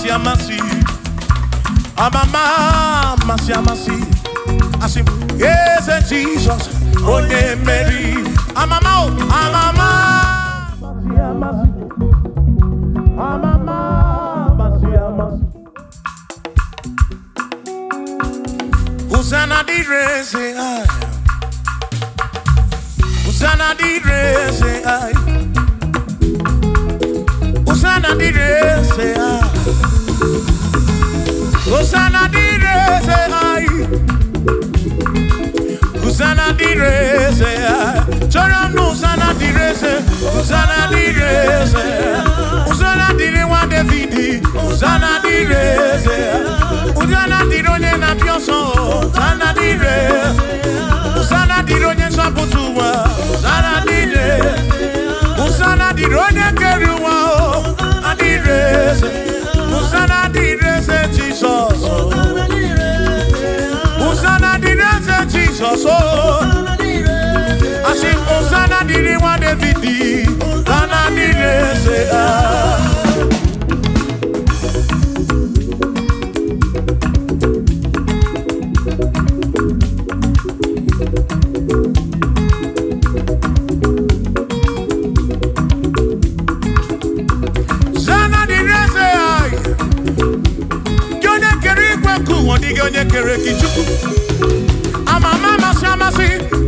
amasi. Amama, amasi. I say, yes, Jesus, onye Mary. Amama, amama, amasi. Amama, amasi. Hosanna di rese ai. Hosanna di rese ai. Hosanna di rese ai. Hosanna di rese ai. Hosanna di rese ai. Chora no Hosanna di rese. Hosanna di rese. Hosanna di rewa Davidi. Hosanna di rese. Hosanna di ronye na pioso. Hosanna di rese. Hosanna di ronye saputua. Hosanna di rese. Hosanna di ronye keruwa. Hosanna di rese. Hosanna di rese Jesus. Hosanna di rese Jesus. I sing Hosanna di rewa Davidi. Hosanna di rese. Onye kere kichuku amama amasi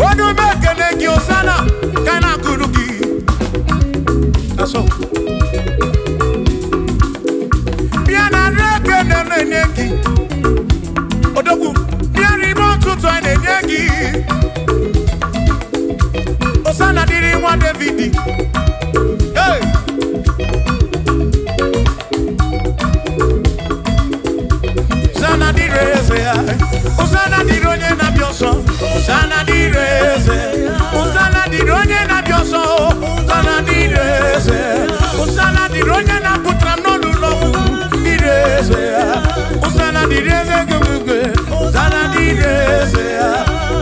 odu mekene ki Hosanna kana kuruki aso biana rekene neneki odogu biari montuto neneki Hosanna diri wa Davidi hey Hosanna di rese, Hosanna di ronye na bioso, Hosanna di rese, Hosanna di ronye na bioso, Hosanna di rese, Hosanna di ronye na putra no lulo, di rese, Hosanna di rese gugwe, Hosanna di rese,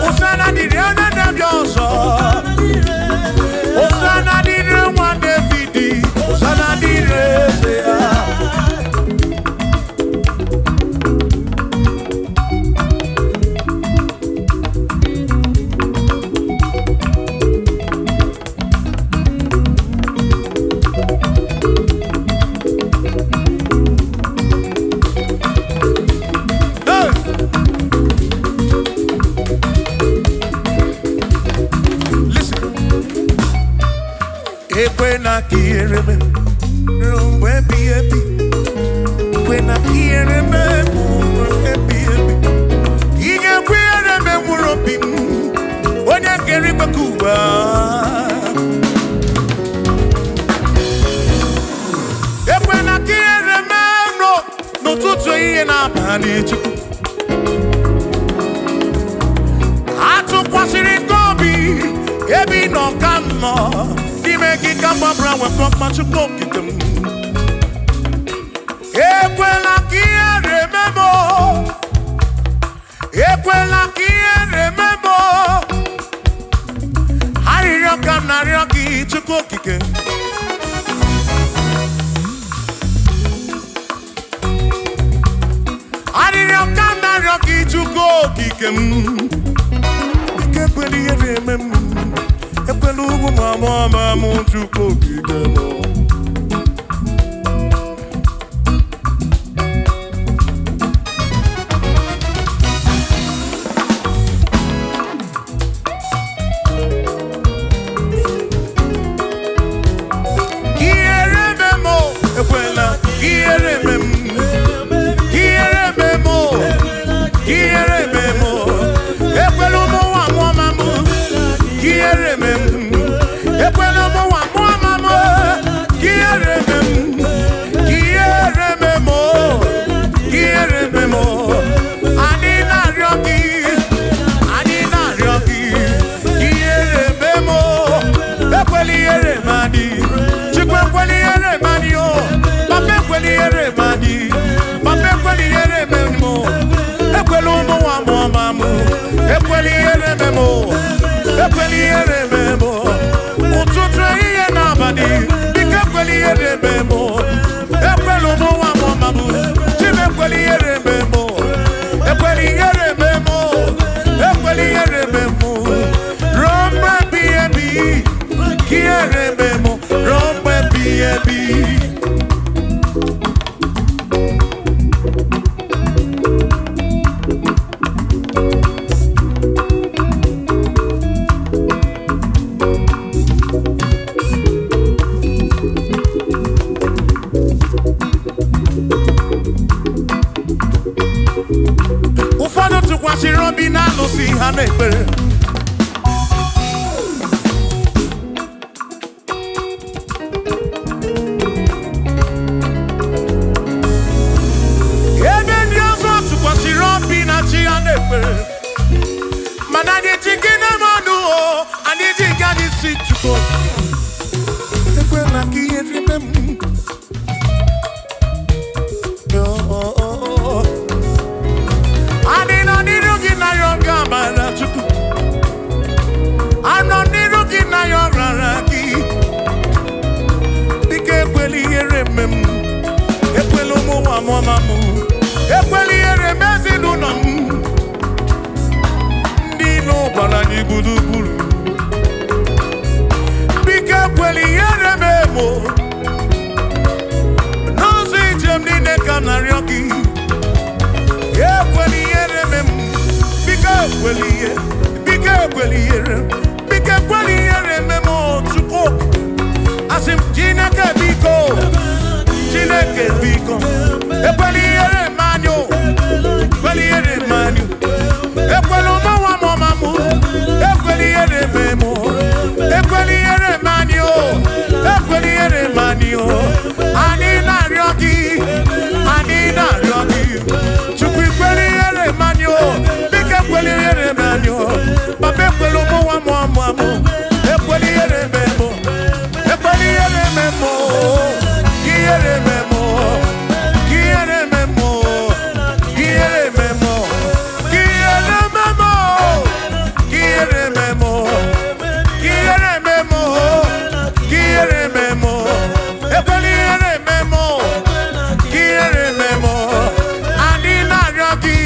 Hosanna di ronye na bioso, Hosanna di rewa Davidi, Hosanna di rese. When quiere me, rumbo epi epi. When quiere me, rumbo epi epi. Inge quiere me muropi, onya keri bakuba. When quiere me, no tutto iye na bani chuku. Atu kwasiri gobi, ebi no kamo. Make kamba brawe papa chukoki dem. Ekwela kiere memo. Ekwela kiere memo. Hariyo kanariyo ki chukoki ke. Hariyo kanariyo ki chukoki ke. Ekweli ere memo. Epelugu mama muchuko kigemo. Kiere memo, ekwela kiere memo, kiere memo, kiere memo, epelugu mama mu, kiere memo. Ekwela mo wa mo mama kiere memo ani na ryoki kiere memo ekweli ere madi chikwe kweli ere madi o pape kweli ere madi pape kweli ere memo ekwelu mo wa mo mama ekweli ere memo ekweli ere memo Bika kweli ede bemo, ekwelu mo wa mo mamu. ekwela ka ihere mee m. Anyị nọ n'iru gị na ya ọ ga-amara Chukwu. Anọ n'iru gị na ya ọ rara gị. Biko ekwela ihere mee m. Ekwela ụmụ nwa mama m. Ekwela ihere mee ezinụlọ m. Ndị ilo gbara anyị gburugburu. Biko ekwela ihere mee m. N'ụzọ ijem niile ka m na-arịọ gị. Ekwela ihere mee m. Biko ekwela ihere. Biko ekwela ihere. Biko ekwela ihere mee m Chukwu. Asị m Chineke biko. Chineke biko. Ekwela ihere manyo. Ekwela ihere manyo. Ekwela ụmụnwa mama m. Ekwela ihere mee m. Ekwela ihere manyo. Ekwela ihere manyo. Anyị na-arịọ gị. Anyị na-arịọ gị. Chukwu ekwela ihere manyo. Biko ekwela ihere manyo. Papa ekwela ụmụnwa mama m. Ekwela ihere mee m. Ekwela ihere mee m. Ihere mee m. Ihere mee m. Ihere mee m. Ihere mee m. Ihere mee m. Ihere mee m. Ihere mee m. Ekwela ihere mee m. Ihere mee m. Anyị na-arịọ gị.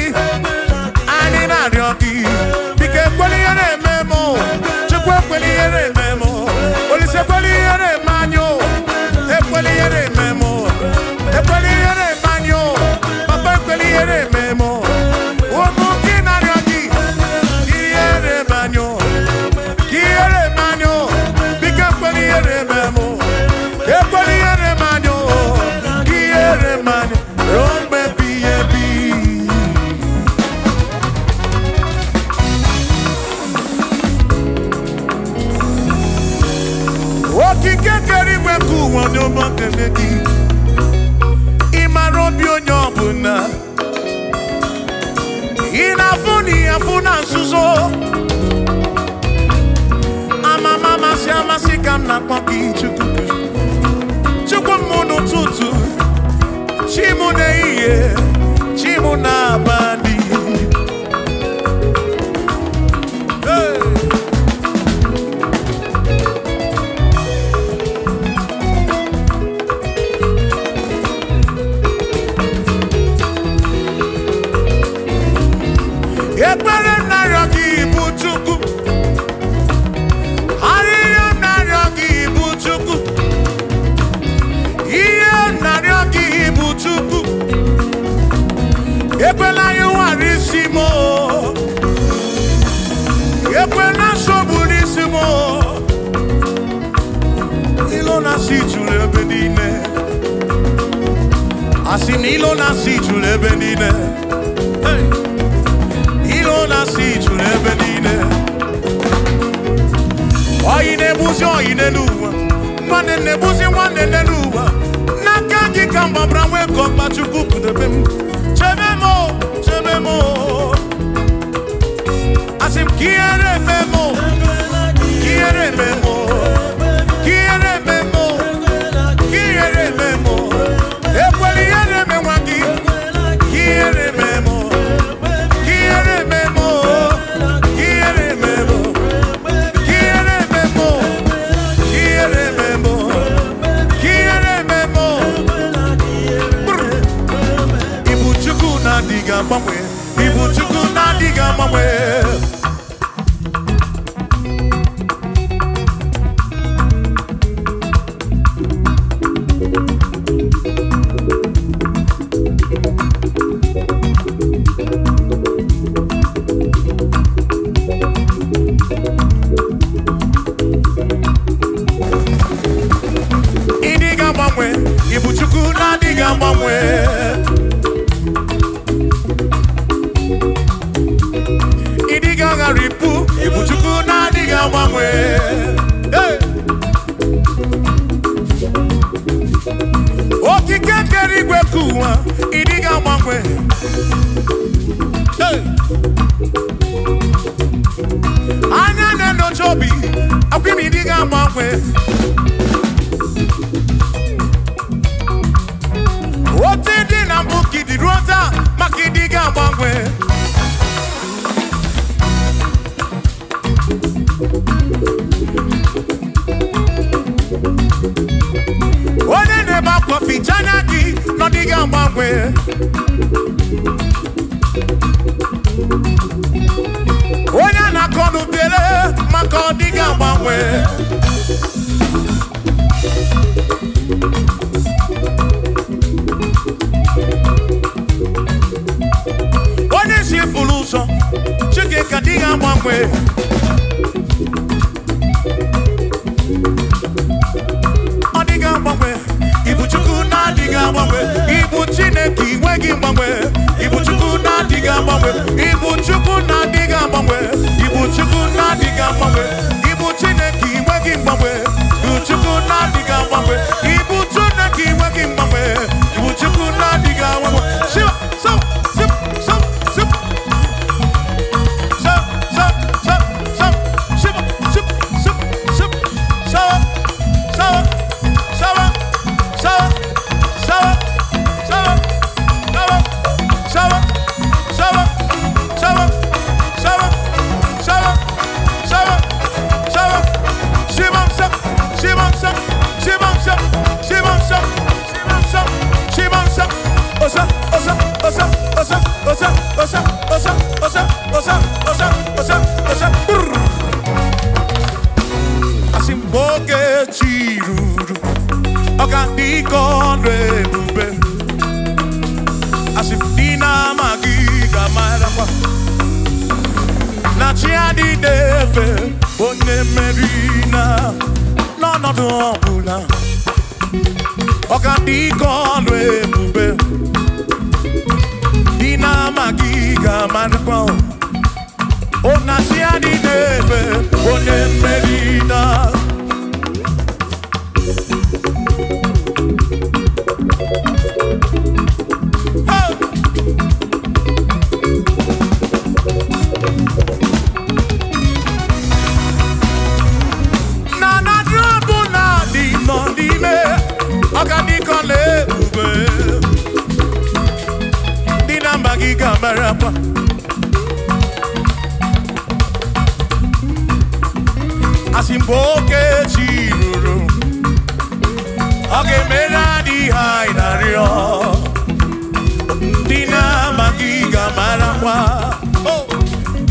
Anyị na-arịọ gị. Biko ekwela ihere mee m. Chukwu ekwela ihere mee m. Olise ekwela ihere mee anyị. Ekwela ihere mee m. Ekwela ihere mee anyị. Papa ekwela ihere mee m. Ụmụ gị na-arịọ gị. Ihere mee anyị. Ihere mee anyị. Biko ekwela ihere mee m. Ekwela ihere mee anyị. Ihere mee anyị. Ruo mgbe ebighị ebi. Okike kere igwe ka ụwa n'ụmụ nkele gị. Ị mara obi onye ọbụla. Ị na-afụ na ihe afụ na nzuzo. Amama amasị amasị ka m na-akpọ gị Chukwu. Chukwu m n'ụtụtụ. Chi m n'ehihie. Chi m n'abalị. Hey! Ekpere m na-arịọ gị bụ Chukwu. Arịrịọ m na-arịọ gị bụ Chukwu. Ihe m na-arịọ gị bụ Chukwu. Ekwela ya ụwara isi m. Ekwela nsogbu n'isi m. Ilo na-asị juru ebe niile. Asị na ilo na-asị juru ebe niile. Hey! Ilo na-asị juru ebe niile. Oyi na-egbuzi oyi n'elu ụwa. Nwanne na-egbuzi nwanne n'elu ụwa. N'aka gị ka m gbabara nwee ka ọkpa Chukwu pụdebe m. Chebe m. Chebe m. Asị m ka ihere mee m. Ka ihere mee m. Ka ihere mee m. Ka ihere mee m. Ekwela ihere mee nwa gị. Ka ihere mee m. Ihere mee m. Ihere mee m. Ihere mee m. Ihere mee m. Ihere mee m. Ibu Chukwu na-adịghị agbanwe. Ibu Chukwu na-adịghị agbanwe. Ịdịghị agbanwe. Ibu Chukwu na-adịghị agbanwe. Ịdịghị agharịpụ. Ibu Chukwu na-adịghị agbanwe. Hey! Okike kere igwe ka ụwa. Ịdịghị agbanwe. Hey! Anya na-enyocha obi. Akwụkwọ diga mangwe. Ote di na buki di rosa, maki diga mangwe. One ne ba kofi chanaki, no diga mangwe. One na konu bele, mako diga mangwe. One si fuluso, chike ka diga mangwe. Diga mangwe, ibu chuku na diga mangwe, ibu chineki wegi mangwe, ibu chuku na diga mangwe, ibu chuku na diga mangwe, ibu chuku na diga mangwe, ibu chineki wegi mangwe, ibu chuku na diga mangwe, ibu chineki wegi mangwe, ibu chuku na diga mangwe. Shiva, so, sip, so, sip, so, so, so, so, shiva, sip, sip, sip, so, so. Asimboke chiruru, okandi konre bube. Asimdina magiga marakwa, na chiadi deve, one merina, no duopula. Okandi konre bube, dina magiga marakwa. Ona chiadi deve, one merina. Asimboke chiruru, oge mera di hainario, dina magiga marakwa,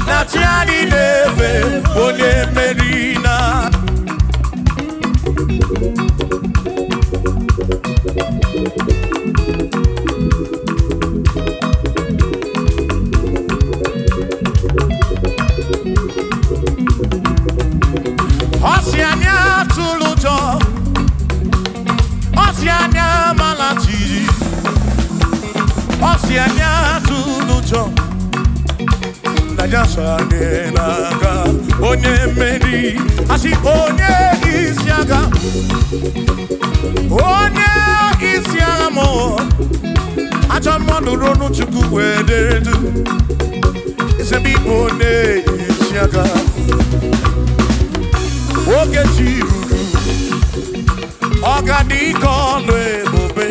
na chiadi neve onye merina. Oceania tulujo, Oceania malachi, Oceania tulujo. Najasa nenaga, onye meri, asi onye isiaga, onye isiaga mo. Acha mondo ronu chuku wederedu, isebi onye isiaga. Oge chiruru, ogadi kolu ebube,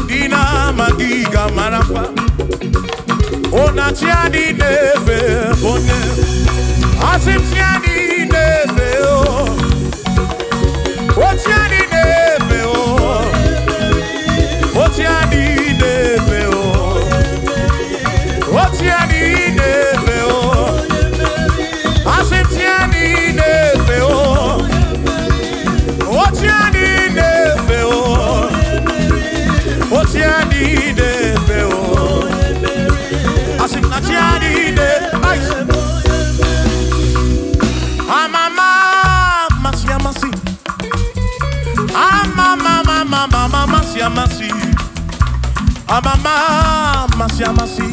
dina magiga marakwa. Ona chiadi neve onye, asim chiadi neve o, o chiadi neve o, o chiadi neve o, o chiadi neve o, asim chiadi neve o, o chiadi neve o, o chiadi neve o. Asim na chiadi de ice. Amama masia masi. Amama mama masia masi. Amama masia masi.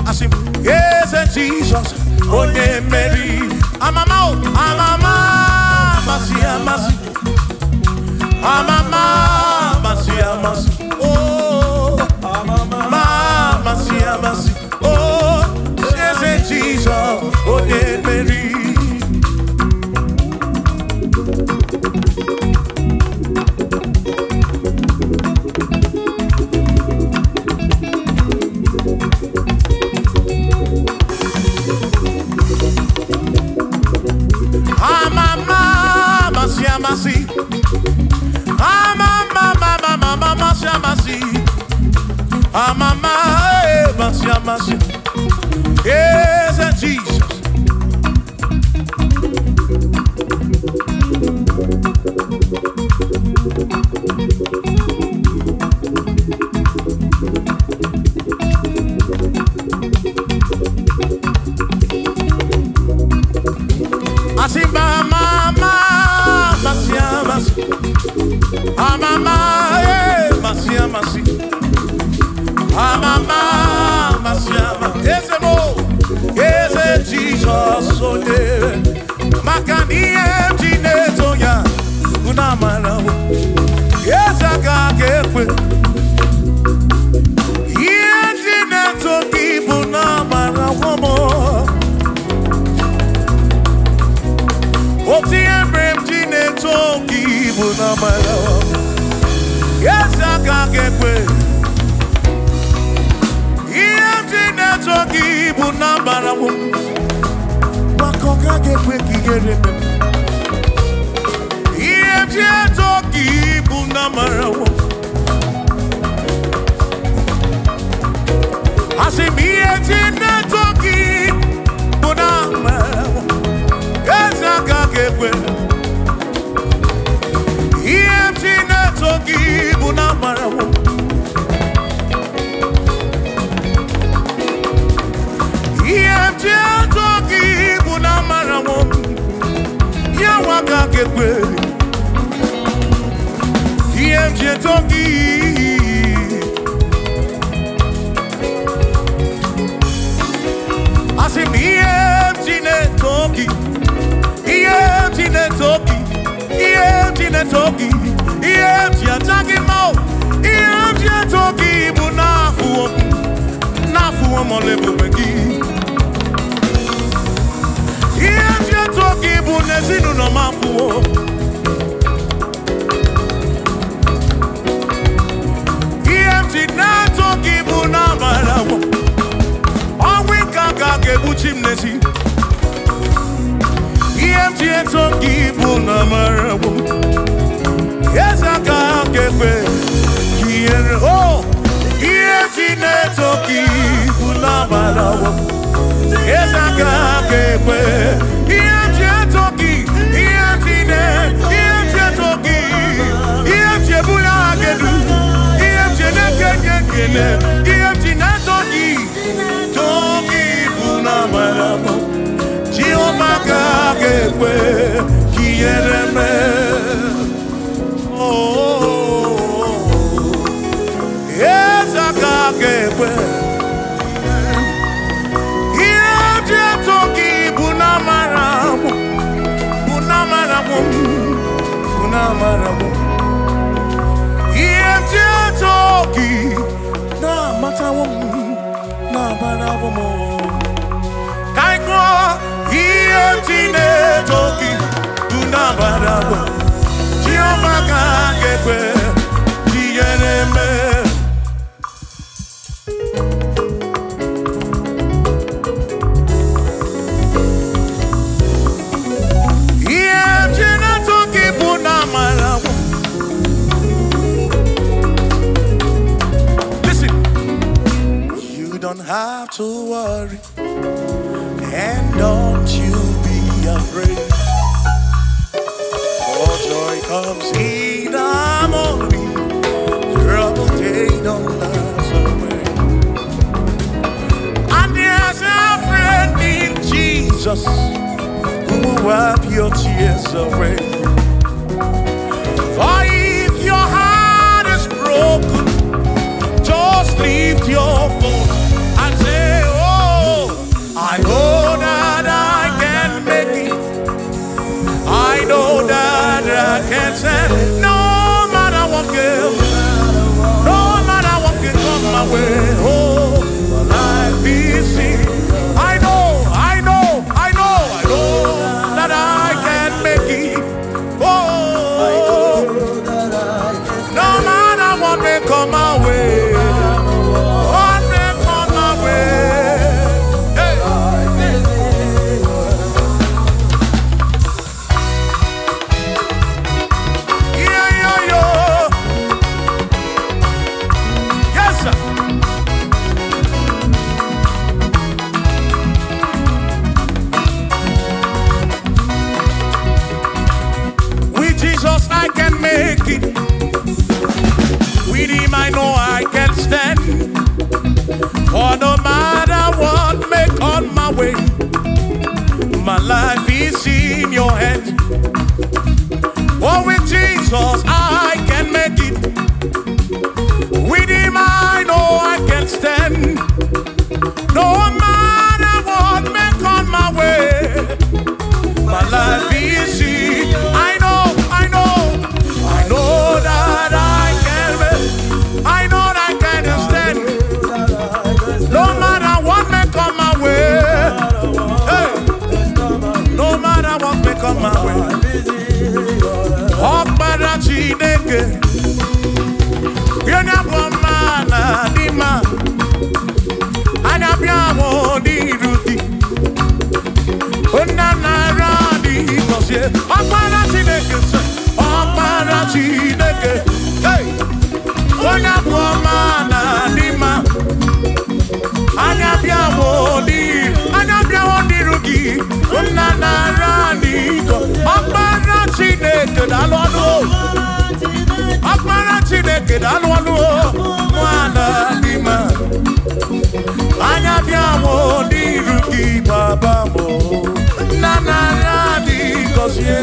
Asim yes Jesus onye meri. Amama masia masi. Amama masia masi. Oh amama masia masi. Oh, Jesus, onye meri. sonye makaniye mjine toya unamara yeza kakekwe ye mjine toki bunamara womo oti embre mjine toki bunamara yeza kakekwe toki bunamara wo makoka gekwe kigere iye toki bunamara wo asimiye toki bunamara wo ezaka gekwe iye toki bunamara wo toki bunamara wo yawaka gekwe yemje toki asim yemjine toki yemje toki mo yemje toki bunafu nafu mo lebegi toki bunezinu no mafuo EMT na toki bunamara wo onwe kaka kebuchi mnesi EMT toki bunamara wo ezaka kepe kiere oh EMT na toki bunamara wo ezaka kepe toki bunamara wo Jehovah kakekwe kiereme oh eza kakekwe toki bunamara wo toki na matawo na barawo mo kaiko iye toki na barawo Jehovah kakekwe kiereme have to worry and don't you be afraid, for joy comes in the morning, trouble they don't last away. And there's a friend in Jesus who will wipe your tears away. For if your heart is broken, just lift your voice. I know that I can make it. I know that I can stand. No matter what comes, no matter what can come my way. Oh, life is easy. I know that I can make it. Oh, no matter what may come my way. With him I know I can stand. For no matter what may come my way, my life is in your hands. For with Jesus I can make it. With him I know I can stand. No matter what may come my way, ọkpara Chineke sị ọkpara Chineke hey onye abụ ọma na dị mma anya bịawo n'iru gị nna nara n'iko ọkpara Chineke daalụ ọnụ ọkpara Chineke daalụ ọnụ nwana dị mma anya bịawo n'iru gị baba mo nna nara dị gọzie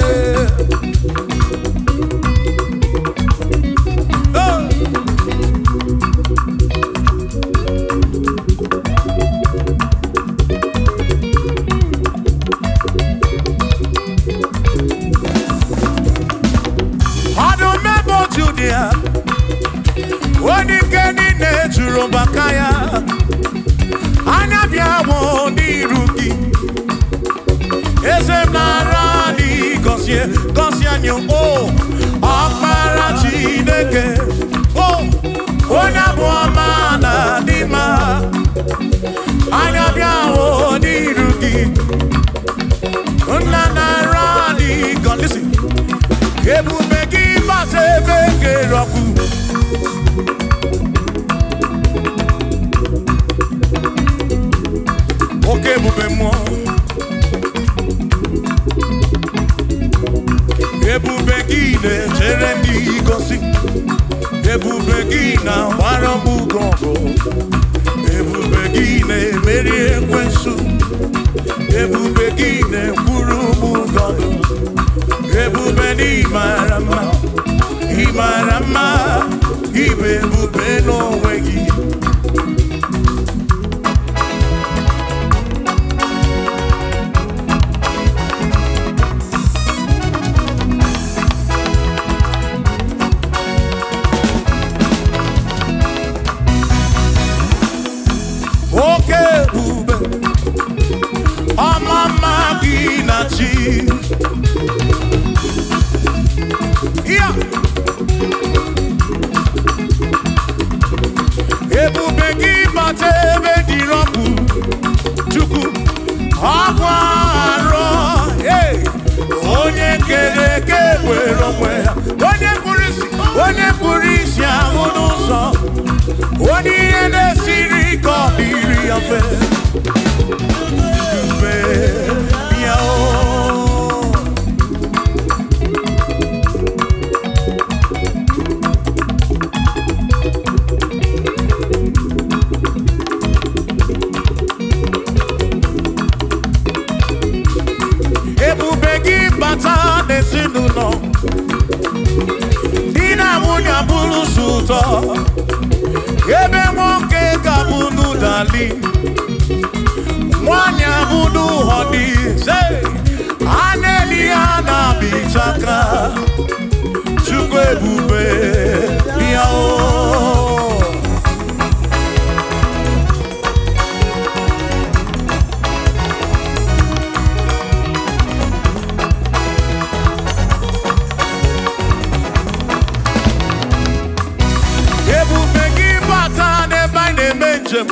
Bakaya anya bịawo n'iru gị eze nara dị gọzie anyị o ọkpara Chineke o onye abụ ọma na dị mma anya bịawo n'iru gị nna nara dị gọzie ebube gị bata ebe kere ọkụ oke ebube mmụọ ebube gị na-echere ndị gosi ebube gị na-agbara m ọgụ ebube gị na-emeri ekwensu ebube gị na-ekwuru m ụgọdụ ebube na ịmara mma ibe ebube n'onwe gị ebube gị bata ebe dị rọpụ Chukwu ọkwa arọ onye kere eke were onwe ya onye kpụrụ isi ahụ n'ụzọ onye ihe na-esiri ka ọ dịrị ya mfe mfe ya ebube gị bata n'ezinụlọ di na nwunye abụrụ ụzọ ụtọ ebe nwoke ga-abụ n'ụdali nwanyị abụ n'ụhọ dị a na-eli ya na-abịchaka Chukwu ebube ya ebube gị bata n'ebe anyị na-eme njem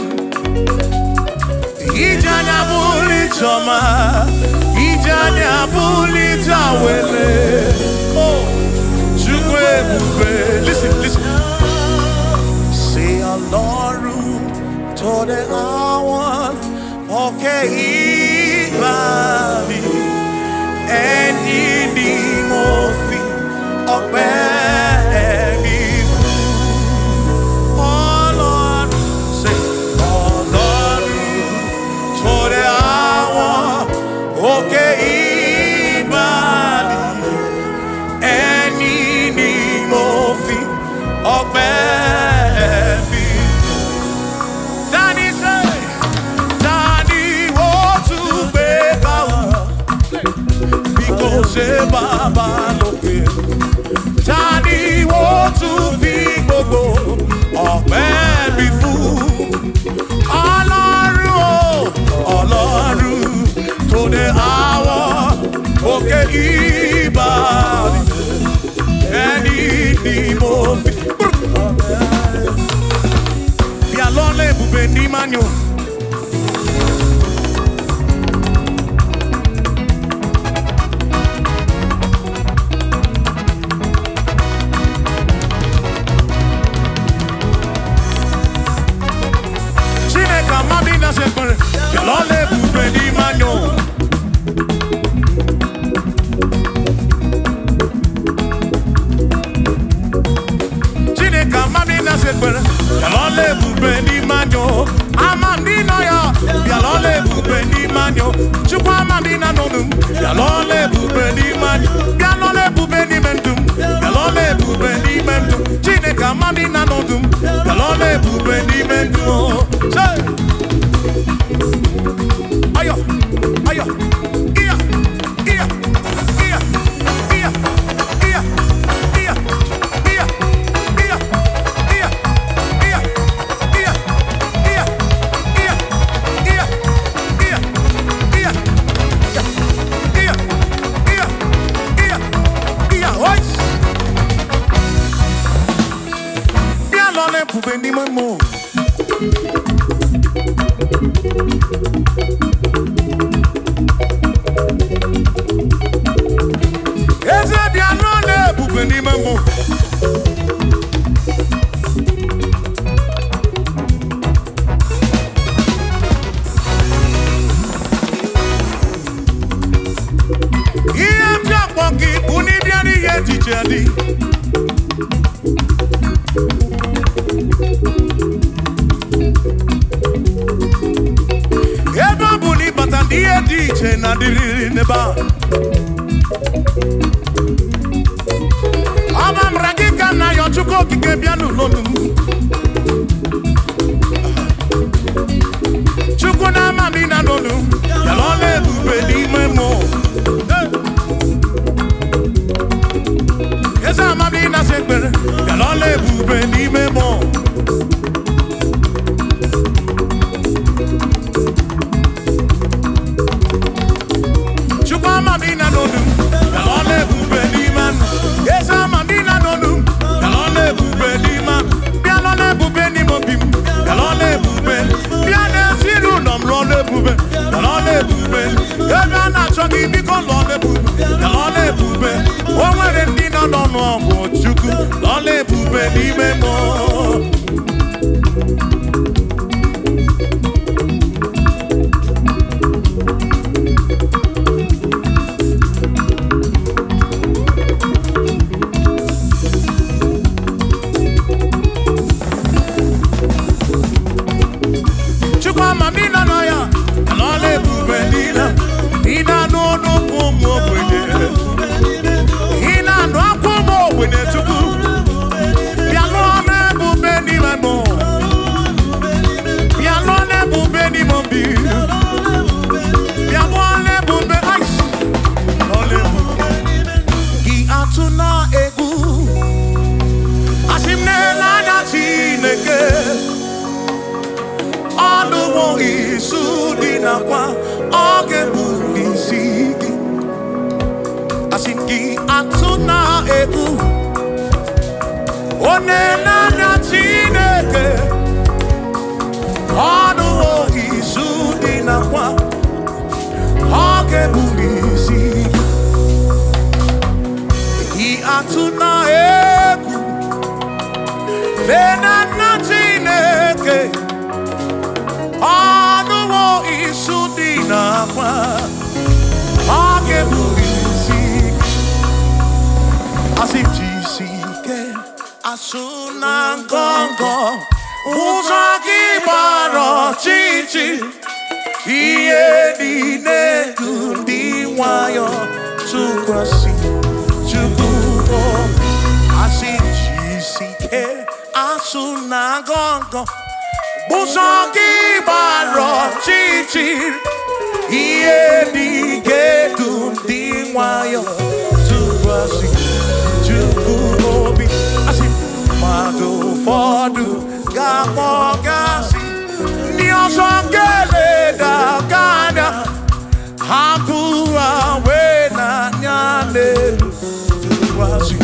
ije anya bụrụ ijeọma ije anya bụrụ ije awele Chukwu ebube listen say Ọlọ́run tó dé àwọn òkè ìbàdí ẹni ni mo fi ọpẹ́ mi okay, ibali, ẹni ni mo fi ọpẹ́ mi. Tani ó tún gbé báwo bí kò ṣe bàbá lókè? Tani ó tún fi gbogbo ọpẹ́ mi fún? Ọlọ́run tó dé àwọn òkè ìbàdí ẹni ni mo fi. Bí alọ́lẹ̀ ebube ní manyo. Bialole bubeni manyo. Amandino ya. Bialole bubeni manyo. Chukwa amandina nonum. Bialole bubeni manyo. Bialole bubeni mendum. Bialole bubeni mendum. Chineke amandina nonum. Bialole bubeni mendum. Say. Ayo, ayo. Iya, iya, iya, iya, iya, iya, iya, iya, iya, iya, iya, iya, iya, iya, iya, iya, iya, iya, iya, iya, oi. Bialole bubeni mamo. Eze bialole bubeni mamo. Iye mjapoki kuni biani ye tichedi. Eba buni batandi ye tiche na diri neba. Amam ragika na yo chuko kike bianu lonu. Chuko na mami na lonu. Bialole bubeni memo. Esa mami na sekbere. Bialole bubeni memo. Chuko mami na lonu. Bialole bubeni man. Esa mami na lonu. Bialole bubeni man. Bialole bubeni mobim. Bialole bubeni. Biane siru nom lole bube. Bialole bubeni. Ega na choki biko lole bube. Bialole bubeni. Onwere ndi na nono mo chuku. Lole bubeni memo. Chukwa mamina no ya. Bialole bubeni na. Ina no no kumo bwede. Ina no kumo bwede chuku. Bialole bubeni memo. Bialole bubeni mombi. Bialole bubeni ay. Bialole bubeni. Ki atuna egu. Asimne la na chineke. Alumo isu dinakwa. Oge bulisigi. Asinki atuna egu. Onena na chineke. Alumo isu dinakwa. Oge bulisigi. Ki atuna egu. Nena na chineke. Alumo isu dinakwa. Oge bulisigi. Asijisike asuna ngongo uzaki baro chichi iye dine kundi wayo tukwasi chukuo. Asijisike asuna ngongo uzaki baro chichi iye dine kundi wayo tukwasi. Obi, asi mado fodu gamo gasi ni osongele da gada hapu awe na nyale tuwasi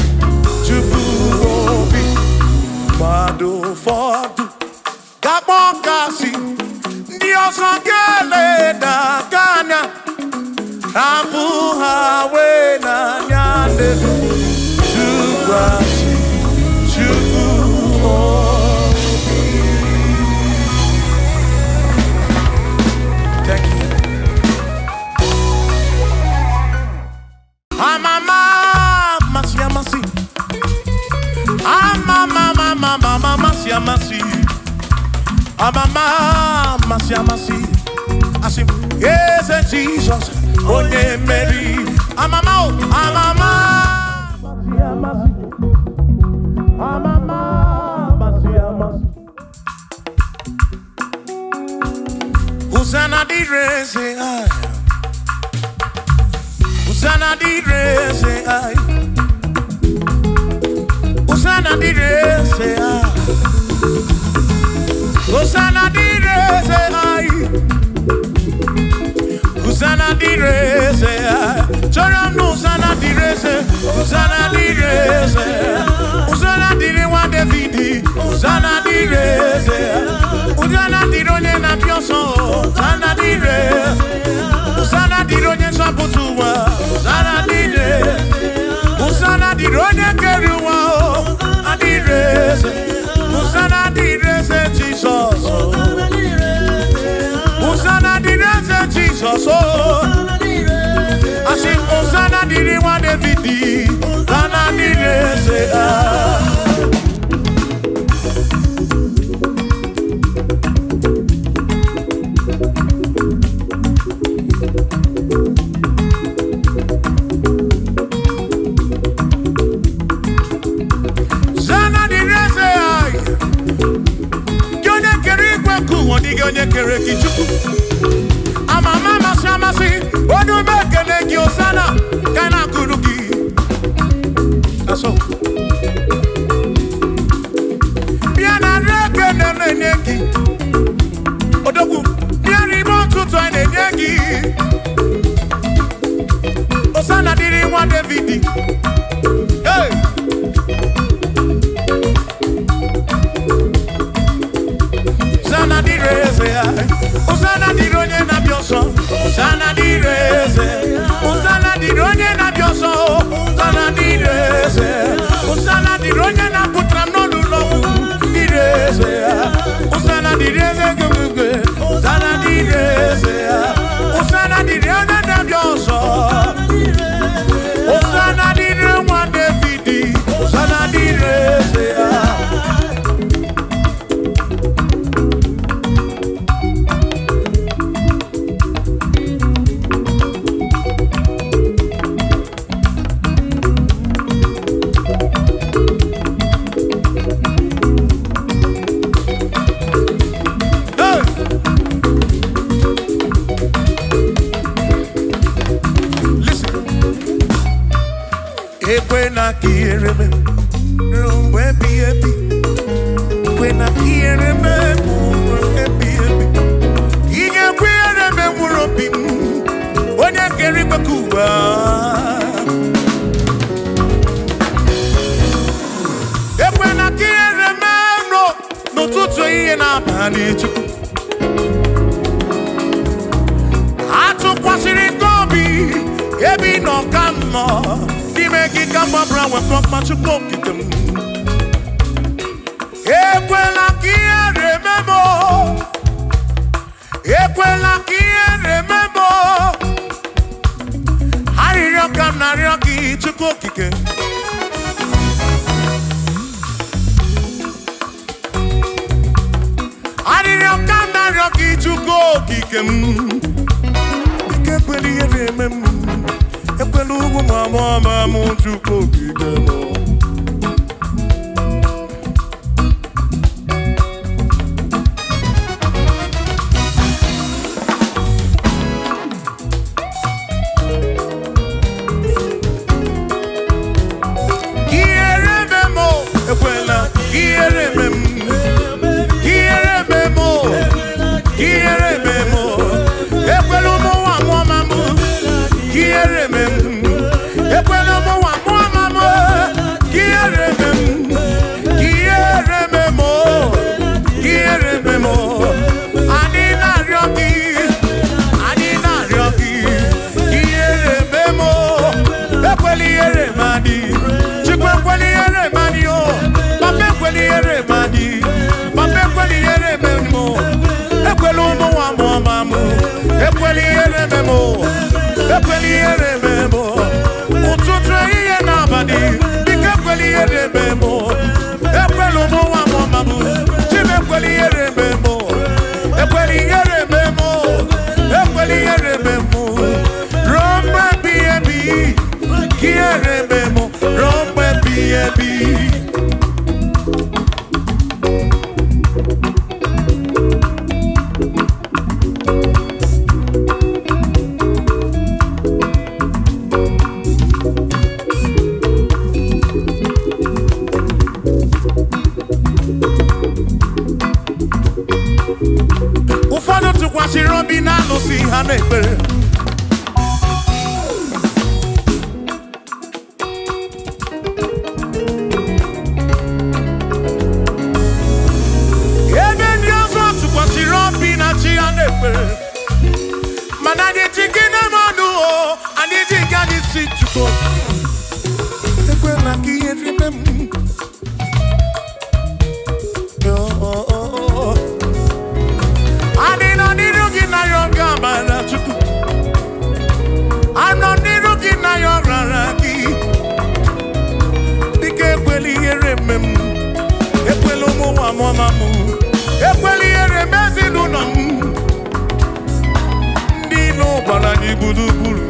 chubu obi mado fodu gamo gasi ni osongele da gada hapu awe na nyale. Thank you. Mama, masi, masi. Mama, masi, masi. Amama, masi, amasi. I say, yes, Jesus, onye Mary. Amama, amama, masi, amasi. Amama, masi, amasi. Hosanna di rese, ay. Hosanna di rese, ay. Hosanna di rese, ay. Hosanna di rese, ay. Hosanna di rese, ay. Chora no Hosanna di rese, Hosanna di rese, Hosanna di rewa David, Hosanna di rese, Hosanna di ronye na pioso, Hosanna di rese, Hosanna di ronye saputua, Hosanna di rese, Hosanna di ronye keruwa, Hosanna di rese, Hosanna di rese Jesus, Hosanna di rese Jesus, I sing Hosanna di rewa David, Hosanna di rese, onye kere kichuku amama masi amasi odu mekene gi Hosanna kana kuruki aso biana rekene nenegi odogu biari bontuto nenegi Hosanna diri wa David hey Hosanna di rese, Hosanna di ronye na bioso, Hosanna di rese, Hosanna di ronye na bioso, Hosanna di rese, Hosanna di ronye na putra no lulo di rese, Hosanna di rese gumugwe, Hosanna di rese, Hosanna di ronye na bioso, Hosanna di rewa David, Hosanna di rese. When I hear me, rumbo epi epi. When I hear me, rumbo epi epi. Inye kwere me muropi, onye keri bakuba. When I hear me, no tutu iye na bani chuku. Atu kwasiri gobi, ebi no kamo. Make kamba brown with pop much of them. Equela kia remember. Equela kia remember. Hari rockam na rocky to cook again. Hari rockam na rocky to cook again. Equela remember. Epelugu mama mutu kokigemo. Kierememo, ekwela, kierememo, kierememo, kierememo, epelugu mama mu, kierememo. Memo, ebi. Ụfọdụ tụkwasịrị obi na alụsị ha na-ekpere. Ebe ndị ọzọ tụkwasịrị obi na chi ha na-ekpere. Mana anyị ejighị n'ime ọnụ o, anyị ejighị anyị si Chukwu. Ekwela ka ihe rime m. Ekwela ụmụ nwa mama m, ekwela ihere mezi n'ụlọ m. Ndị ilo gbara anyị gburugburu,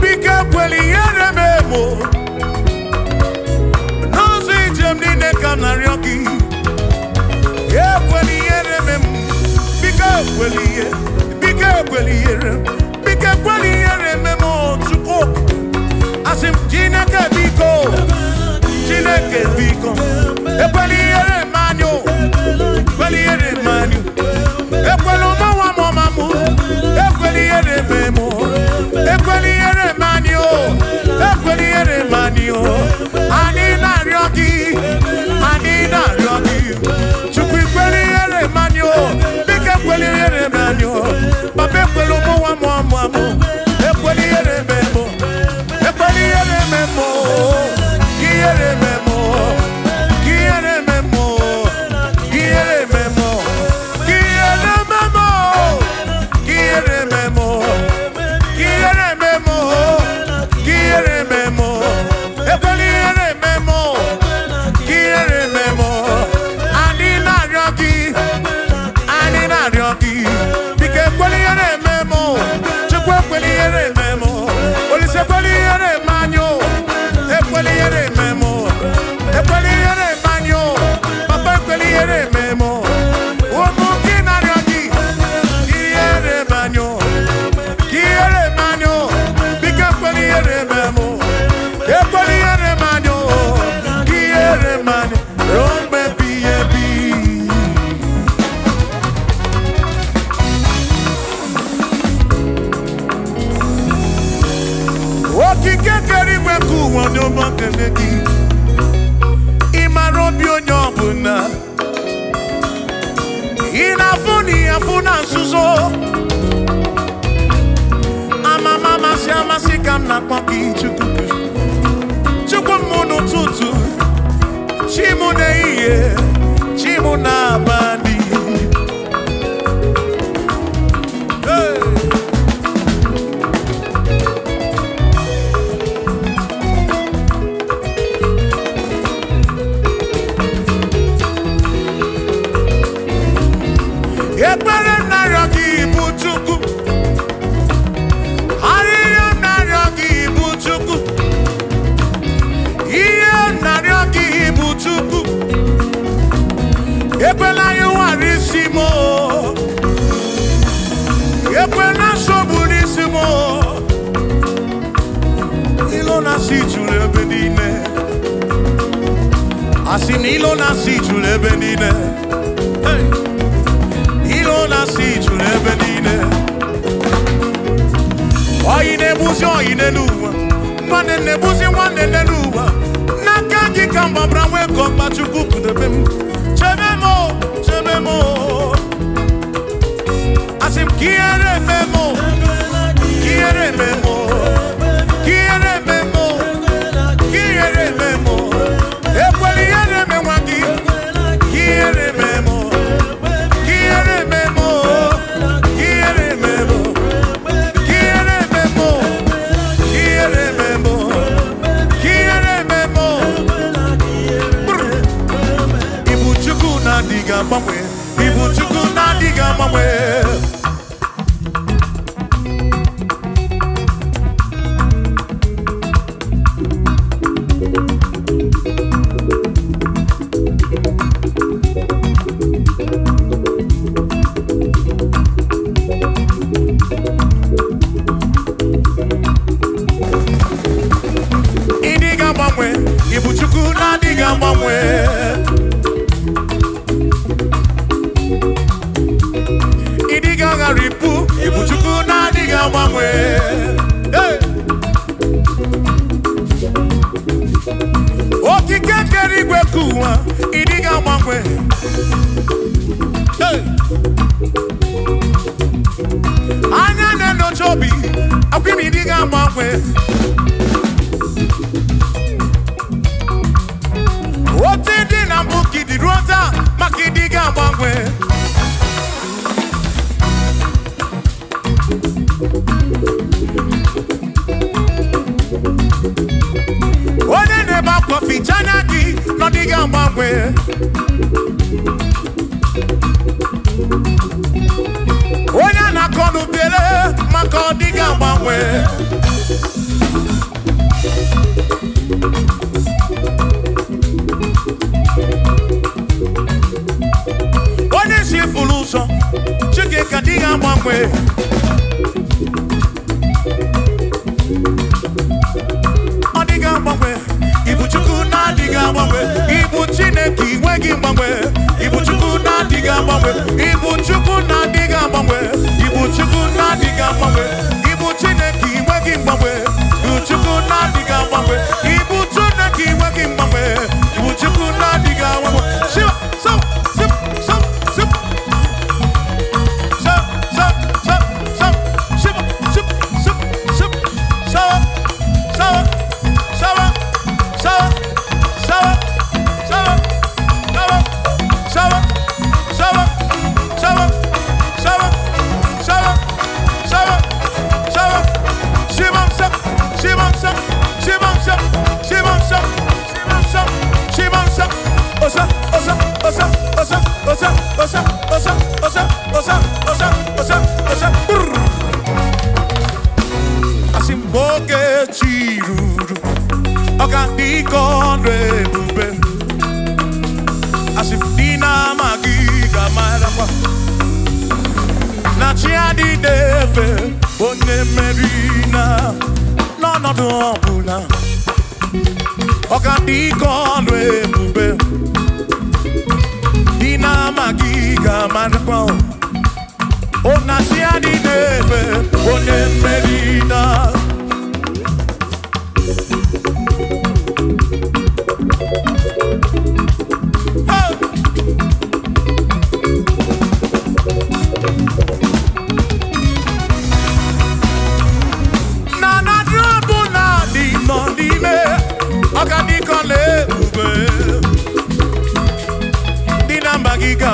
biko ekwela ihere memo. N'ụzọ ije m niile ka m na-arịọ gị, ekwela ihere mem. Biko ekwela ihe, biko ekwela ihere, biko ekwela ihere memo. Chukwu asị m Chineke biko, Chineke biko, ekwela ihere manyo, ekwela ihere manyo, ekwela ụmụnwa mama m, ekwela ihere memo, ekwela ihere manyo, ekwela ihere manyo. Anyị na-arịọ gị, anyị na-arịọ gị, Chukwu ekwela ihere manyo, biko ekwela ihere manyo. Papa ekwela ụmụnwa mama m, ekwela ihere memo, ekwela ihere memo. Quiere memo, quiere memo, quiere memo, quiere memo, quiere memo, quiere memo, quiere memo, quiere memo, quiere memo. Ani na ryoki, dike quiere memo, chukwe quiere memo, olise quiere manyo. Ekwela ihere memo, ekwela ihere manyo, papa ekwela ihere memo. Ụmụ gị na-arịọ gị, ihere manyo, ihere manyo, biko ekwela ihere memo, ekwela ihere manyo, ihere manyo, ruo mgbe ebighị ebi. Okike kere igwe nke ụwa n'ụmụ nkene gị, ị mara obi onye ọbụla, ị na-afụ na ihe afụ na nzuzo. Amama amasị amasị ka m na-akpọ gị Chukwu, Chukwu m n'ụtụtụ, chi m n'ehihie, chi m n'abalị. Ekpere narịọ gị bụ Chukwu, arịrịọ narịọ gị bụ Chukwu, ihe narịọ gị bụ Chukwu. Ekwela anyị nwara isi m, ekwela nsogbu n'isi m. Ilo na-asị juru ebe niile, asị na ilo na-asị juru ebe niile. Ilo na-asị juru ebe niile. Oyi na-ebuzi oyi n'elu ụwa, nwanne na-ebuzi nwanne n'elu ụwa. N'aka gị ka m gbabara nwee ka ọkpa Chukwu kpụdebe m. Chebe m, chebe m. Asị m ka ihere eme m, ka ihere eme m, ka ihere eme m, ka ihere eme m. Ekwela ihere eme nwa gị, ka ihere eme m. Ibu Chukwu na-adịghị agbanwe. Chobi, Akwimi diga mwe. Oti di na buki di rota, maki diga mwe. One neba kofi chanaki, no diga mwe. One na konu bele, mako diga mwe. One si fuluso, chike ka diga mwe. Odiga mwe, ibu chuku na diga mwe. Ibu chineki wegi mwe. Ibu chuku na diga mwe. Ibu chuku na diga mwe. Ibu chuku na diga mwe. Ibu chineki wegi mwe. Ibu chuku na diga mwe. Ibu chineki wegi mwe. Ibu chuku na diga mwe. Shiva, so, sip, so, sip. So, so, so, so, shiva, sip, sip, sip. So, so, so, so, so, so, Asimboke chiruru, okandiko rebube. Asimdina magiga marapa. Na chiadi deve, one merina, no dobula. Okandiko rebube. Dina magiga marapa. Ona chiadi deve, one merina.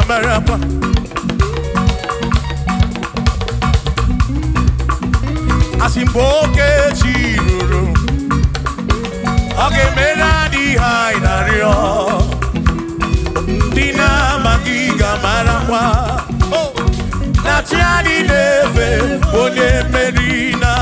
Marapa. Asimboke chiruru, oge mera di hainario. Dina magiga marapa. Oh, na chiadi neve, one merina.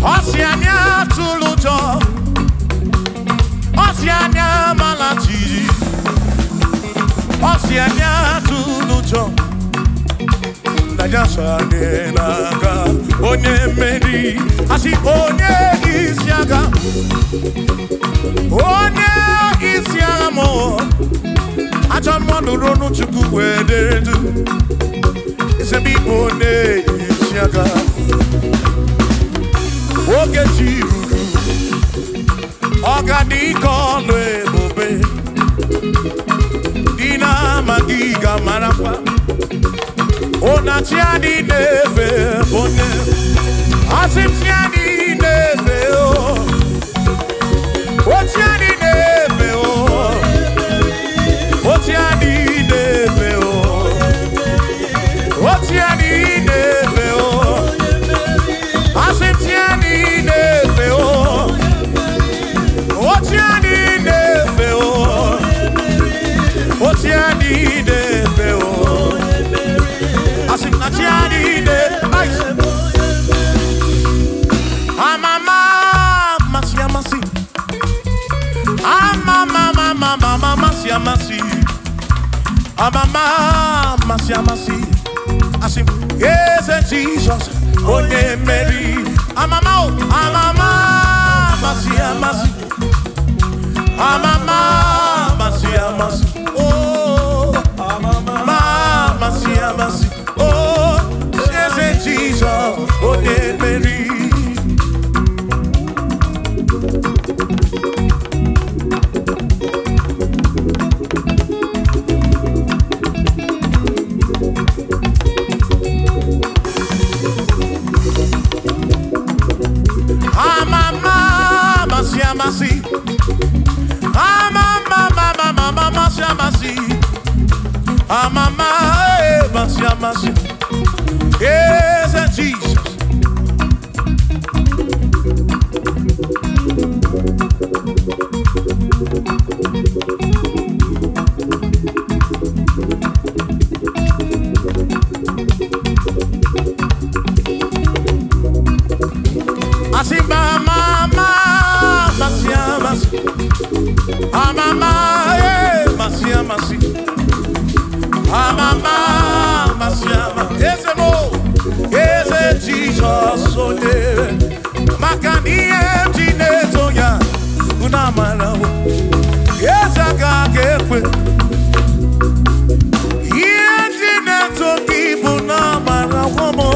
Oceania tulujo, Oceania malachi, Oceania tulujo. Najasa nenaga, onye meri, asi onye isiaga, onye isiaga mo. Acha mono ronu chuku wederedu, isebi onye isiaga. Oge chiruru, oganiko lebube. Dina magiga marapa. Ona chiadi neve one. Asim chiadi neve o. O chiadi neve o. O chiadi neve o. O chiadi neve o. Asim chiadi neve o. O chiadi neve o. O chiadi neve o. Asim na chiadi neve. Amama masia masi. Amama mama masia masi. Amama masia masi. Asim yes Jesus. Onye Mary. Amama masia masi. Amama masia masi. Oh, amama masia masi. Oh, yes Jesus. Onye Mary. Mama, mercy. Yes, Jesus. I see mama, mercy. Mama, mercy. Mama, yes, yes, Jesus, so dear. Makani empty neto ya, unamara. Yes, I got it. Empty neto keep unamara womo.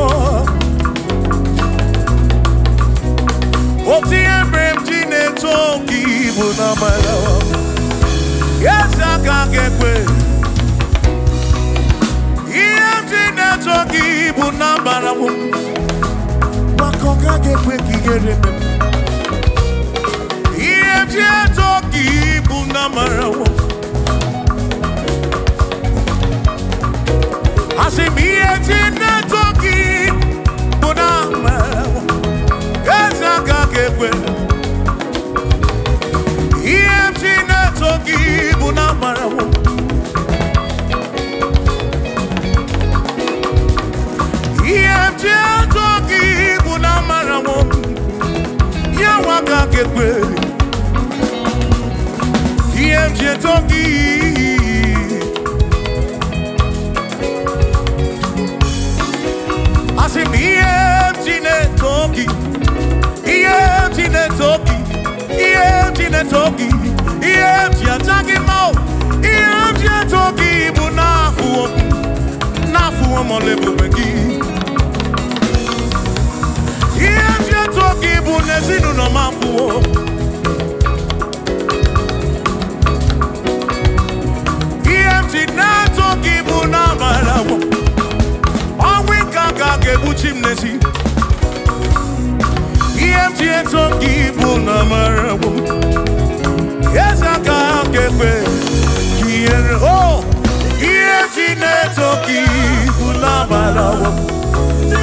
Oti empty neto keep unamara. Yes, I got it. Toki bunambara wo bakoka gekwe kigere iye toki bunambara wo asimiye toki bunambara wo ezaka gekwe iye toki bunambara wo toki bunamara wo ya waka kekwe toki asimi toki toki ataki mo toki bunafu nafu mo lebegi toki bunezinu no mafuo na toki bunamara wo onwe kaka kebuchim nesi toki bunamara wo yesaka kepe kiere oh na toki bunamara wo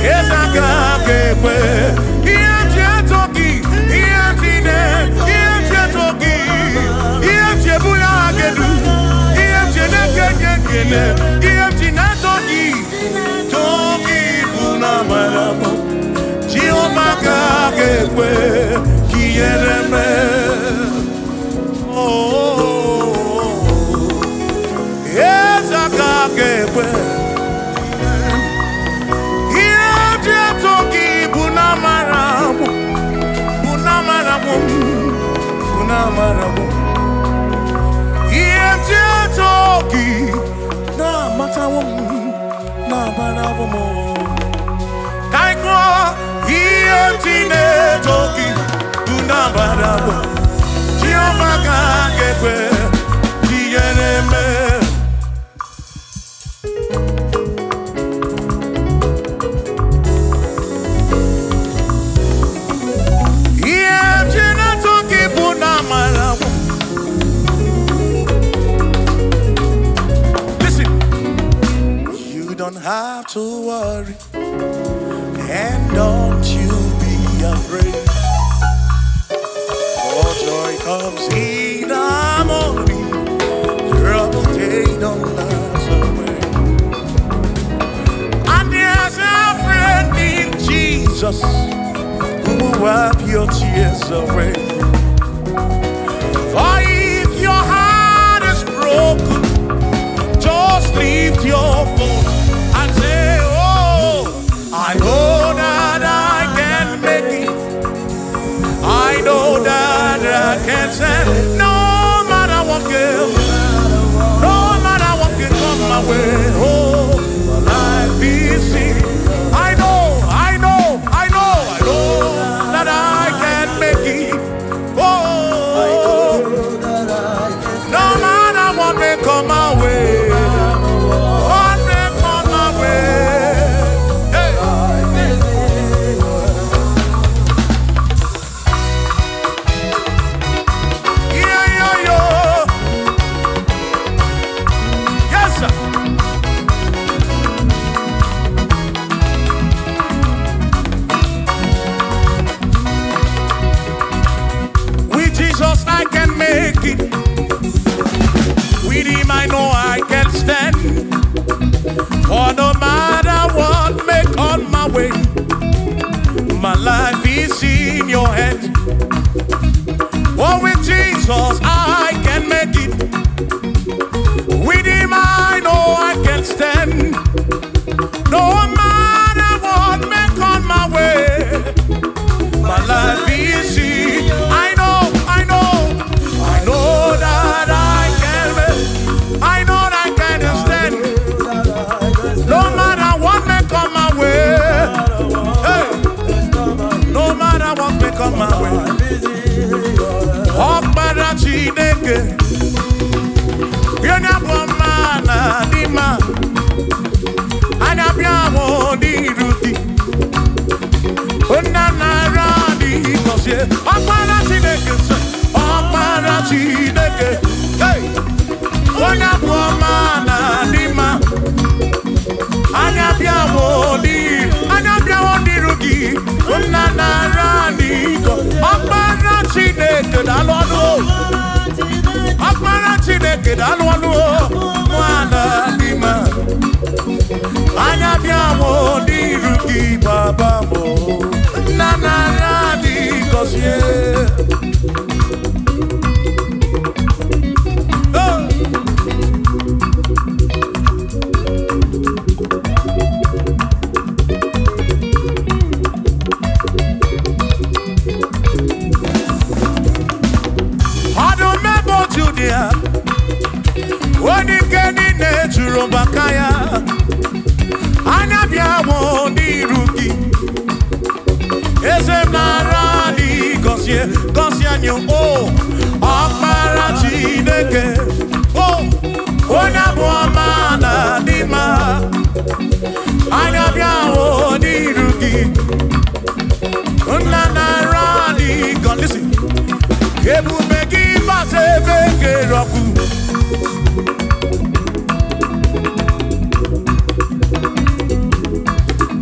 yesaka kepe toki bunamara wo Jehovah kakekwe kiereme yes kakekwe toki bunamara wo toki na matawo na barawo mo kaiko toki na barawo Jehovah kakekwe kiereme toki bunamara wo don't have to worry, and don't you be afraid. For joy comes in the morning, trouble they don't last away. And there's a friend in Jesus who will wipe your tears away. For if your heart is broken, just lift your voice. I know that I can make it. I know that I can stand. No matter what comes, no matter what can come my way. Oh, life is easy. I know that I can make it. I can make it. With him I know I can stand. For no matter what may come my way, my life is in your hands. Oh, with Jesus I can make it. With him I know I can stand. No matter what may come my way, my life is in. I know that I can make. I know that I can stand. No matter what may come my way. Hey. No matter what may come my way. Okpara Chineke, Yona Bomana Dima, Anabiamo di Ruti, Onana di Kosie, Okpara Chineke, Okpara Chineke, hey, Yona Bomana Dima, Anabiamo di Ruti, Onana di Kosie, Okpara Chineke, Dalonu, Okpara Chineke, Dalonu, Mwana Dima, Anabiamo di Ruti, Baba Mo, Nana di Kosie. Bakaya Anabiamo di Ruki Ezemara di Gosie Gosianyo oh Okpara Chineke oh Onabuamana di ma Anabiamo di Ruki Onanara di God listen Ebubegi Basebeke Roku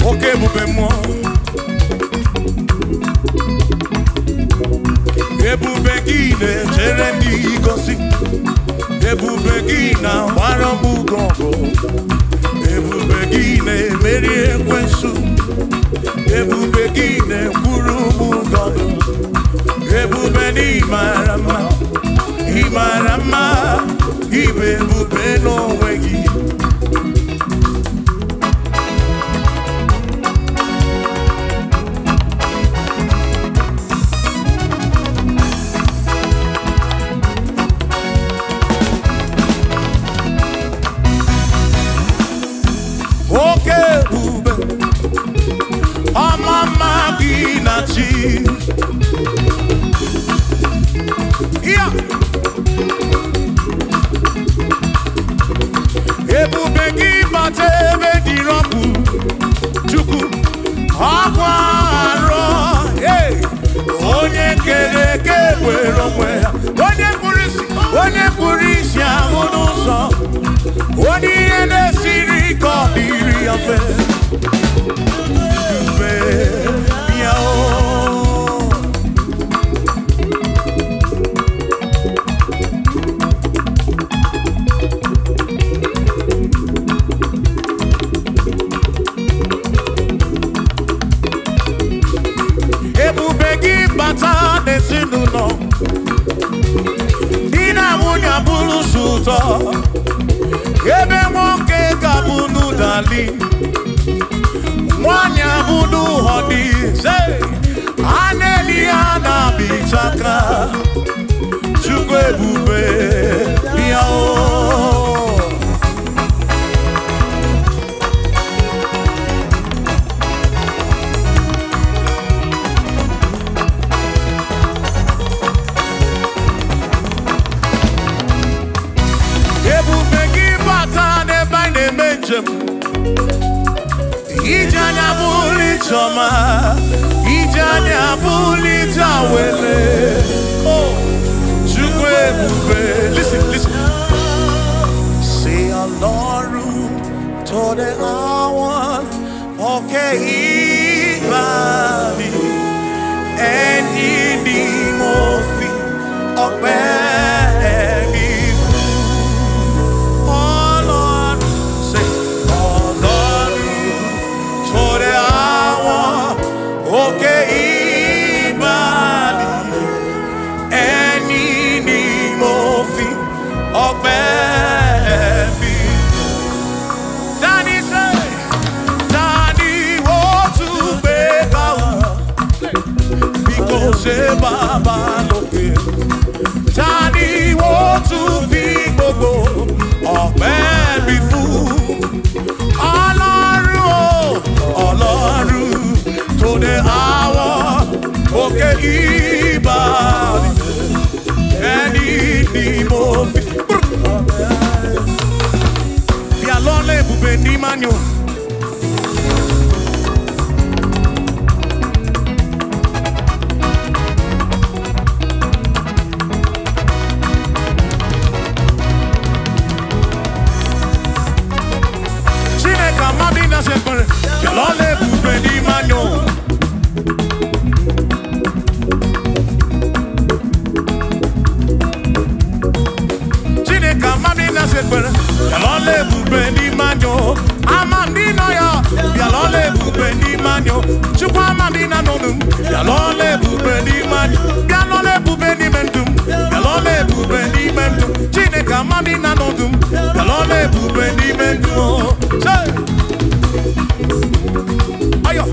Oke bube mo Ebube gine terendi gosi Ebube gina waramu gongo Ebube gine meri ekwensu Ebube gine kurumu gondo Ebube ni marama Imarama Ibe bube no wegi Yeah. Ebube gị bata ebe dị rọpụ Chukwu ọkwa arọ onye kere eke were onwe ya onye kpụrụ isi ahụ n'ụzọ onye ihe na-esiri ka ọ dịrị ya mfe mfe ya Ebube gị bata n'ezinụlọ di na nwunye abụrụ ụtọ ebe nwoke ga-abụ n'ụdali nwanyị abụ n'ụhọdị a na-eli ya na-abịchaka Chukwu ebube ya Ebube gị bata n'ebe anyị na-eme njem ije anya bụrụ ijeọma ije anya bụrụ ije awele Chukwu ebube listen say Ọlọ́run tó dé àwọn òkè ìgbàanì ẹni ni mo fi ọpẹ́ baby. Danny say, Danny want to make out because Baba loke. Danny want to be go. Oh baby fool. Ọlọ́run to the hour. Okay, ibadi. Ẹni ni mo fi. Bí alọ́lẹ̀ ibùgbé ní manyo. Chineke mami na sekpere. Bí alọ́lẹ̀ ibùgbé ní manyo. Bialole bube ni manyo, amandino ya. Bialole bube ni manyo, chukwa amandina nonum. Bialole bube ni manyo, bialole bube ni mendum. Bialole bube ni mendum, chineke amandina nonum. Bialole bube ni mendum. Say, ayo,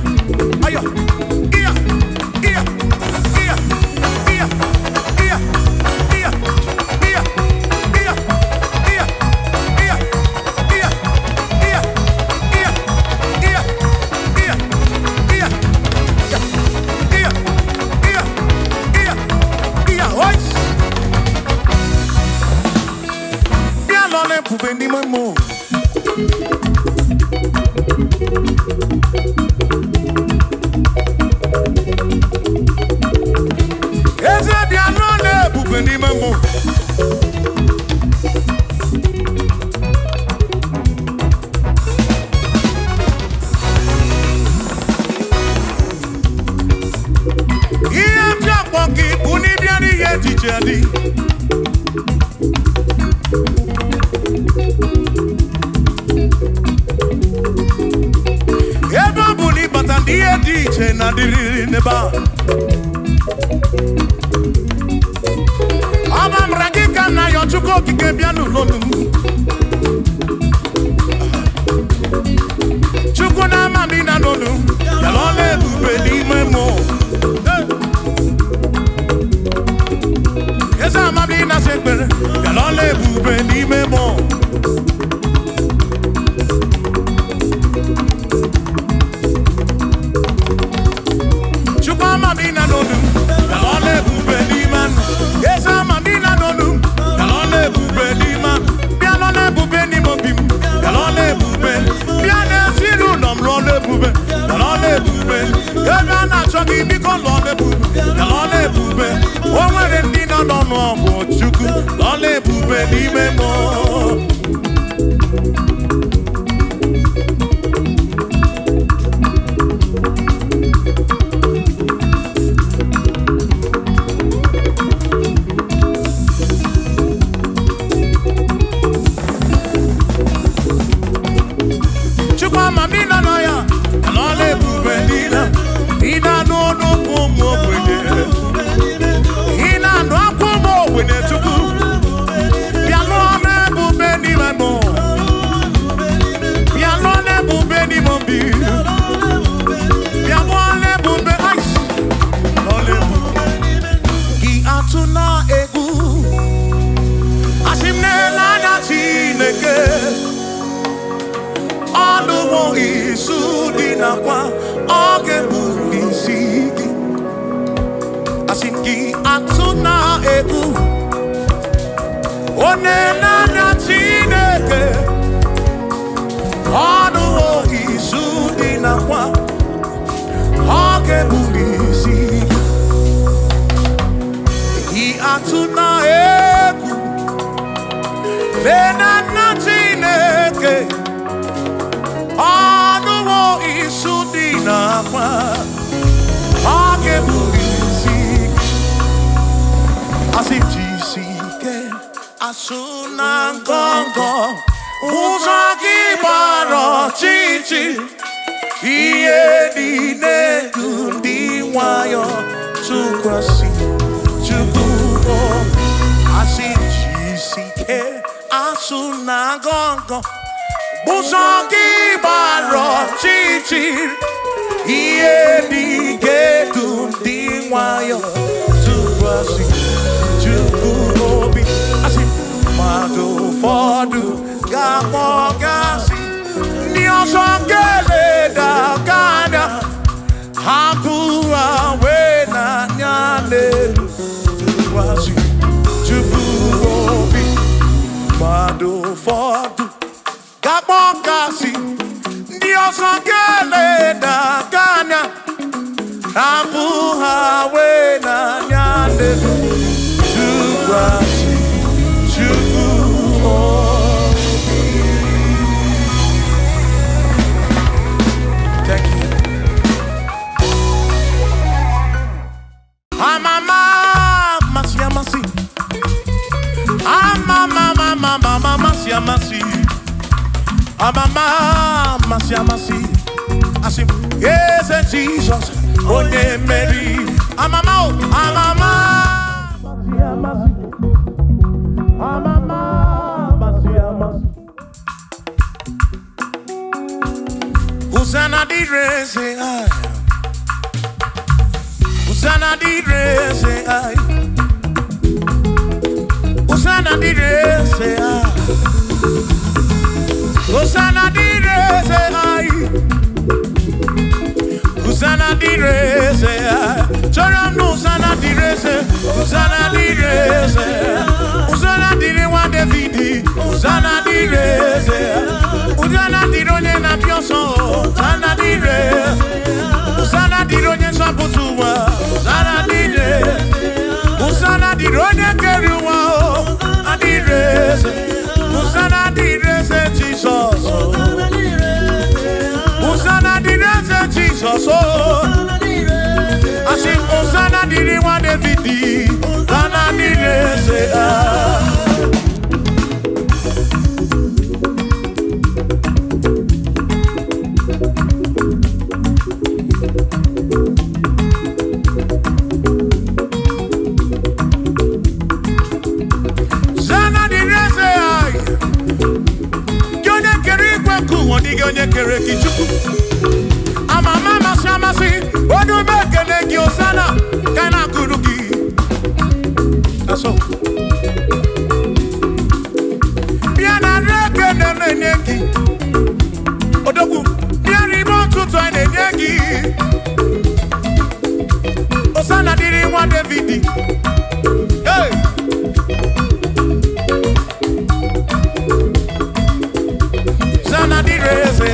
ayo, iya, iya, iya, iya, iya, iya, iya. Ni mamo. Eze biano le bube ni mamo. Iye biapoki uni biani ye tijedi. Iye DJ na diri neba. Abam ragika na yo chuko kike bianu lonu. Chuko na mami na lonu. Yalole bube ni memo. Esa mami na sekbere. Yalole bube ni memo. Asuna ngongo uzaki baro chichi iye dine kundi wayo tukwasi tukubo asijisike suna gongo Buzongi baro chichi Iye di gedu di wayo Tukwasi Chukuobi Asi Madu fodu Gamo gasi Niosongele da gana Hampura wena nyane Tukwasi Chukuobi Madu fodu Gamo gasi Niosongele da gana Hampura wena nyane Tukwasi Thank you. Mama, masi. Mama, masi. Asim, yes, Jesus. Onye Mary. Mama, Usana di reze ay Usana di reze ay Usana di reze ay Usana di reze ay Usana di reze ay Choram no usana di reze Usana di reze Usana di re wa David Usana di reze Usana di ronye na pioso Usana di re Usana di ronye sabutuwa Usana di re Usana di ronye keruwa Usana di re Usana di re se Jesus Usana di re se Jesus Asi Usana di re wa David Usana di re se Onye kere kichuku Amama masi Odu mekele ki osana Kana kuruki That's all Biana reke neme nyeki Odogu Biani montu to ene nyeki Osana diri wa Davidi Hey Usana di reze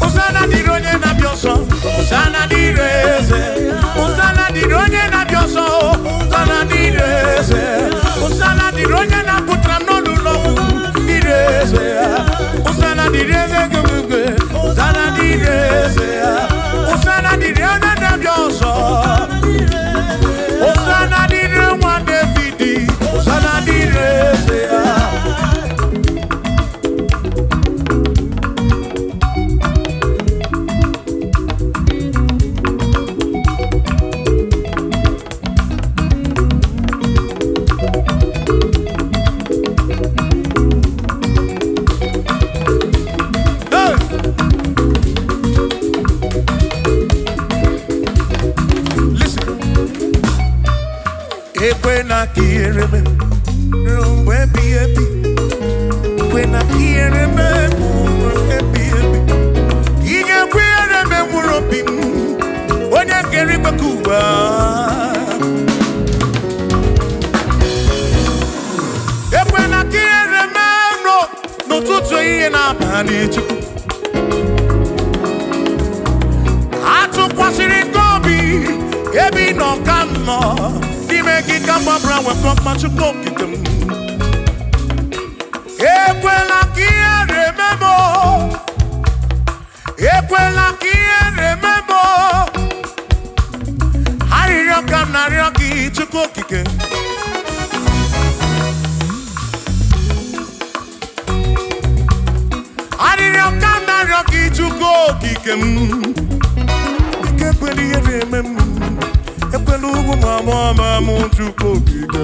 Usana di ronye na bioso Usana di reze Usana di ronye na bioso Usana di reze Usana di ronye na putra no lulo Di reze Usana di reze gugugwe Usana di reze Usana di ronye na bioso Usana di ronye Davidi Usana di reze When I hear me, when I hear me, you hear me, when I carry my Cuba. When I hear me, no tutu ina manage. Atu kwasiri gobi, ebi no kamo. Make kama brawe kwa chukoki dem. Ekwela ki remember. Ekwela ki remember. Hari roka na roki chukoki ke. Hari roka na roki chukoki ke. Ekweli remember. Ekwelu mama mu chukoki ke.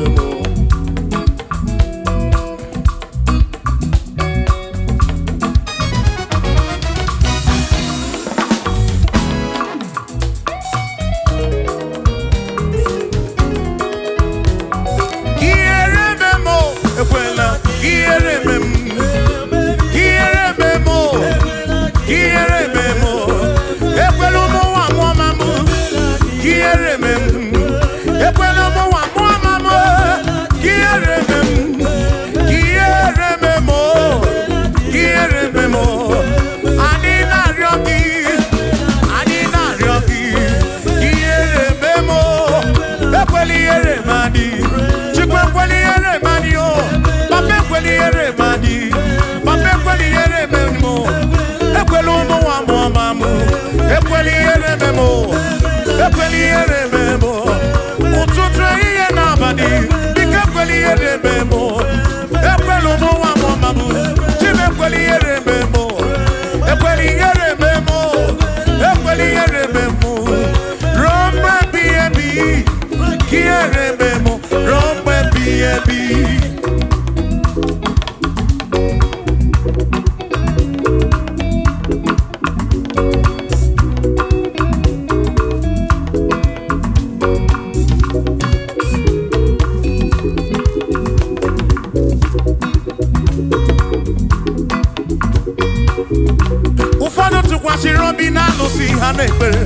si ha n'ekpere.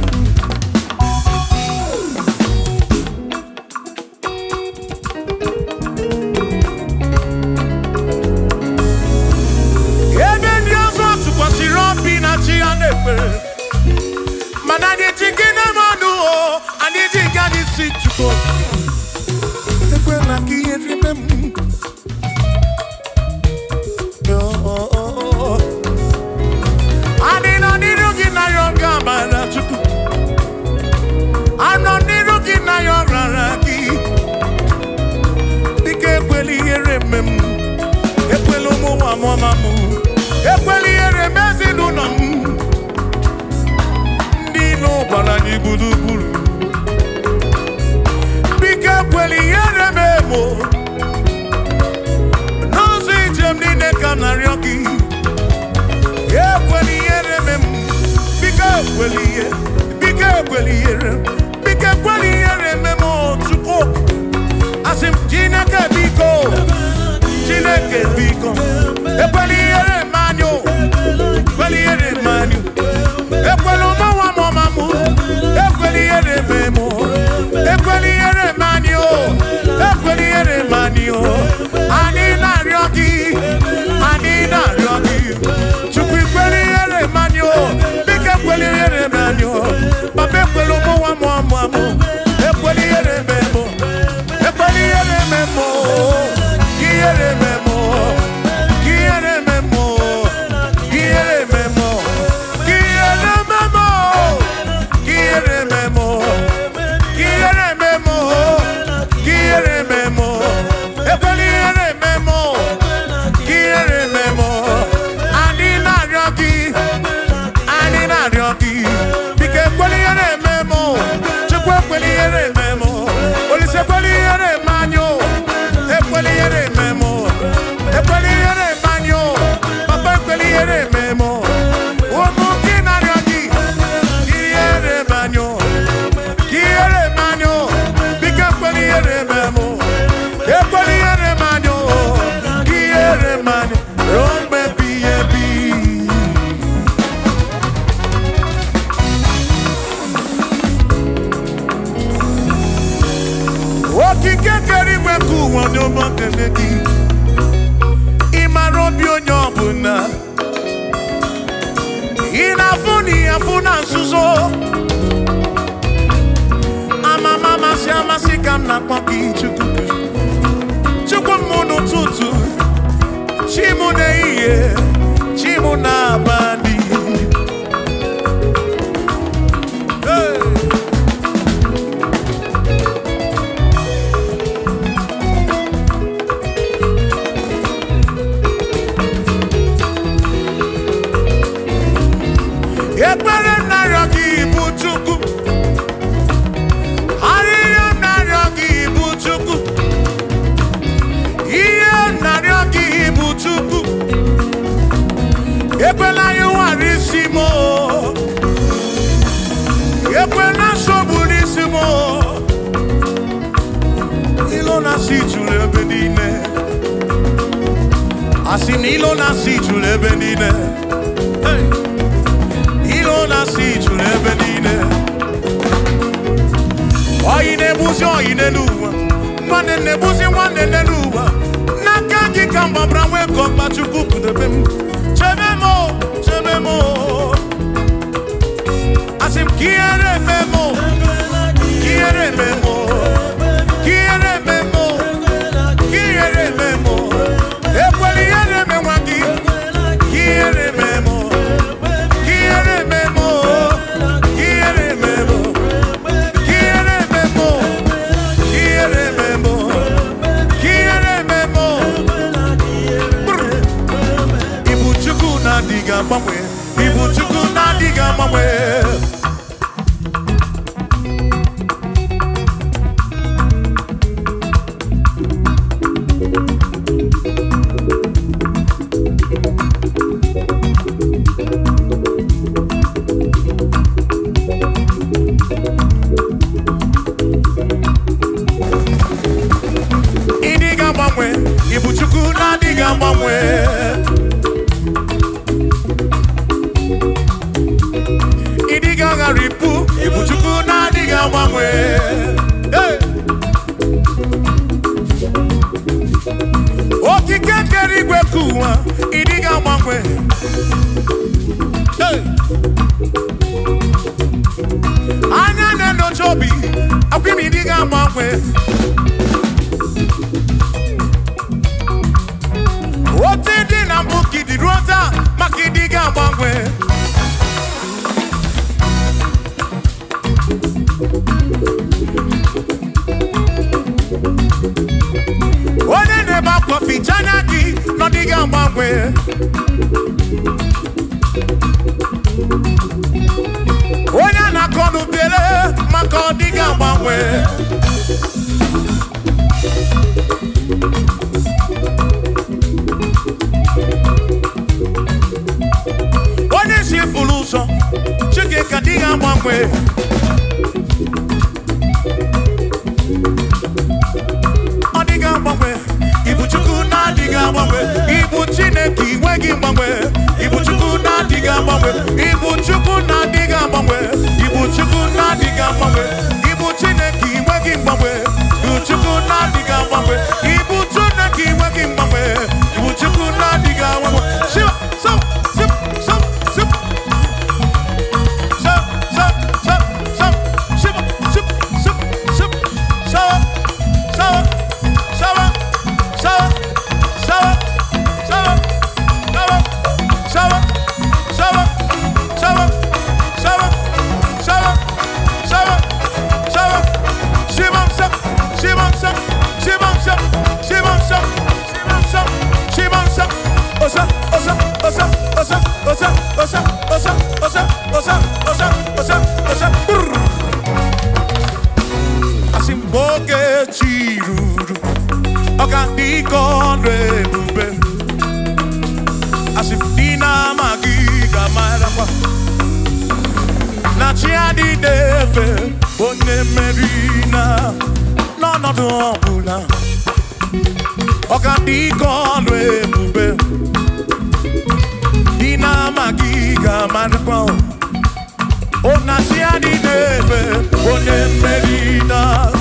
Ebe ndị ọzọ tụkwasịrị obi na chi ha n'ekpere. Mana anyị jighị n'ime ọnụ o, anyị jighị anyị si Chukwu. Ekwela ka ihe rime m. Anyị nọ n'iru gị na ya ọga amara Chukwu. Anọ n'iru gị na ya ọrara gị. Dịka ekwela ihere eme m. Ekwela ụmụ nwa m ọma m. Ekwela ihere eme ezinụlọ m. Ndị ilo gbara anyị gburugburu. Biko ekwela ihere eme m. N'ụzọ ije m niile ka m na-arịọ gị. Ekwela ihere eme m. Biko ekwela ihere. Biko ekwela ihere. Biko ekwela ihere eme m Chukwu. Asị m Chineke biko. Chineke biko. Ekwela ihere eme anyị o. Ekwela ihere eme anyị. Ekwela ụmụ nwa m ọma m. Ekwela ihere eme m. Ekwela ihere eme anyị o. Ekwela ihere eme anyị o. Anyị na-arịọ gị. Anyị na-arịọ gị. Chukwu ekwela ihere eme anyị o. Biko ekwela ihere eme anyị o. Papa ekwela ụmụ nwa m ọma m. Ekwela ihere eme m. Ekwela ihere eme m. Ihere eme m. Ihere eme m. Ihere eme m. Ihere eme m. Ihere eme m. Ihere eme m. Ihere eme m. Ekwela ihere eme m. Ihere eme m. Anyị na-arịọ gị. Anyị na-arịọ gị. Biko ekwela ihere eme m. Chukwu ekwela ihere eme m. Olise ekwela ihere eme anyị o. Ekwela ihere eme m. Ekwela ihere eme anyị o. Papa ekwela ihere eme m. Ụmụ gị na-arịọ gị. Ihere eme anyị o. Ihere eme anyị o. Biko ekwela ihere eme m. Ekwela ihere eme anyị o. Ihere eme anyị ruo mgbe ebighị ebi. Okike kere igwe ka ụwa n'ụmụ nkele gị. Ị mara obi onye ọbụla. Ị na-afụ na ị afụ na nzuzo. Amama amasị amasị ka m na-akpọ gị Chukwu. Chukwu m n'ụtụtụ. Chi m n'ehihie. Chi m n'abalị. Hey! Ekpere m na-arịọ gị bụ Chukwu. Arịrịọ m na-arịọ gị bụ Chukwu. Ihe m na-arịọ gị bụ Chukwu. Ekwela anyị ghara isi m. Ekwela nsogbu n'isi m. Ilo na-asị juru ebe niile. Asị na ilo na-asị juru ebe niile. Hey! Ilo na-asị juru ebe niile. Oyi na-egbuzi oyi n'elu ụwa. Nwanne na-egbuzi nwanne n'elu ụwa. N'aka gị ka m gbabara nwee ka ọkpa Chukwu pụdebe m. Chebe m o, chebe m o. Asị m ka ihere eme m o. Ka ihere eme m o. Ka ihere eme m o. Ka ihere eme m o. Ekwela ihere eme nwa gị. Ka ihere eme m o. Ka ihere eme m o. Ka ihere eme m o. Ka ihere eme m o. Ka ihere eme m o. Ka ihere eme m o. Ibu Chukwu na-adịghị agbanwe. Ibu Chukwu na-adịghị agbanwe. Ibu Chukwu na-adịghị agbanwe. Ịdịghị Ibuchukwu na diga mangwe. Okike keri gwe kuwa idiga mangwe. Anya neno chobi akwimi idiga mangwe. Otidi na mbuki di rota makidiga mangwe. One neba kofi chanaki no diga mangwe. One na konu bele mako diga mangwe. One si fuluso chike kadiga mangwe. Ibuchukwu na diga mangwe. Ibu Chineke wegi mangwe. Ibuchukwu na diga mangwe. Ibuchukwu na diga mangwe. Ibuchukwu na diga mangwe. Ibu Chineke wegi mangwe. Ibuchukwu na diga mangwe. Ibu Chineke wegi mangwe. Ibuchukwu na diga mangwe. Shiva so sip so sip so so so so shiva sip sip sip so so Asimboke chiruru Okandiko rebube Asimdina magiga marakwa Na chiadi defe Bone merina No no dobula Okandiko rebube Dina magiga marakwa O na chiadi defe Bone merina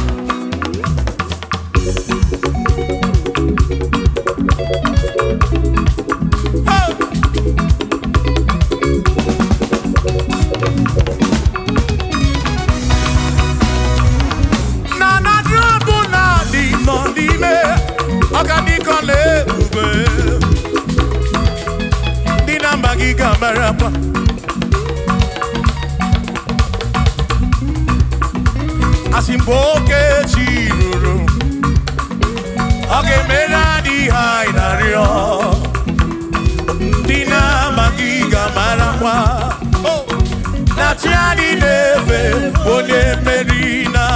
Asimboke chiruru Oge mera di hainario Dina magiga marakwa Na tiani neve Bone merina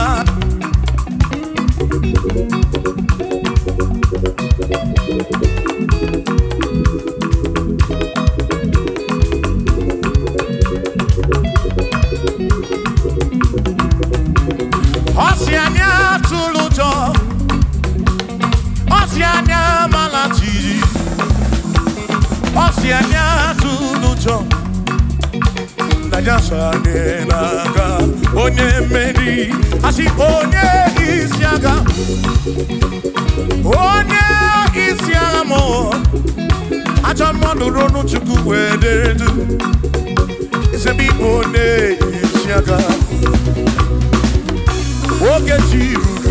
Osiania tulujo Osiania malati Osiania tulujo Najasa nenaga Onye meri Asi onye isiaga Onye isiaga mo Acha modu ronu chuku wederedu Isebi onye isiaga Oge chiruru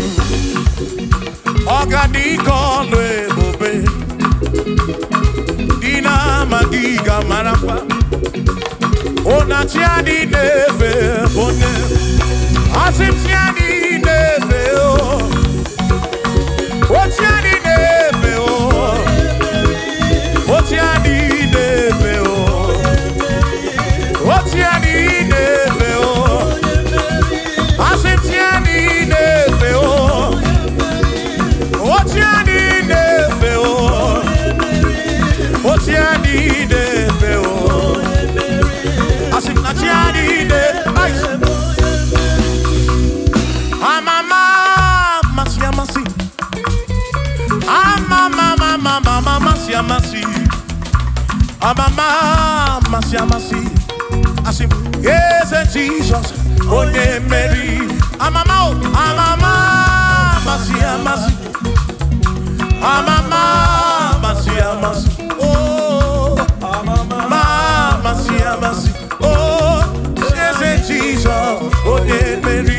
Ogadiko lwebobe Dina magiga marakwa Ona chiadi neve Bone Asim chiadi neve O chiadi neve O chiadi neve O chiadi neve Asim chiadi neve O chiadi neve O chiadi neve Asim na chiadi neve Amama Masia masi Amama Masia masi Amama Masia masi I sing, yes, Jesus, oh, yeah, Mary. Amama, amama, masi, amasi. Amama, masi, amasi. Oh, amama, masi, amasi. Oh, yes, Jesus, oh, yeah, Mary.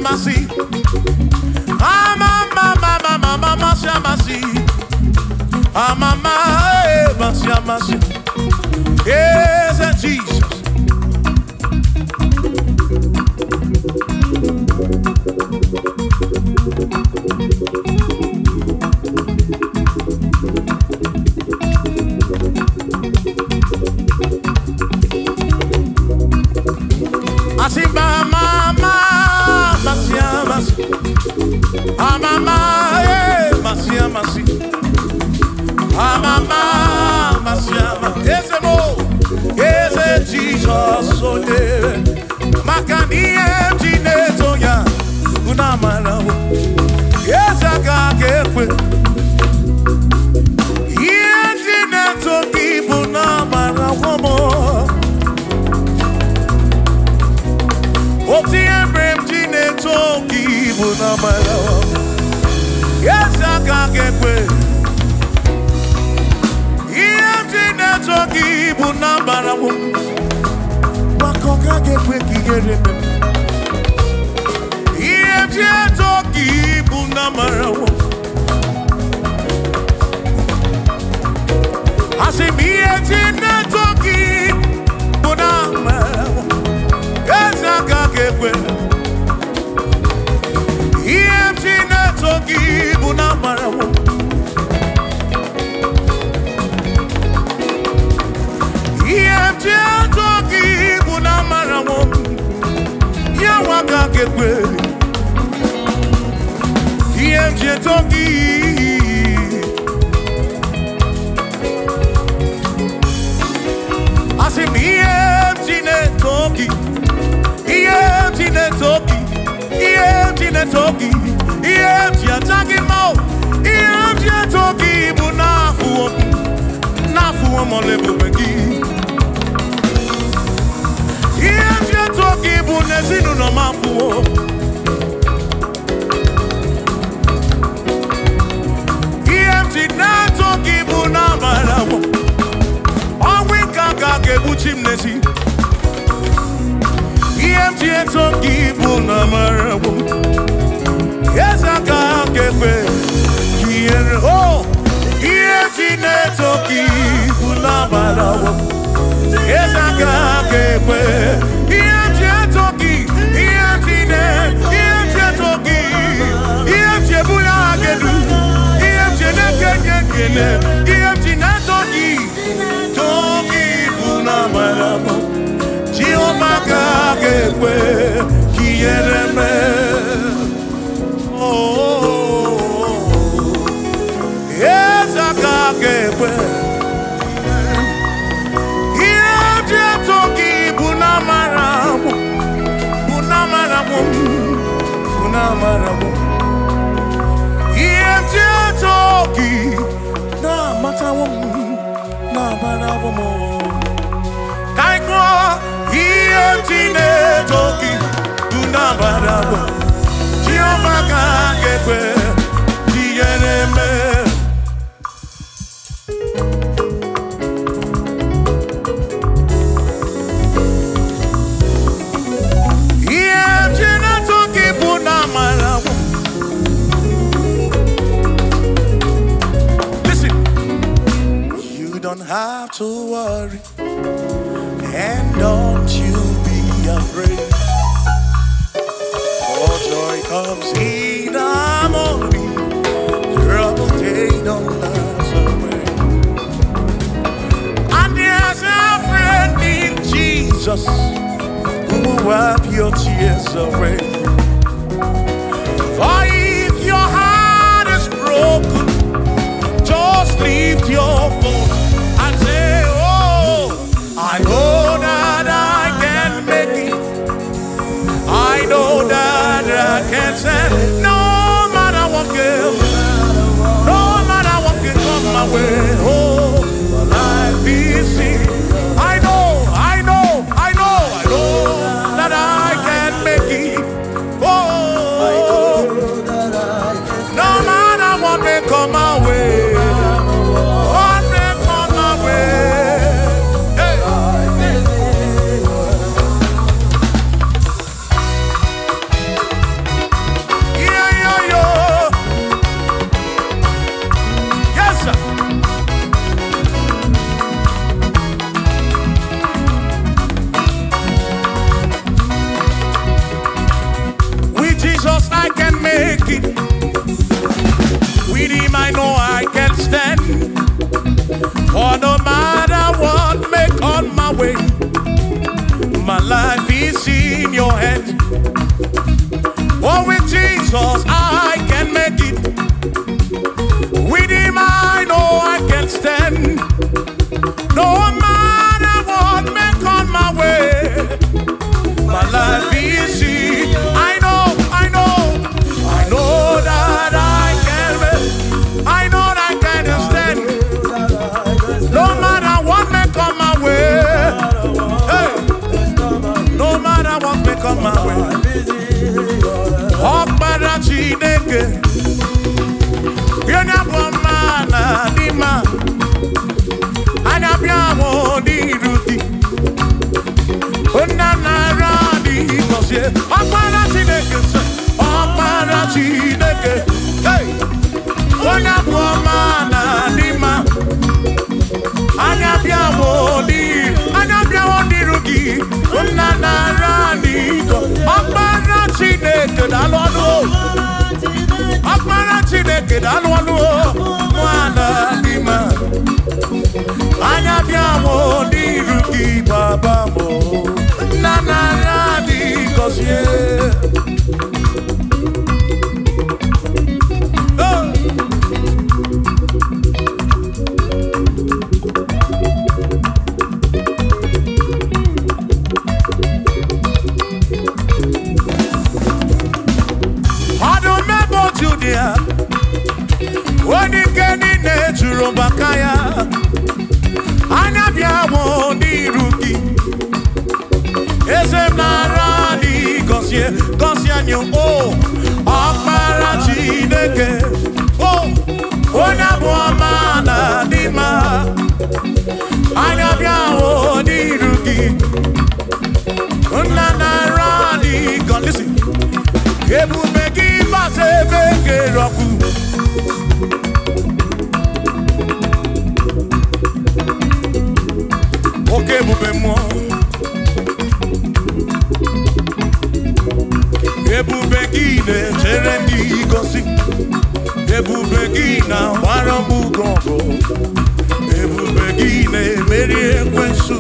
Masi, amama, mama, masi, masi, amama, masi, masi. Yes, Jesus. I see my mama. Amama, masi, masi. Amama, masi, masi. Ese mo, ese Jesus, oh yeah. Makani emtine toya, unamara wo. Ese kakekwe. Emtine toki, unamara wo mo. Oti emtine toki, unamara wo. Yes, I can't get away. Yes, I can't get away. Have to worry, and don't you be afraid. For joy comes in the morning, trouble they don't last away. And there's a friend in Jesus who will wipe your tears away. For if your heart is broken, just lift your voice and say, oh. know I can stand. For no matter what may come my way, my life is in your hands. Oh, with Jesus I can make it. With him I know I can stand. No matter what may come my way, my life is in. I know that I can make. I know that I can stand. No matter what may come my way. Hey. No matter what may come my way. Okpara Chineke, Yona Bomana Dima, Anabiamo di Ruti, Onana Radi Kosie, Okpara Chineke, hey, Yona Bomana Dima, Anabiamo di Ruti, Onana Radi Kosie, Okpara Chineke, Dalonu. Akpara Chineke dalwanu mwana dima anya biawo diru ki baba mo nana radi kosie Judea, Wani Kenny Neturo Bakaya, Anabia Woni Ruki, Esem Naradi, Gosianyo, oh, Akmara Chineke, oh, Onabwamana Dima, Anabia Woni Ruki, Unanaradi, God, listen, Ebu Begi Base Bege Roku. Okay, Bube Mo. Ebu Begi Ne Cherendi Gosi. Ebu Begi Na Waramu Gongo. Ebu Begi Ne Meri Kwensu.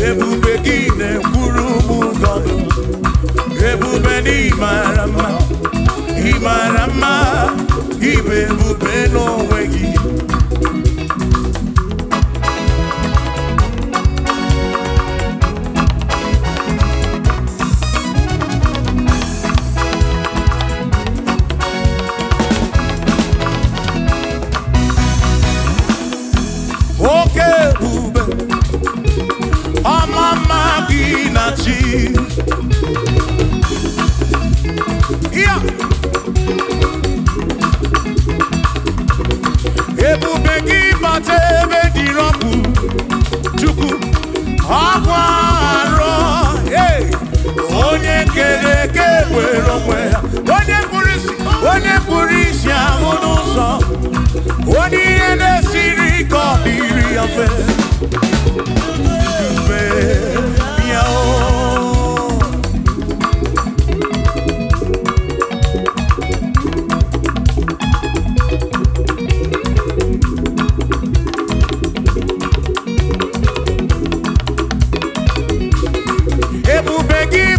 Ebu Begi Ne Kurumu Gondo. Ebube ni marama, ibe bube no wegi. Okay, bube, amama ginachi. Yeah. Ebube gị bata ebe dị rọpụ Chukwu akwa arọ onye kere eke were onwe ya onye kpụrụ isi ahụ n'ụzọ onye ihe na-esiri ka ọ dịrị ya mfe mfe ya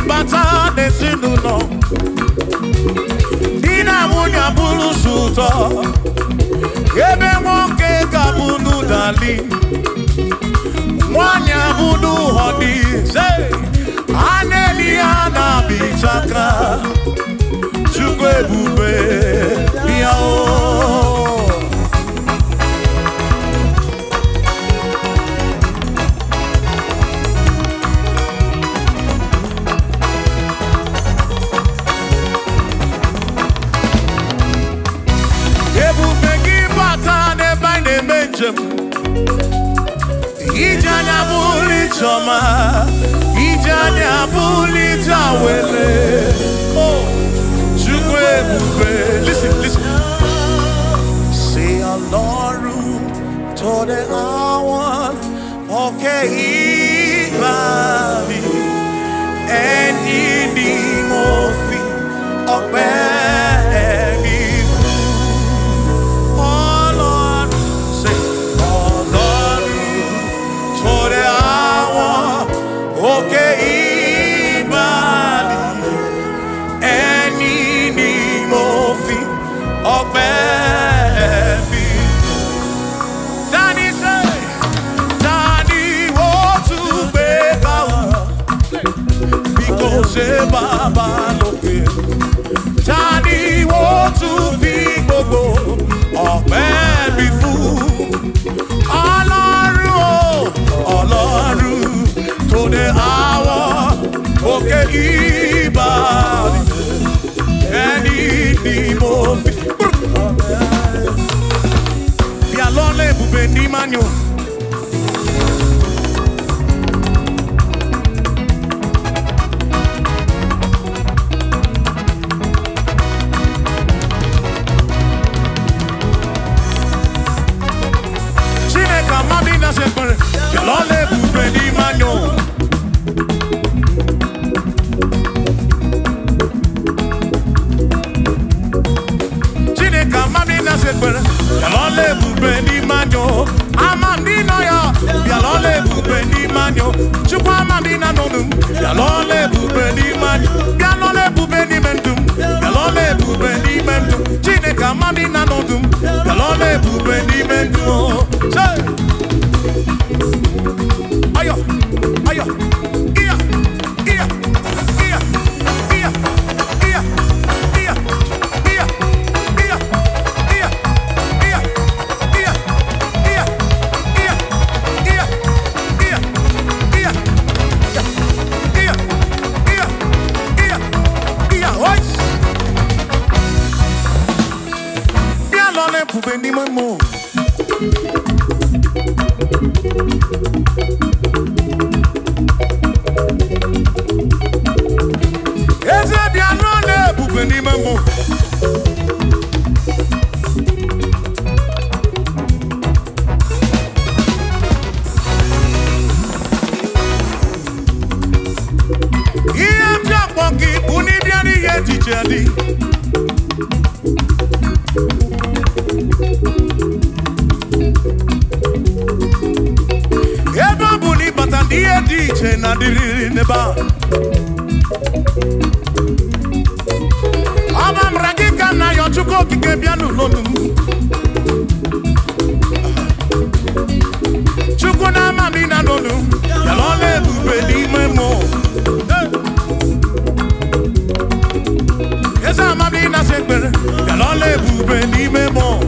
bata n'ezinụlọ di na nwunye abụrụ ụtọ ebe nwoke ga-abụrụ dali nwanyị abụrụ họdị a na-eli ya na-abịchaka Chukwu ebube ya Ijanya buli choma, ijanya buli jawele. Oh, Chukwu ebube. Listen. Say Ọlọ́run tó dé àwọn òkè ìgbà mi, ẹni ni mo fi ọpẹ́ mi fún. ọpẹ́ mi. Tani ṣe, tani ó tún gbé ká o, bí kò ṣe Bàbá lókè. Tani ó tún fi gbogbo ọpẹ́ mi fún. Ọlọ́run o, Ọlọ́run tó dé àwọ̀ òkè ìbàdí. Ẹni ni mo fi. Bí alọ́lẹ̀ ibùgbé ní Manyo. Chineke amami na sekpere. Bí alọ́lẹ̀ ibùgbé ní Manyo. Sekpere, yalole bube ni manyo. Amandi no ya, yalole bube ni manyo. Chukwu amandi na nonum, yalole bube ni manyo. Yalole bube ni mendum, yalole bube ni mendum. Chineke amandi na nonum, yalole bube ni mendum. Say, ayo, ayo, iya, iya, iya, iya, iya, iya, iya. Ni mamo. Eze bia no le bube ni mamo. Iya bia pongi uni bia ni ye tijadi. Iye DJ na diri neba. Aba mragika na yochuko kike bianu lonu. Chuko na mami na lonu. Yalole bube ni memo. Esa mami na sekbere. Yalole bube ni memo.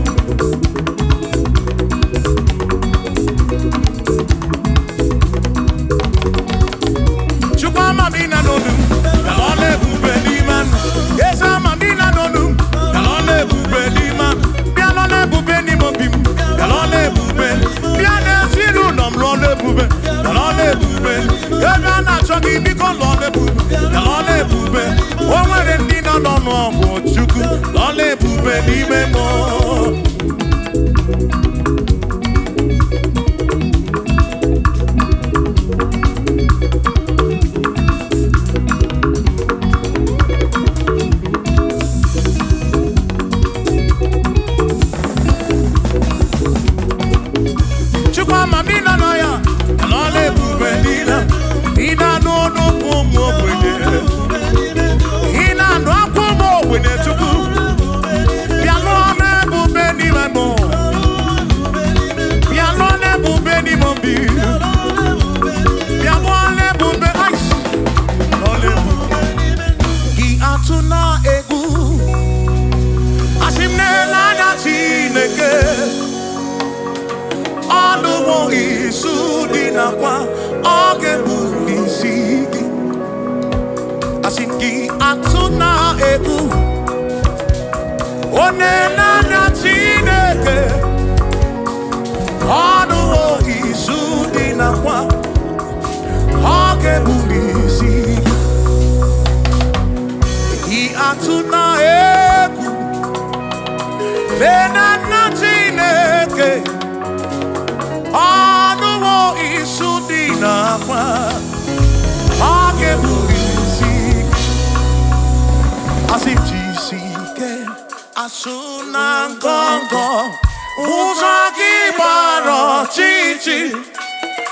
Asuna ngongo Uzaki baro chichi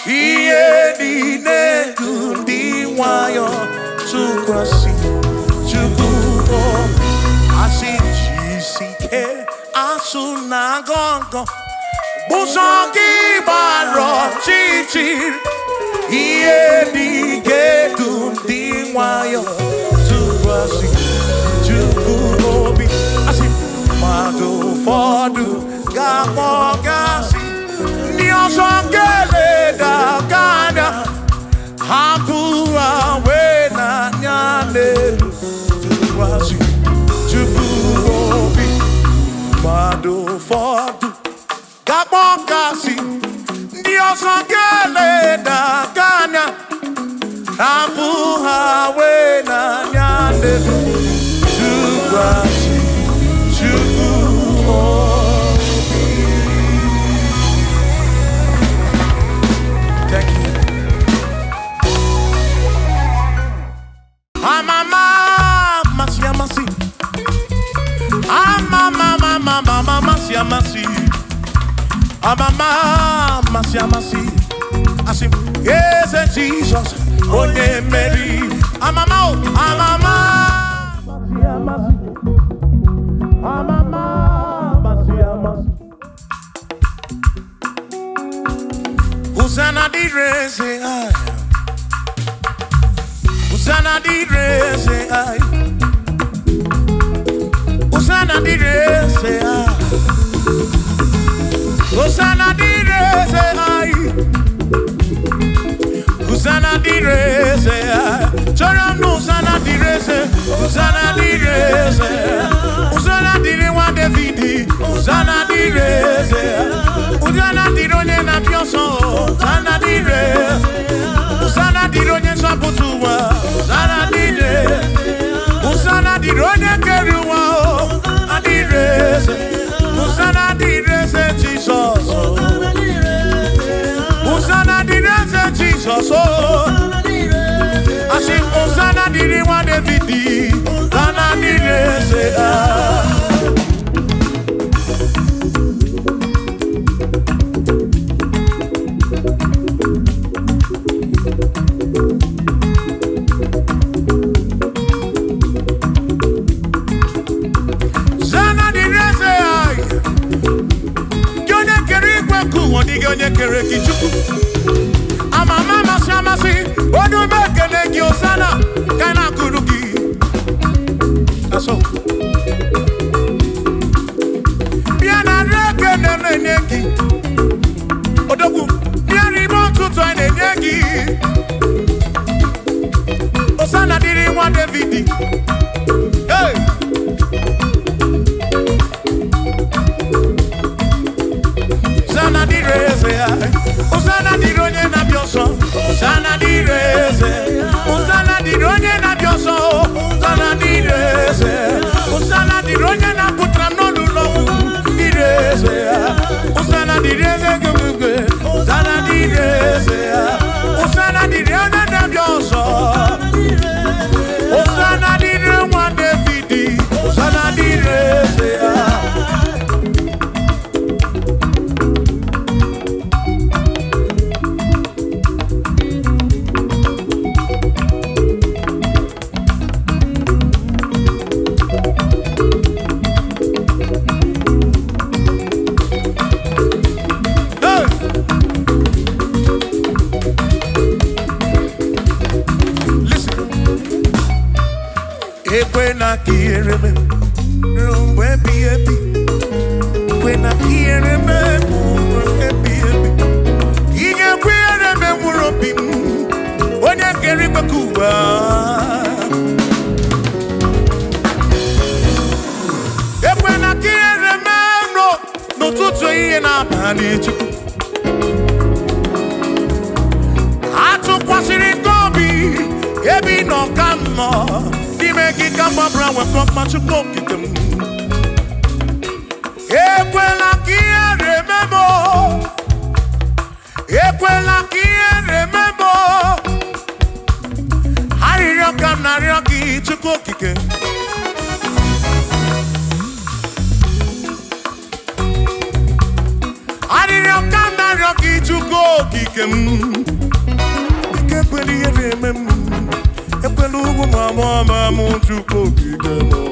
Iye dine kundi wayo Tukwasi Tukuo Asijisike na gongo Buzogi baro chichi Iye di gedu di wayo Tuwasi Chuku obi Asi Madu fodu Gamo gasi Niosongele da gana Hapura wena nyane Tuwasi Chuku obi Madu fodu Gabongasi, Dios angele da gana, Abuha wena nyande, Chugwasi, Thank you. Amama, masiamasi. Amama, masiamasi. Amama, masiamasi. Asim, yes, Jesus. Onye Mary. Amama, amama, masiamasi. Amama, masiamasi. Usana di reze ay. Usana di reze ay. Usana di reze ay. Usana di reze ay. Usana di reze ay. Choram no usana di reze. Usana di reze. Usana di re wa Davidi. Usana di reze. Usana di ronye na pionso. Usana di reze. Usana di ronye saputuwa. Usana di reze. Usana di ronye keruwa. Usana di reze. Usana di reze Jesus. Usana di reze Jesus. I say Usana di re wa Davidi. Usana di reze. Onye kere kichuku amama masiamasi odu mekene gi osana kana kurugi aso biana rekene nenegi odogu biari montuto nenegi osana diri wa Davidi hey Usana di reze, Usana di ronye na bioso, Usana di reze, Usana di ronye na bioso, Usana di reze, Usana di ronye na putra no lulo, di reze, Usana di reze gugwe, Usana di reze, Usana di ronye na bioso, Usana di ronye Davidi, Usana di reze. When I hear me, when I hear me, you can remember when I carry my Cuba. When I hear me, no tutu ina manage. I took kwasiri gobi, ebi no kamo. Make kama brawe from machukokitem. Ekwela kia remember. Ekwela kia remember. Hari roka na roki chukokike. Hari roka na roki chukokike. Ekweli remember. Epelugu mama mutu kokigeno.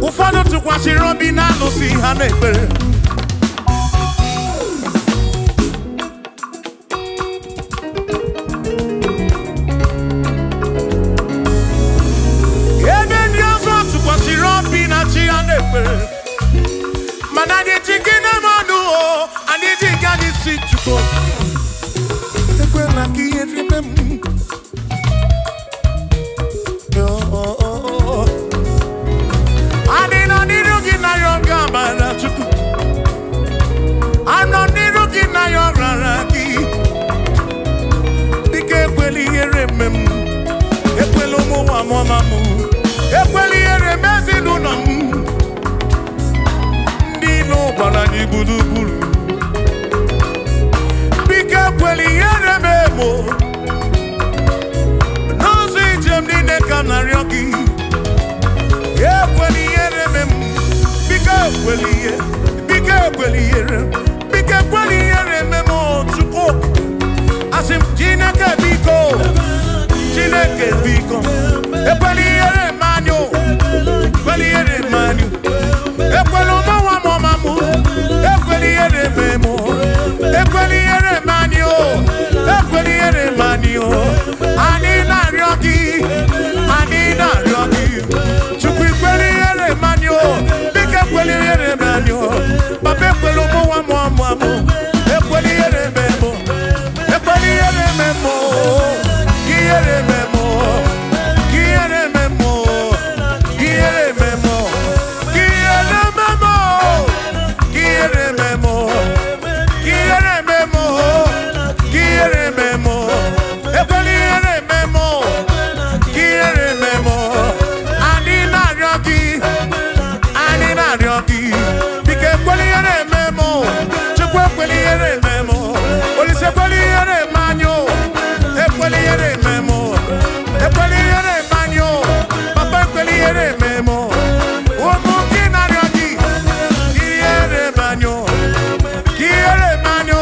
ụfọdụ tụkwasịrị obi na alụsị ha na-ekpere. Ebe ndị ọzọ tụkwasịrị obi na chi ha na-ekpere. Mana anyị jighị n'ime ọnụ o, anyị jighị anyị si Chukwu. Ekwela ka ihe rime m. Anyị nọ n'iru gị na ya ọga mara Chukwu. Anyị nọ n'iru gị na ya ọrara gị. Dịka ekwela ihere eme m. Ekwela ụmụ nwa mụọma m. Ekwela ihere eme ezinụlọ m. Ndị ilo gbara anyị gburugburu. Biko ekwela ihere eme m. N'ụzọ ije m niile ka m na-arịọ gị. Ekwela ihere eme m. Biko ekwela ihe. Biko ekwela ihere. Biko ekwela ihere eme m Chukwu. Asị m Chineke biko. Chineke biko. Ekwela ihere eme anyị. Ekwela ihere eme anyị. Ekwela ụmụ nwa m ọma m. Ekwela ihere eme m. Ekwela ihere eme anyị. Ekwela ihere eme anyị. Anyị na-arịọ gị. Anyị na-arịọ gị. Chukwu ekwela ihere eme anyị. Biko ekwela ihere eme anyị. Papa ekwela ụmụ nwa m ọma m. Ekwela ihere eme m. Ekwela ihere eme m. Ihere eme m. Ihere eme m. Ihere eme m. Ihere eme m. Ihere eme m. Ihere eme m. Ihere eme m. Ekwela ihere eme m. Ihere eme m. Anyị na-arịọ gị. Anyị na-arịọ gị. Biko ekwela ihere eme m. Chukwu ekwela ihere eme m. Olise ekwela ihere eme anyị. Ekwela ihere eme m. Ekwela ihere eme anyị. Papa ekwela ihere eme m. Ụmụ gị na-arịọ gị. Ihere eme anyị. Ihere eme anyị.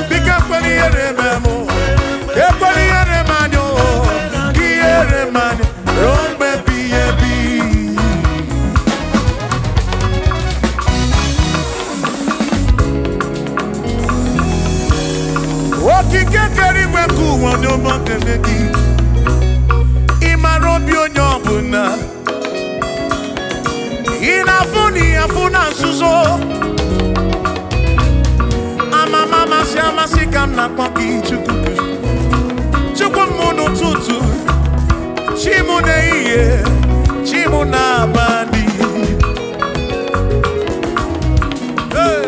Biko ekwela ihere eme m. Ekwela ihere eme anyị. Ihere eme anyị. Ruo mgbe ebighị ebi. Okike kere igwe nke ụwa n'ụmụ nkele gị. Ị mara obi onye ọbụla. Ị na-afụ na ihe afụ na nzuzo. Amama amasị amasị ka m na-akpọ gị Chukwu. Chukwu m n'ụtụtụ. Chi m n'ehihie. Chi m n'abalị. Hey!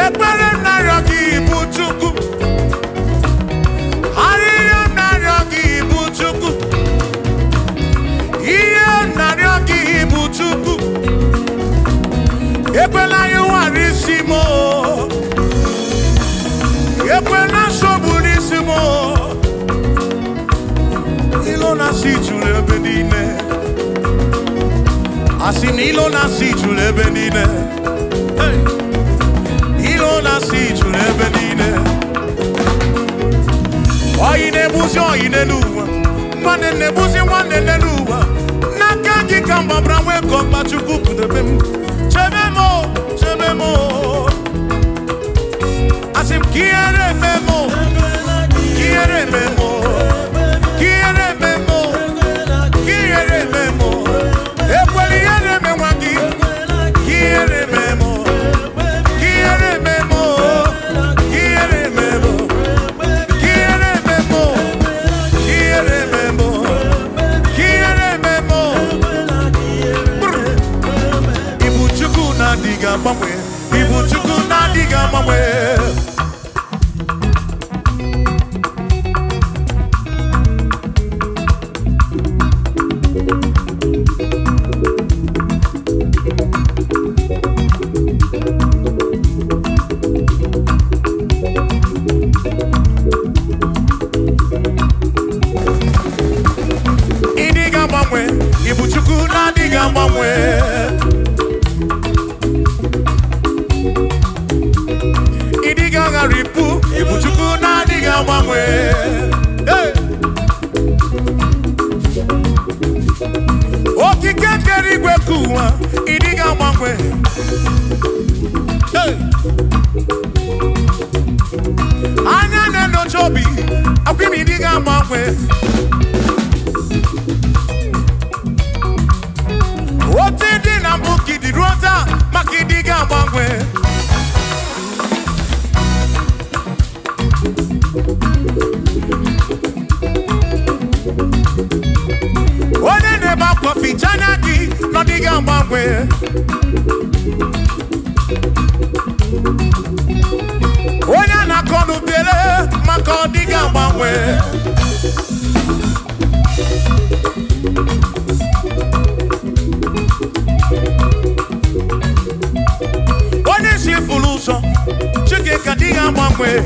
Ekpere narịọ gị bụ Chukwu. Arịrịọ narịọ gị bụ Chukwu. Ihe narịọ gị bụ Chukwu. Ekwela anyị ghara isi m. Ekwela nsogbu n'isi m. Ilo na-asị juru ebe niile. Asị na ilo na-asị juru ebe niile. Hey! Ilo na-asị juru ebe niile. Oyi na-egbuzi oyi n'elu ụwa. Nwanne na-egbuzi nwanne n'elu ụwa. N'aka gị ka m gbabara nwee ka ọkpa Chukwu kudebe m. Chebe m. Chebe m. Asị m ka ihere eme m. Ka ihere eme m. Ka ihere eme m. Ka ihere eme m. Ekwela ihere eme nwa gị. Ka ihere eme m. Ihere eme m. Ihere eme m. Ihere eme m. Ihere eme m. Ihere eme m. Ibu Chukwu na-adịghị agbanwe. Ibu Chukwu na-adịghị agbanwe. Ịdịghị agbanwe. Ibu Chukwu na-adịghị agbanwe. mangwe. Oti di na buki di rota makidiga mangwe. One ne ba kofi chanaki no diga mangwe. Onya na konu bele makodiga mangwe. One si fuluso chike kadiga mangwe.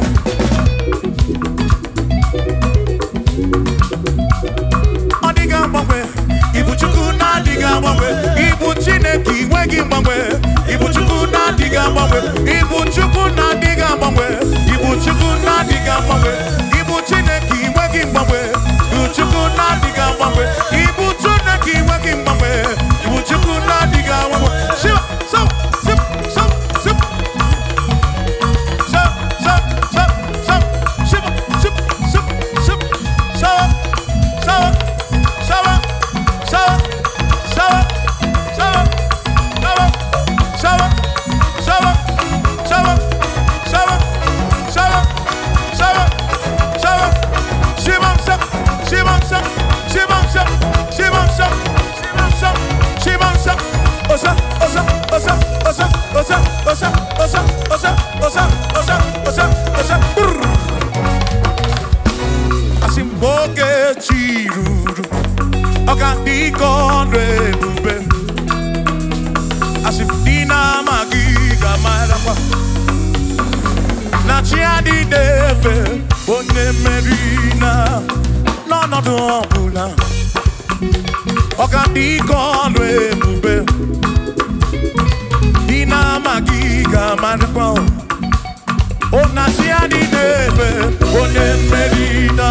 Odiga mangwe. Ibu chuku na diga mangwe. Ibu chineki wegi mangwe. Ibu chuku na diga mangwe. Ibu chuku na diga mangwe. Ibu chuku na diga mangwe. Ibu chineki wegi mangwe. Ibu chuku na diga mangwe. Ibu chineki wegi mangwe. Ibu chuku na diga mangwe. Shiva, so, sip, so, sip. So, so, so, so, shiva, sip, sip, sip, so, so, so, so, so, so, Asimboke chiruru, okandiko rebube. Asimdina magiga marapa. Na chiadi deve, bonne merina, no dobula. Okandiko rebube. Dina magiga marapa. O na chiadi deve, bonne merina.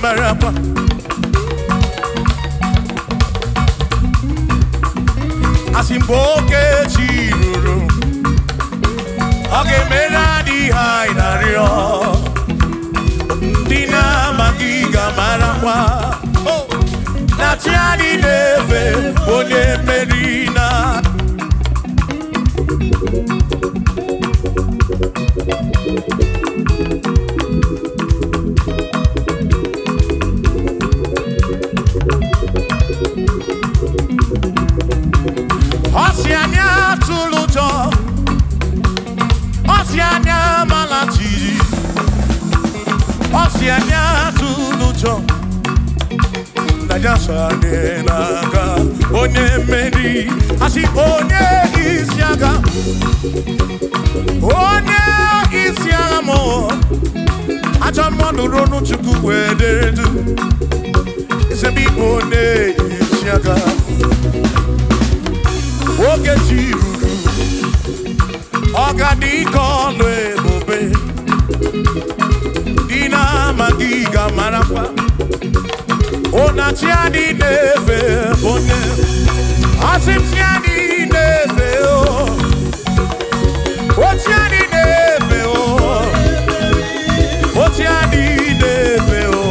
Marapa. Asimboke chiruru, oke mera di hainario. Dina magiga marapa. Oh, na chiani neve bonne merina. Oceania tulujo, Oceania malati, Oceania tulujo. Najasa nenaga, onye meri, asi onye isiaga, mo. Acha monu ronu chuku wederedu, isebi onye isiaga. Oge chiruru, ogadiko lebube. Dina magiga marapa. Ona chiadi neve bonne. Asim chiadi neve o. O chiadi neve o. O chiadi neve o.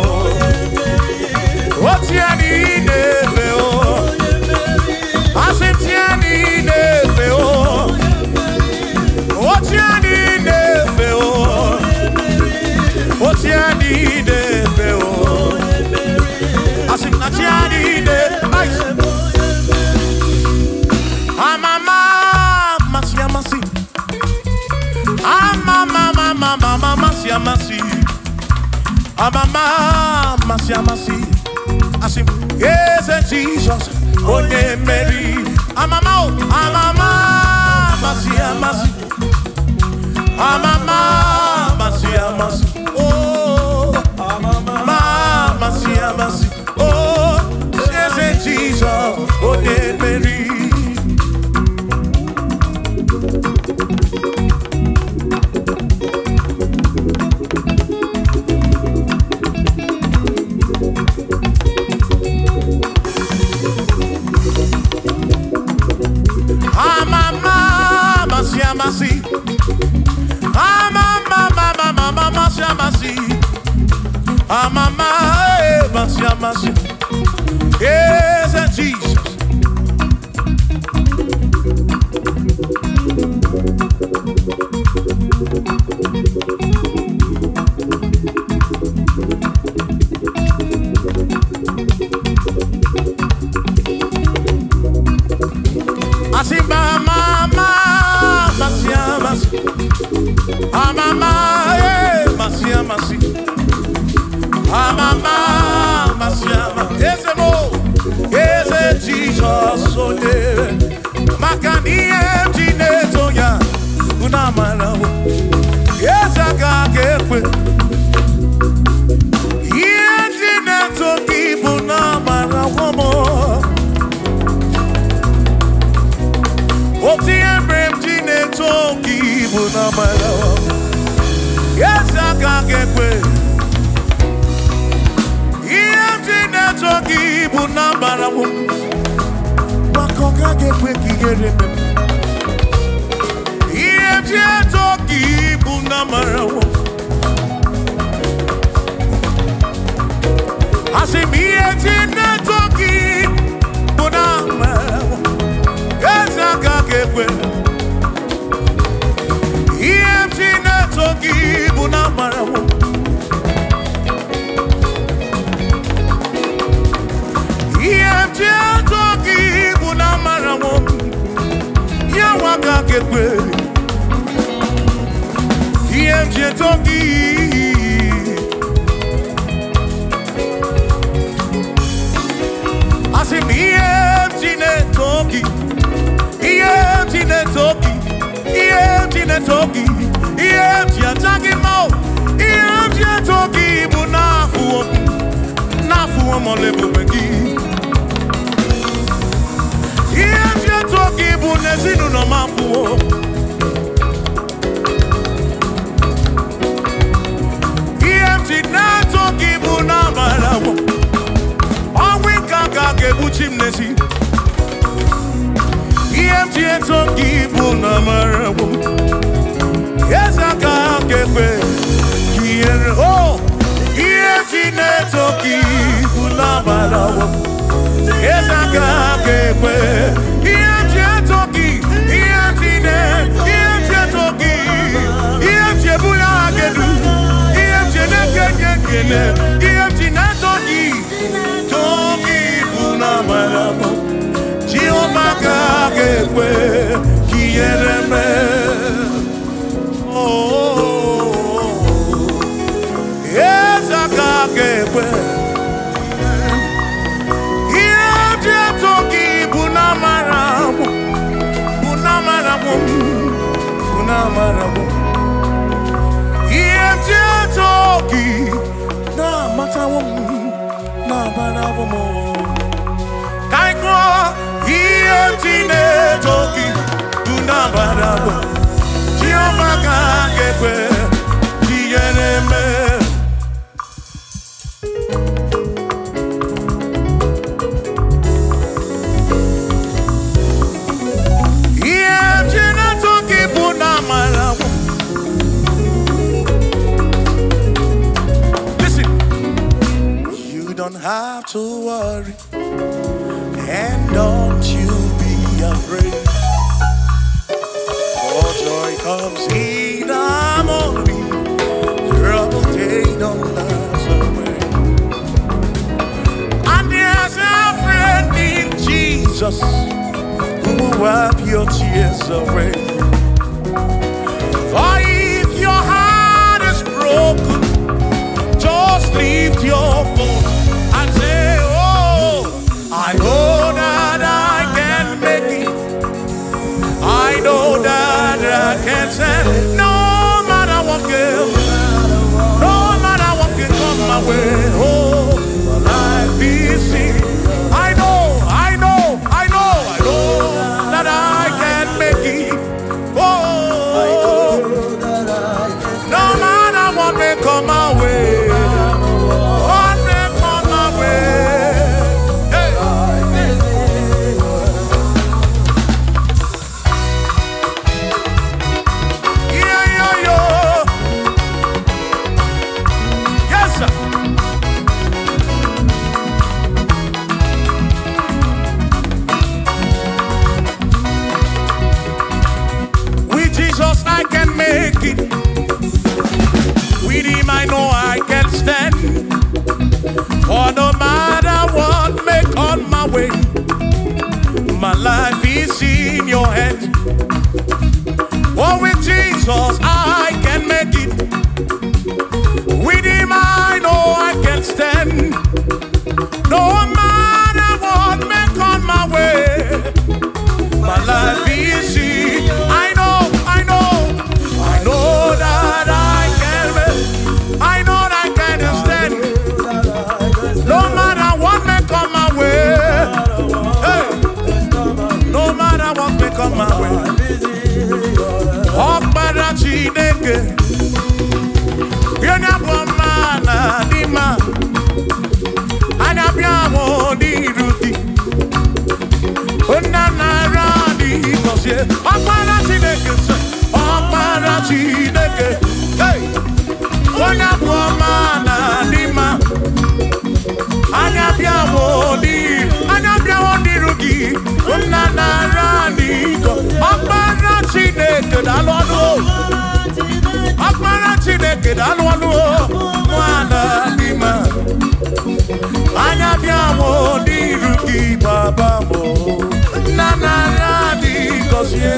O chiadi neve o. Asim chiadi neve o. O chiadi neve o. O chiadi neve o. Asim na chiadi neve. Amama masi. Amama masi. Amama masi. Asim yes Jesus onye Mary. Amama masi. Amama masi. Oh amama masi. Oh yes Jesus onye Mary. Mama, mercy. Yes, Jesus. Asimba mama, mercy. Mama, mercy. Mama, yes, yes, Jesus, so dear. Makani empty netoya, unamana. Yes, I can't get with. Empty netoki, unamana, womo. Oti empty netoki, unamana. Yes, I can't get with. Toki bunambara wo makoka gekwe kigereme iye toki bunambara wo asimiye tine toki bunambara wo ezaka gekwe iye tine toki bunambara wo toki bunamara wo ya waka kekwe yemje toki asimi yemjine toki yemje ataki mo yemje toki bunafu nafu mo lebu bengi toki bunezinu no mafuo Iemti na toki bunamarawo Awinka kage buchimnesi Iemti toki bunamarawo Yesa kage kwe Kiere oh Iemti na toki bunamarawo Yesa kage kwe Iemti na toki bunamarawo Jehovah kagekwe kiereme oh yes kagekwe Iemti toki bunamarawo Iemti toki na matawo na barawo mo Kaikwa Iemti toki na barawo Jehovah kagekwe kiereme Have to worry and don't you be afraid, for joy comes in the morning, trouble they don't last away. And there's a friend in Jesus who will wipe your tears away. For if your heart is broken, just lift your voice. I know that I can make it. I know that I can stand. No matter what can come my way. Oh, life is seen. I know that I can make it. Oh, no matter what may come my way. Chineke Yena bwama na dima Anya biamo di ruti Ona na radi Kosye Akwana Chineke Akwana Chineke Hey Ona bwama na dima Anya biamo di ruti Ona na radi Akwana Chineke Dalwano Akwana Chineke Dalwano Mwana dima Anya biamo di ruti baba mo Na na radi Kosye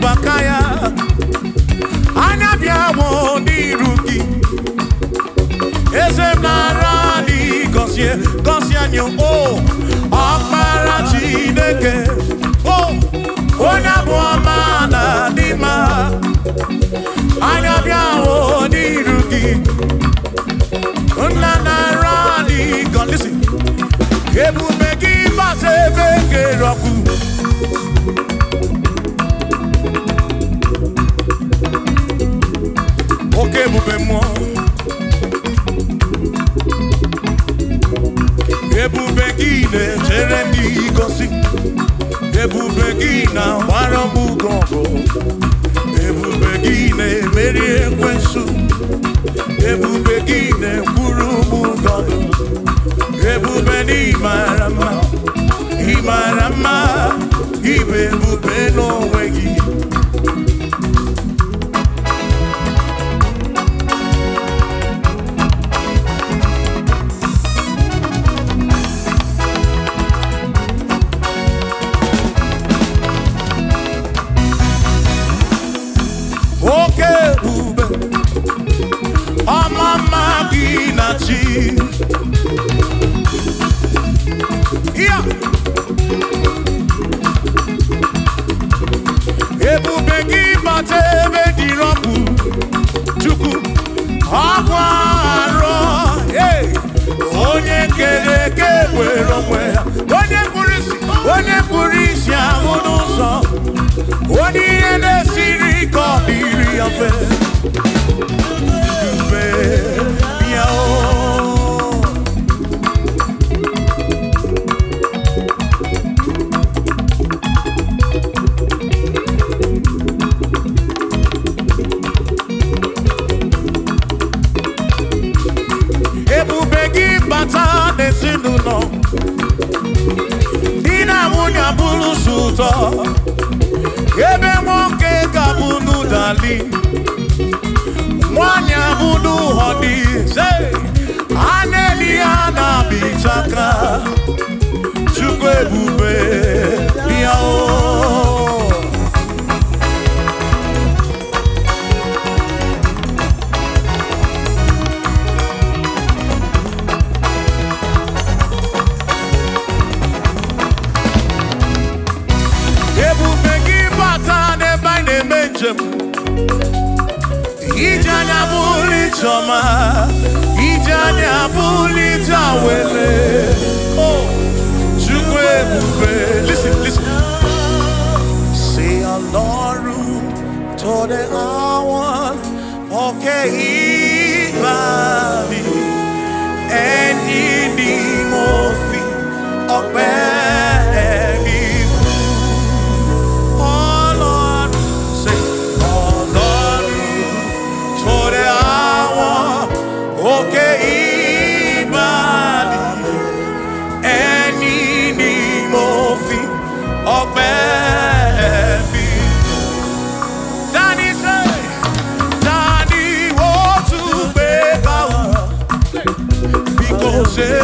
Bakaya Anya biamo di ruki Ese narani Kosyanyo Oh Akmara Chineke Oh Onya buamana dima Anya biamo di ruki Una narani Listen Ebu begi base bege roku Ebube-moi Ebube-gine Jeremi gosi Ebube-gina Waramu gongo Ebube-gine Meri ekwensu Ebube-gine Kurumu gongo Ebube-ni marama Imarama Ibe-ebube no wegi Yeah. Ebube gị bata ebe dị rọpụ Chukwu akwa arọ onye kere eke were onwe ya onye kpụrụ isi ahụ n'ụzọ onye ihe na-esiri ka ọ dịrị ya mfe Dube ya Ebube gị bata n'ezinụlọ di na nwunye abụrụ ụtọ ebe nwoke ga-abụrụ dali nwanyị abụrụ họdị a na-eli ya na-abịchaka Chukwu ebube bịa Ijanya buli choma Ijanya buli jawele Oh Chukwu ebube Listen Say Ọlọ́run tó dé àwọn òkè ìgbàanì ẹni ni mo fi ọpẹ́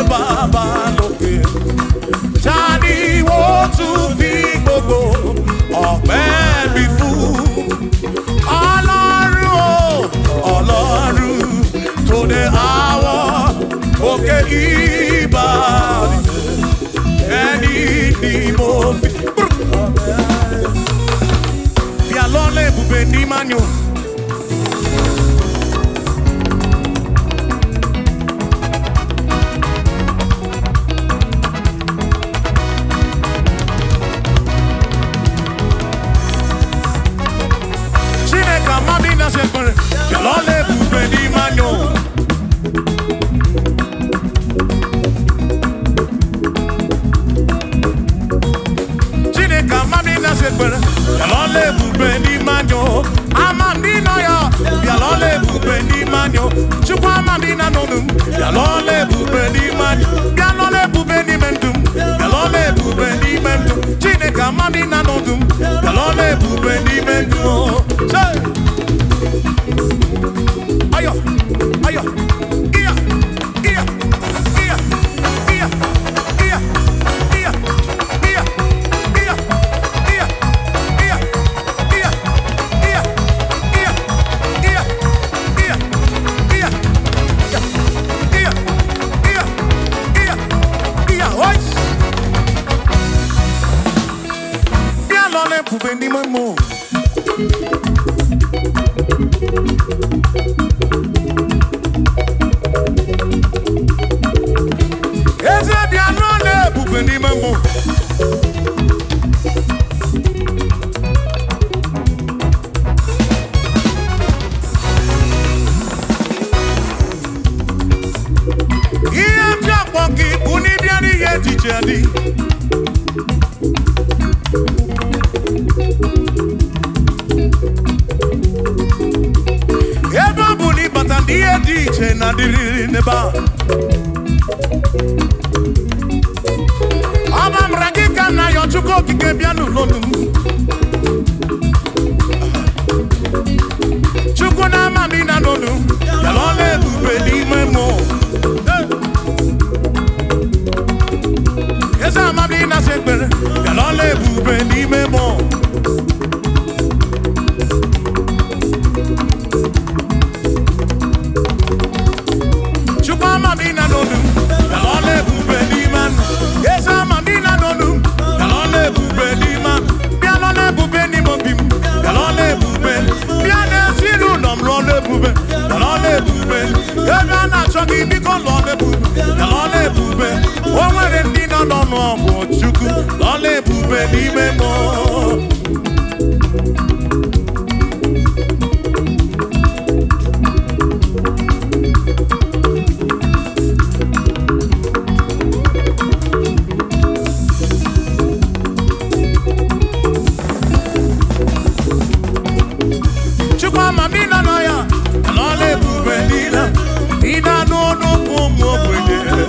Baba lókè Tani wo tún fi gbogbo ọpẹ́ mi fún Ọlọ́run tó dé àwọn òkè ìbàdí ẹni ni mo fi. Bialole bube ni manyo. Chineka mamina separe. Bialole bube ni manyo. Bialole bube ni manyo, amandino ya. Bialole bube ni manyo, chukwa amandina nonum. Bialole bube ni manyo, bialole bube ni mendum. Bialole bube ni mendum, chineka amandina nonum. Bialole bube ni mendum. Say, ayo, ayo, iya, iya, iya, iya, iya, iya, iya. Kubendi mamo. Eze bianole kubendi mamo. Iye mjapoki kunibiani ye tijadi. Iye DJ na diri neba. Abam ragika na yochuko kike bianu lonum. Chuko na mami na lonum. Bialole bube ni memo. Esa mami na sekbere. Bialole bube ni memo. Mamina nonu, bialole bube ni man. Yes, mamina nonu, bialole bube ni man. Bialole bube ni mobim, bialole bube. Biane siru nom lole bube, bialole bube. Ega na choki biko lole bube, bialole bube. Owere ndina nono mo chuku, lole bube ni memo. Mamina noya, lole bube nina. Ina no no kumo wene.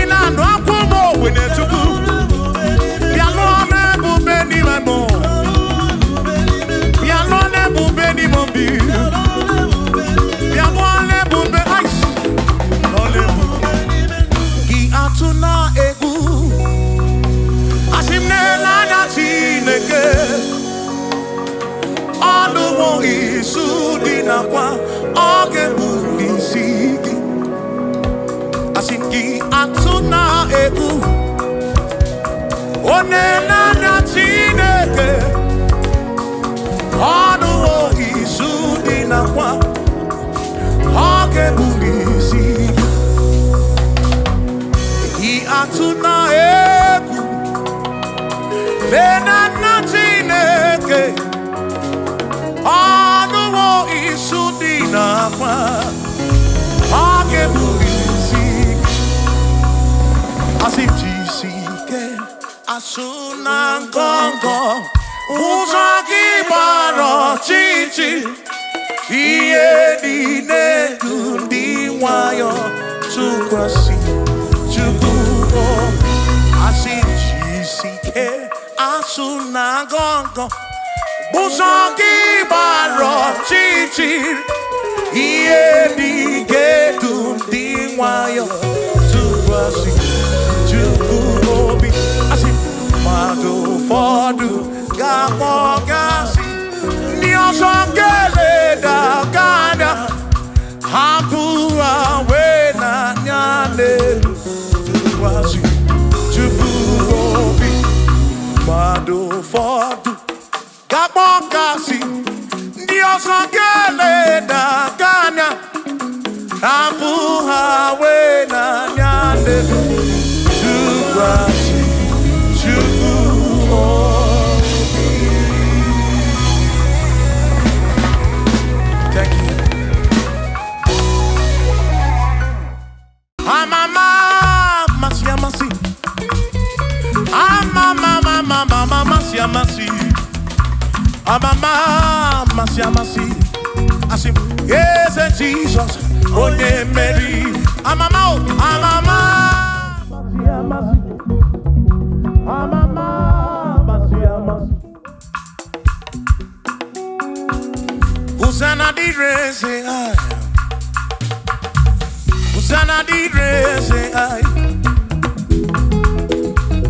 Ina no kumo wene chuku. Bialole bube ni mamo. Bialole bube ni mombi. Bialole bube ice. Lole bube. Ki atuna egu. Asimne lana chineke. Aluwo isu di nakwa oge bulisiki. Asinki atuna egu. Onena na chineke. Aluwo isu di nakwa oge bulisiki. I atuna egu. Lena na chineke. Anuwo isudina kwa ake bulisi asijisike asuna gongo uzaki baro chichi iye dine gundi wayo tukwasi chukuo asijisike asuna gongo Buzongi baro chichi iye dige gundi wayo tuwasi chukuobi asi madu fodu gamo gasi ni osongele da gana hapua wena nyale tuwasi chukuobi songele da ganya Abu hawe na nyande Chukwasi Chukwu Thank you. Amama Masia Masi Amama Masia Masi Amama Masia Masi Asim Yes Jesus Onye Mary Amama Masia Masi Amama Masia Masi Usana di rese ay Usana di rese ay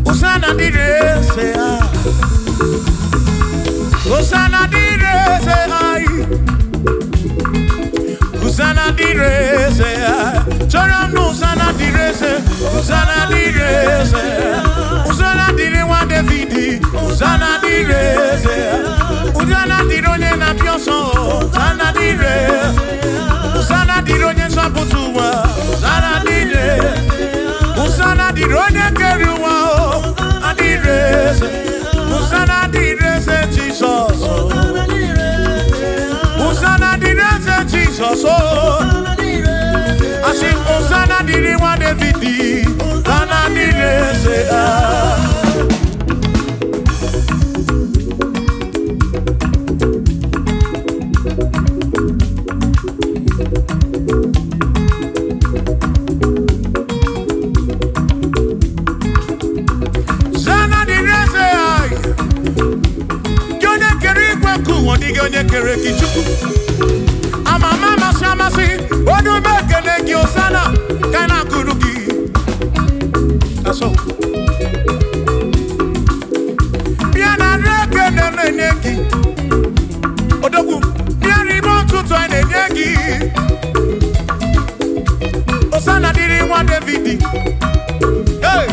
Usana di rese ay Usana di rese ay Usana di rese ay Choram no Usana di rese Usana di rese Usana di re wa Davidi Usana di rese Usana di ronye na pioso Usana di rese Usana di ronye saputuwa Usana di rese Usana di ronye keruwa Usana di rese Usana di rese Jesus Usana di rese Jesus Asim Usana di re wa Davidi Usana di rese Onye kere kichuku Amama Masia Masi Odu mekene ki Osana Kana kuruki Aso Biana reke neneki Odogu Biani montuto neneki Osana diri wa Davidi Hey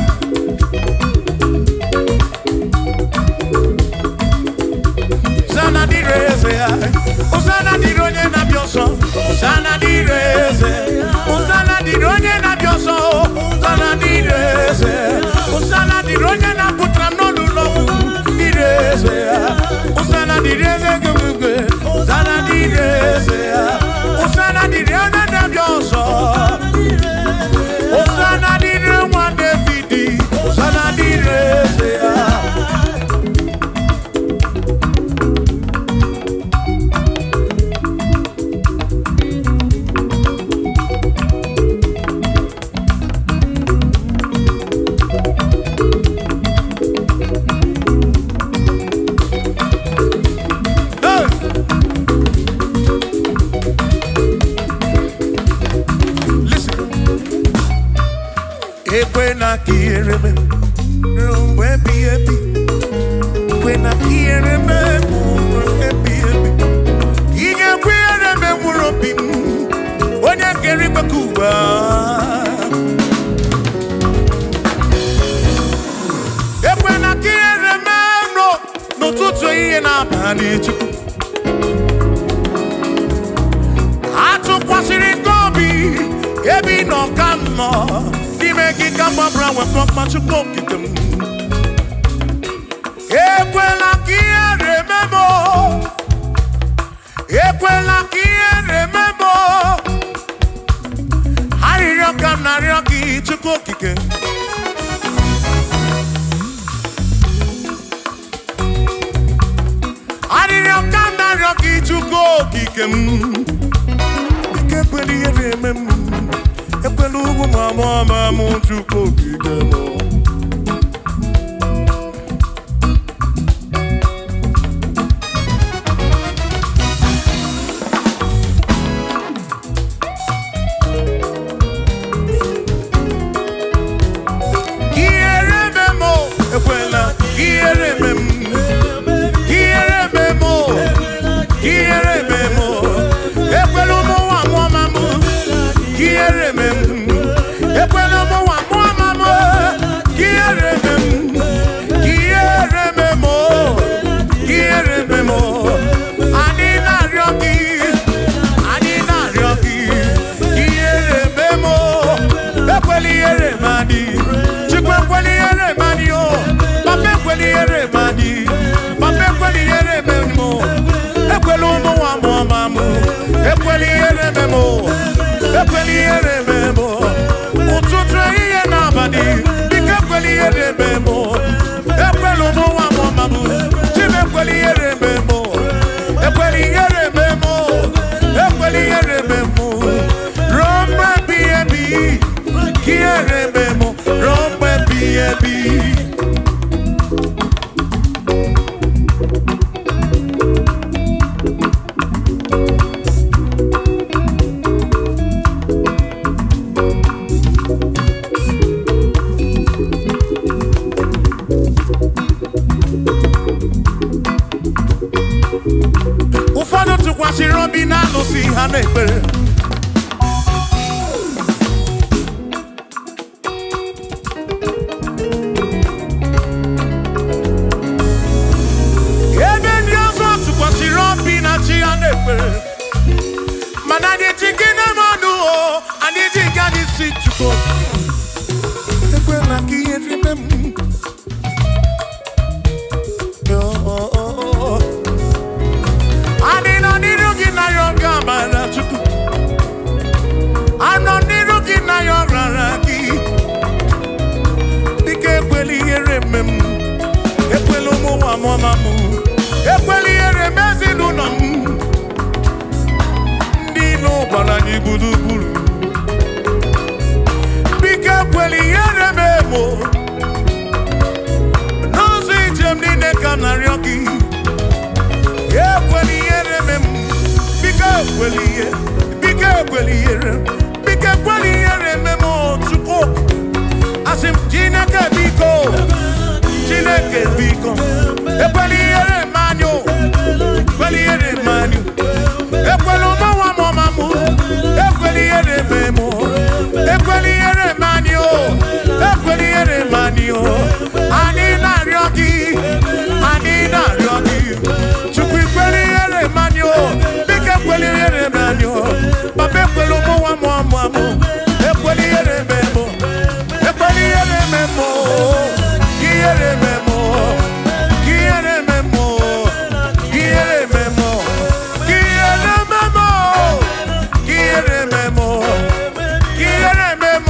Usana di reze Usana di ronye na bioso Usana di reze Usana di ronye na bioso Usana di reze Usana di ronye na putra no lulo Di reze Usana di reze gugugwe Usana di reze Usana di ronye na bioso Usana di rewa Davidi Usana di reze Ekwena kiereme Rumwe biebi Ekwena kiereme Rumwe biebi Ige kiereme Murobi Onye keribe kuba Ekwena kiereme No tutu iye na bani chuku Atu kwasiri gobi Ebi no kamo Make kama brawe fuck my chukokitem Ekwela kia remember Ekwela kia remember Hari roka na roki chukokike Hari roka na roki chukokike Ekweli remember Epelugu mama munchuko kigemo Kierememo Ekwela kierememo Kierememo Kierememo Epelugu mama Kierememo Epelugu mama Kierememo Kierememo Kierememo Anina ryoki ụfọdụ tụkwasịrị obi na alụsị ha na-ekpere. Ebe ndị ọzọ tụkwasịrị obi na chi ha na-ekpere. Mana anyị ji gị na mmadụ o, anyị ji gị anyị si Chukwu. Ekwela ka ihe rime m. Anyị nọ n'iru gị na ya ọga mara Chukwu. Anọ n'iru gị na ya ọrara gị. Dịka ekwela ihere mme m. Ekwela ụmụ nwa m ọma m. Ekwela ihere mme ezinụlọ m. Ndị ilo gbara anyị gburugburu. Biko ekwela ihere mme m. N'ụzọ ijem niile ka m na-arịọ gị. Ekwela ihere mme m. Biko ekwela ihe. Biko ekwela ihere. Biko ekwela ihere mme m Chukwu. Asị m Chineke biko. Chineke biko. Ekwela ihere mme anyị. Ekwela ihere mme anyị. Ekwela ụmụ nwa m ọma m. Ekwela ihere mme m. Ekwela ihere mme anyị. Ekwela ihere mme anyị. Anyị na-arịọ gị. Anyị na-arịọ gị. Chukwu ekwela ihere mme anyị. Biko ekwela ihere mme anyị. Papa ekwela ụmụ nwa m ọma m. Ekwela ihere mme m. Ekwela ihere mme m. Ihere mme m. Ihere mme m. Ihere mme m. Ihere mme m. Ihere mme m. Ihere mme m.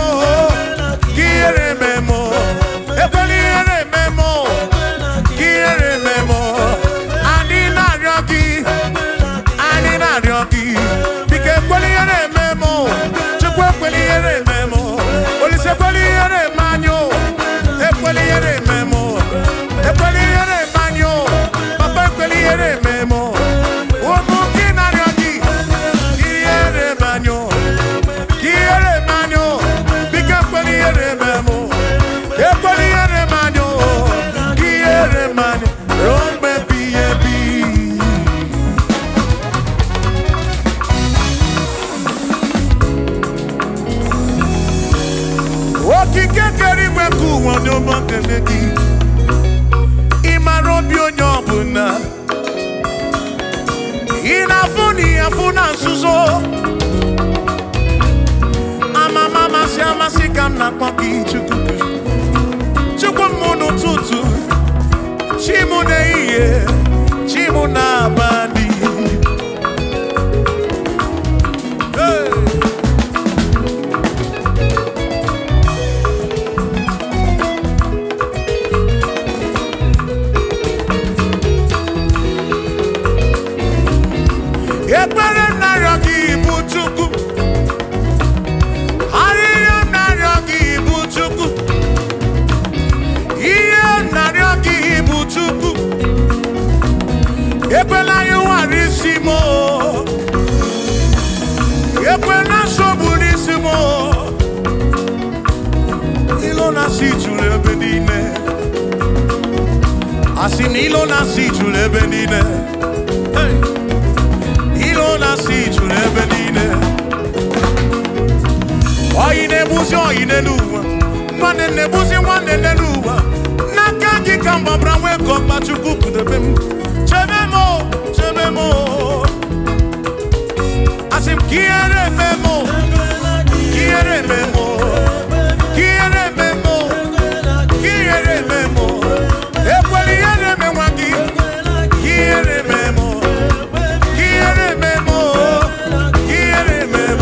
Ihere mme m. Ekwela ihere mme m. Ihere mme m. Anyị na-arịọ gị. Anyị na-arịọ gị. Biko ekwela ihere mme m. Chukwu ekwela ihere mme m. Olise ekwela ihere mme anyị. Ekwela ihere mme m. Ekwela ihere mme anyị. Papa ekwela ihere mme m. Ụmụ gị na-arịọ gị. Ihere mme anyị. Ihere mme anyị. Biko ekwela ihere mme m. Ekwela ihere mme anyị. Ihere mme anyị. Ruo mgbe ebighị ebi. Okike kere igwe ka ụwa dị ụmụ kele gị. Ị mara obi onye ọbụla. Ị na-afụ na ihe afụ na nzuzo. Amama amasị amasị ka m na-akpọ gị Chukwu. Chukwu m n'ụtụtụ. Chi m n'ehihie. Chi m n'abalị. Hey! Ekpere narịọ gị bụ Chukwu. Arịrịọ narịọ gị bụ Chukwu. Ihe narịọ gị bụ Chukwu. Ekwela ya ụghara isi m. Ekwela nsogbu n'isi m. Ilo na-asị juru ebe niile. Asị na ilo na-asị juru ebe niile. Hey! Ilo na-asị juru ebe niile. Oyi na-egbuzi oyi n'elu ụwa. Nwanne na-egbuzi nwanne n'elu ụwa. N'aka gị ka mgbabara nwee ka ọkpa Chukwu kpụdebe m. Chebe m. Chebe m. Asị m ka ihere eme m. Ka ihere eme m. Ka ihere eme m. Ka ihere eme m. Ekwela ihere eme nwa gị. Ka ihere eme m. Ihere eme m. Ihere eme m.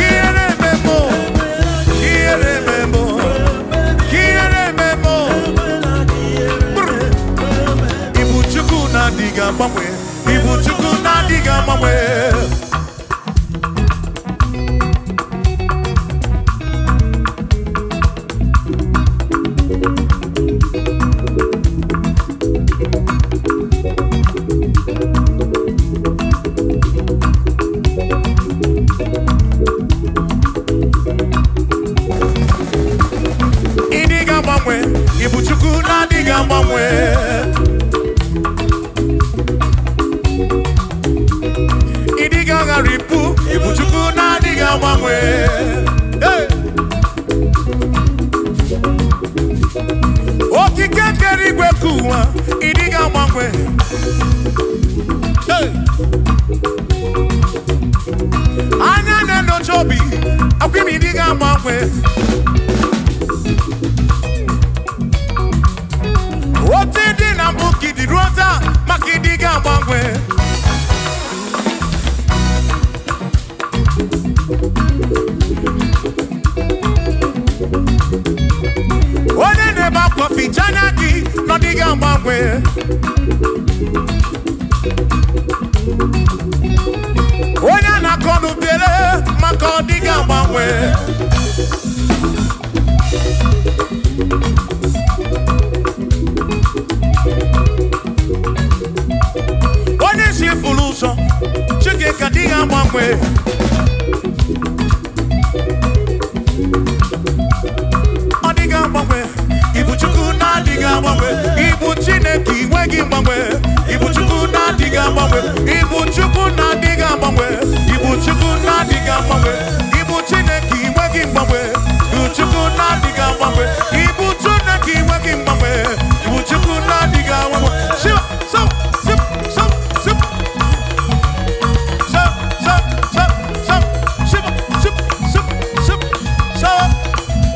Ihere eme m. Ihere eme m. Ihere eme m. Ibu Chukwu na-adịghị agbanwe. Ibu Chukwu na-adịghị agbanwe. Ibu Chukwu na-adịghị agbanwe. igwe kuwa idiga mangwe. Anya neno chobi akwimi idiga mangwe. Oti di na mbuki di rota makidiga mangwe. One neba kofi chanaki no diga mangwe. One na konu bele mako diga mangwe. One si fuluso chike kadiga mangwe. Odiga mangwe. Ibu chuku na diga mangwe. Ibu chineki wegi mangwe. Ibu chuku na diga mangwe. Ibu chuku na diga mangwe. Ibu chuku na diga mangwe. Ibu chineki wegi mangwe. Ibu chuku na diga mangwe. Ibu chineki wegi mangwe. Ibu chuku na diga mangwe. Shiva, so, sip, so, sip. So, so, so, so, shiva, sip, sip, sip, so,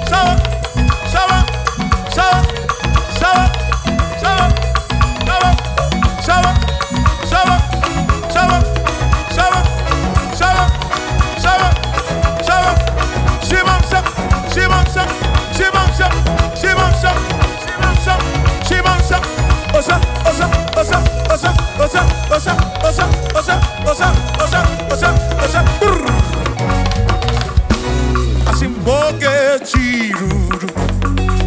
so, so, so, so, so, so, so, Asimboge chiruru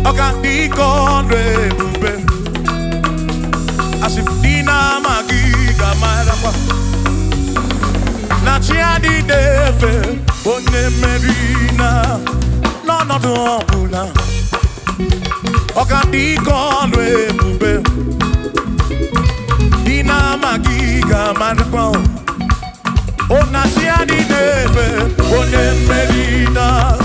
Okandiko rebube Asimdina magiga marapa Na chiadi deve One merina No no dobula Okandiko rebube Dina magiga marapa Ona chiadi deve One merina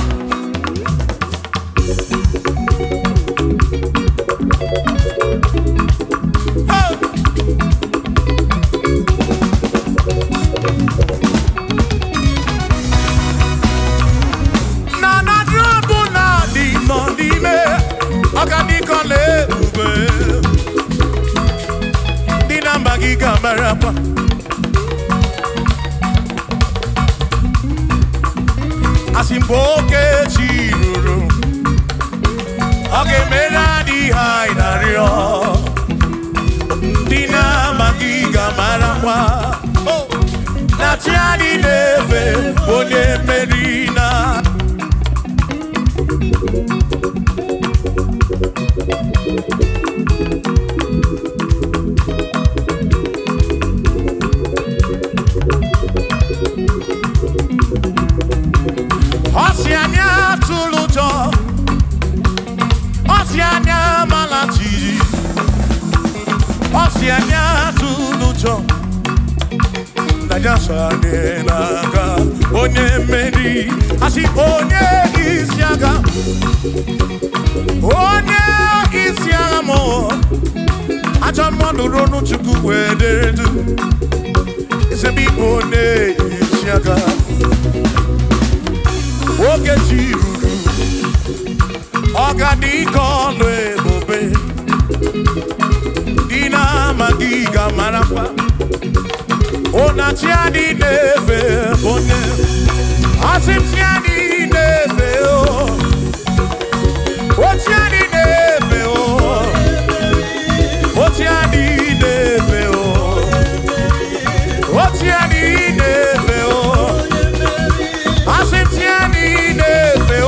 Marapa Asimboke chiruru Oge mera di hainario Dina magiga marapa Natiani neve Bone merina Oceania tulujo Oceania malati Oceania tulujo Najasa nenaga Onye meri Asi onye isiaga Onye isiaga mo Acha modu ronu chuku wederedu Isebi onye isiaga Oge chiruru Ogadiko lebube Dina magiga marapa Ona chiadi neve One Asim chiadi neve O chiadi neve O chiadi neve O chiadi neve Asim chiadi neve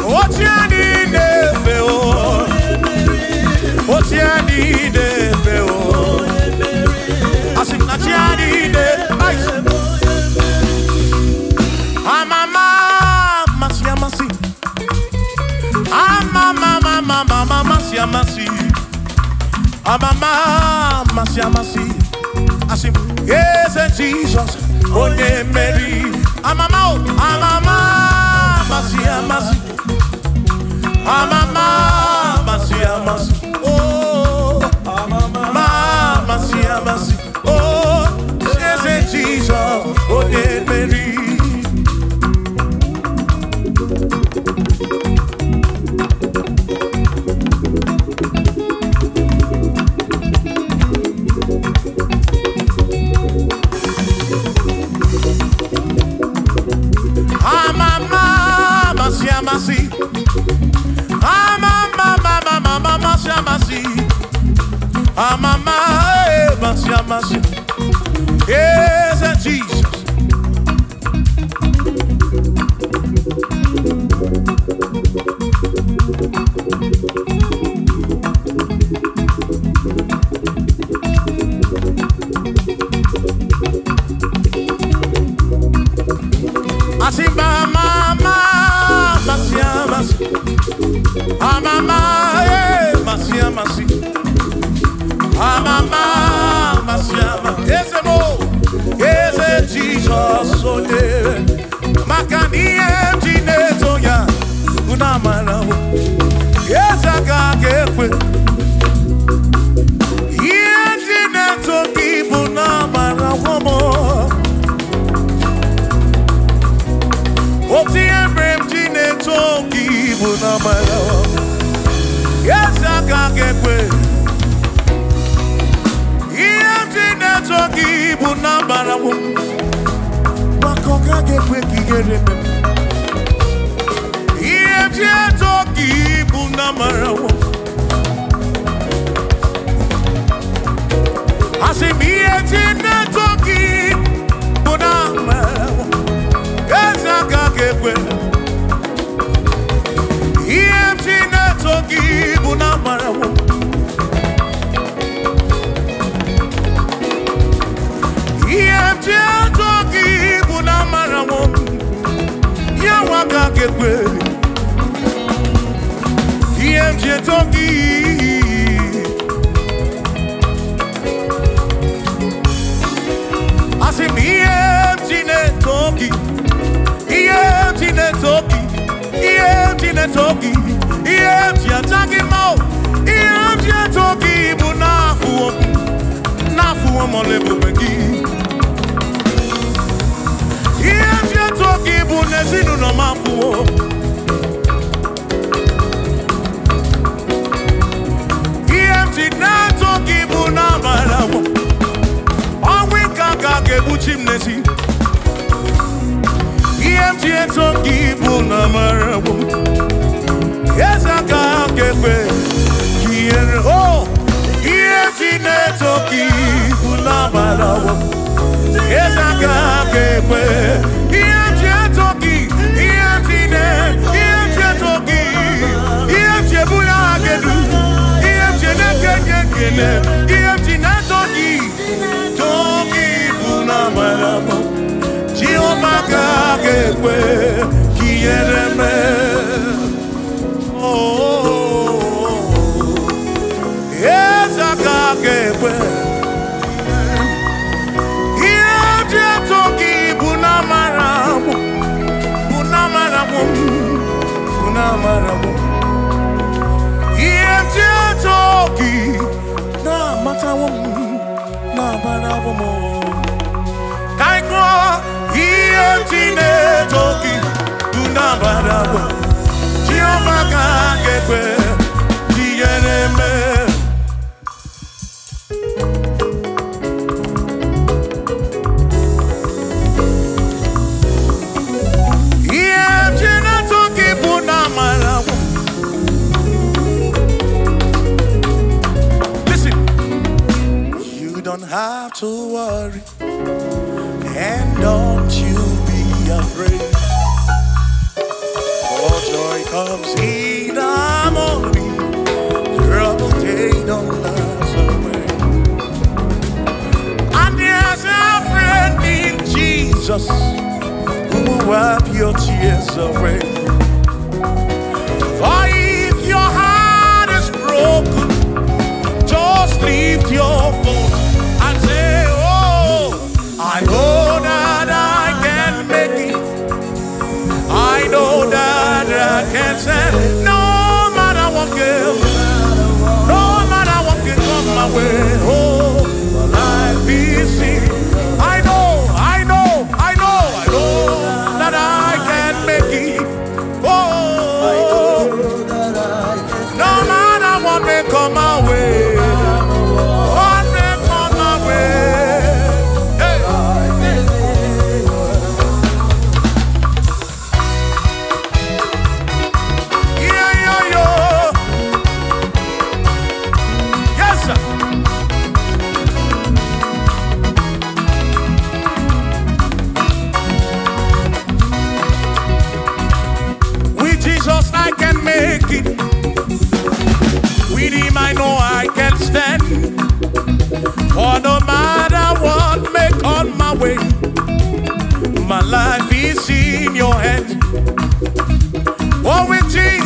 O chiadi neve O chiadi neve Asim na chiadi neve Amama masia masi Amama mama masia masi Amama masia masi Asim yes Jesus Onye meri Amama masia masi Amama masia amasi. Oh, amasi amasi. Oh, Jesus, Jesus, oh, Mary. Amasi, amasi, yes, Jesus. Asimba mama, masi amasi, amama, masi amasi, amama, masi amasi. Ese mo, ese Jesus ole, makani emtine toya, unamana wo, esa kakekwe, emtine toki unamana wo mo. Oti emtine toki unamana wo, esa kakekwe. Toki bunambara wo makoka gekwe kigere iye toki bunambara wo asimiye tine toki bunambara wo ezaka gekwe iye tine toki bunambara wo toki bunamara wo ya waka gekwe iye toki asimi iye toki iye toki mo iye toki bunafu mo lebu begi. Iye toki bunezinu no mafuo. Iye toki bunamarawo. Owi kaka kebuchi mnezi. Iye toki bunamarawo. Yesa kakekwe. Oh, iye toki bunamarawo. Yesa kakekwe. Toki bunamarawo. Jehovah kakekwe kiereme. Oh, yes, kakekwe. Toki bunamarawo. Toki na matawo na barawo mo kaiko toki na barawo Jehovah kakekwe kiereme. Don't have to worry, and don't you be afraid. For joy comes in the morning, trouble they don't last away. And there's a friend in Jesus who will wipe your tears away. For if your heart is broken, just lift your voice. I know that I can make it. I know that I can stand. No matter what comes.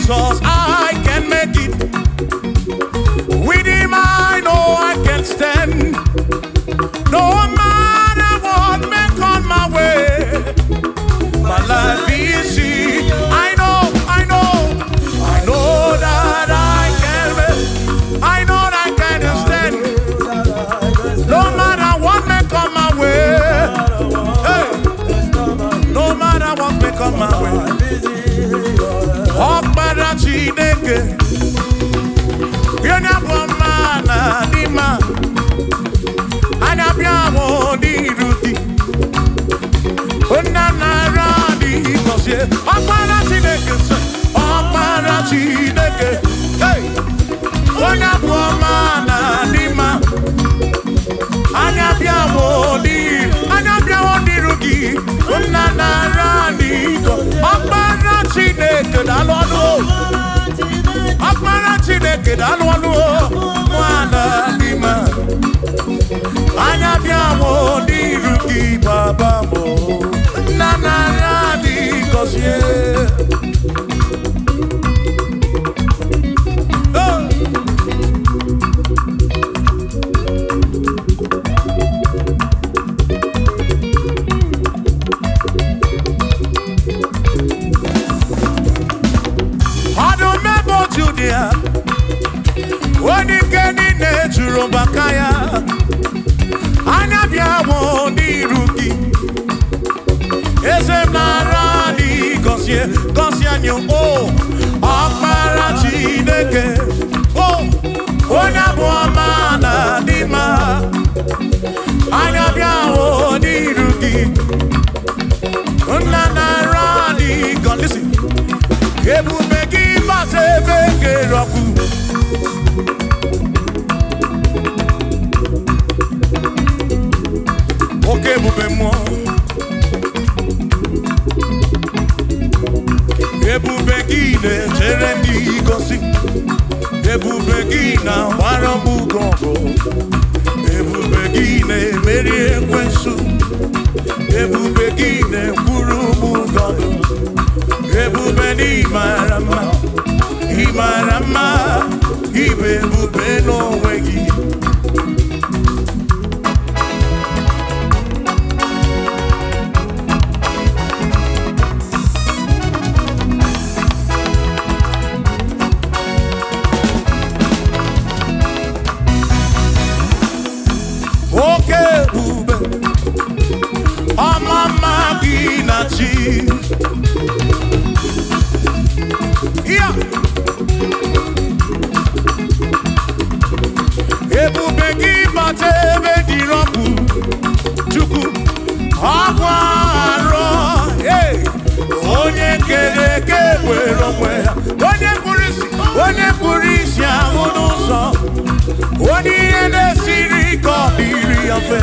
Jesus, I can make it. With him, I know I can stand. No matter what may come my way, my life is easy. I know that I can make. I know that I can stand. No matter what may come my way. Hey. No matter what may come my way. Okpara Chineke, yena bomana dima, anya biamo di ruti, onana radi kosie. Okpara Chineke, hey, yena bomana dima, anya biamo di ruti, onana radi kosie. Okpara Chineke dalonu. Akpara Chineke dalonu mwana dima anya biamo diru ki baba mo nana radi kosie. Wani keni ne churo bakaya anya biamo ni ruki ese narani kosie anyo o Okpara Chineke o onya buamana dima anya biamo ni ruki narani kon listen ebu begi base bege roku. Ebube mo, ebube gine terendi gosi, ebube gina waramu gongo, ebube gine merie kwensu, ebube gine kurumu gogo, ebube ni marama, ibe ebube no wegi. Yeah. Ebube gị bata ebe dị rọpụ Chukwu ọgwa arọ onye kere eke were onwe ya onye kpụrụ isi ahụ n'ụzọ onye ihe na-esiri ka ọ dịrị ya mfe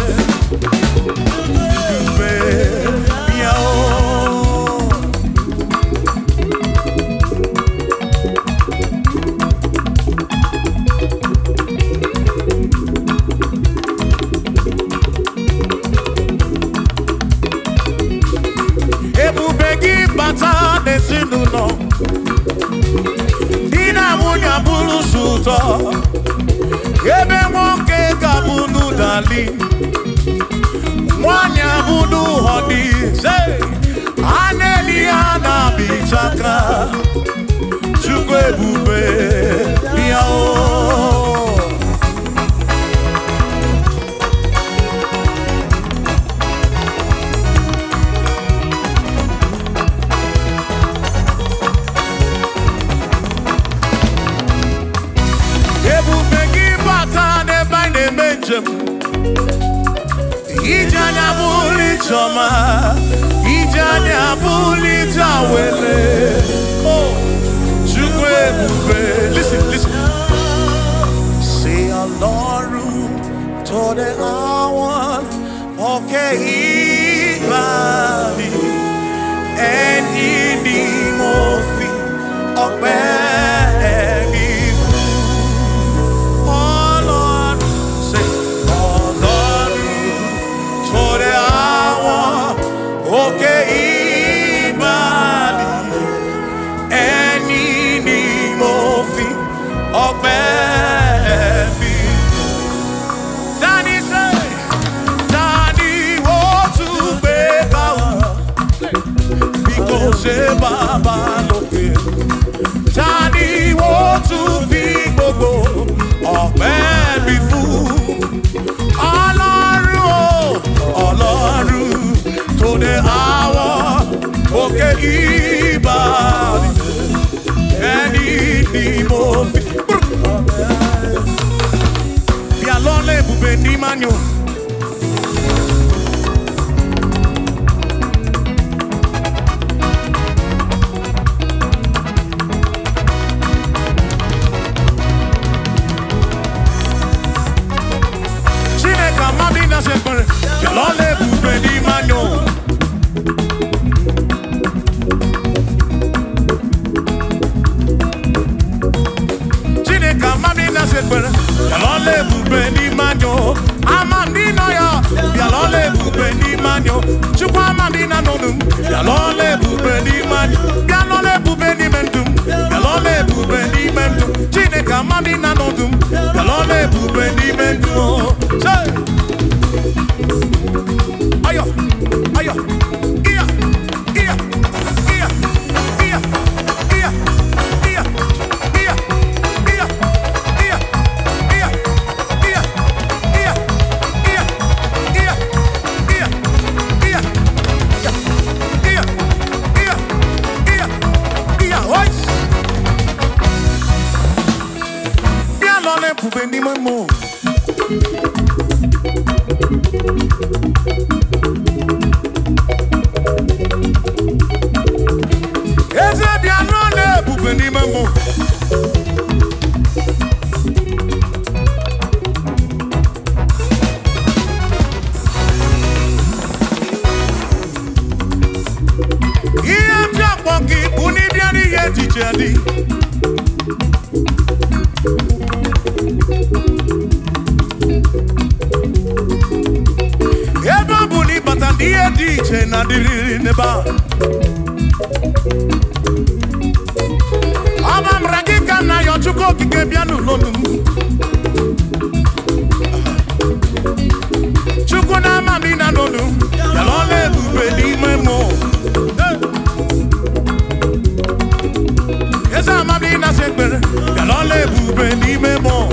ya n'ezinụlọ di na nwunye abụrụ ụtọ ebe nwoke ga-abụrụ dali nwanyị abụrụ họdị a na-eli ha na-abịchaka Chukwu ebube bịa Ijanya buli choma, ijanya buli jawele. Oh, Chukwu ebube. Listen. Say Ọlọ́run tó dé àwọn òkè ìgbàanì, ẹni ni mo fi ọpẹ́. Okay, Imani, any bàbá lókè. Tani wo tún fi gbogbo ọpẹ́ mi fún? Ọlọ́run o, Ọlọ́run tó dé àwọn òkè ìbàdí. Ẹni ni mo fi. Bí alọ́lẹ̀ ibùgbé ní Mánio. Chineke amami na sekpere. Bí alọ́lẹ̀ ibùgbé ní Mánio. Bialole bube ni manyo, amandino ya. Bialole bube ni manyo, chukwa amandina nonum. Bialole bube ni manyo, bialole bube ni mendum. Bialole bube ni mendum, chineka amandina nonum. Bialole bube ni mendum. Say, ayo, ayo, iya, iya, iya, iya, iya, iya, iya. Pouvez ni mon mot. Et c'est bien non, pouvez ni mon mot. Il y a bien pour qui, pour ni bien ni yé, dit. Iye diche na diri neba. Amam ragika na yo chuko kike bianu lonu. Chuko na mami na lonu. Yalole bube ni memo. Esa mami na sekbere. Yalole bube ni memo.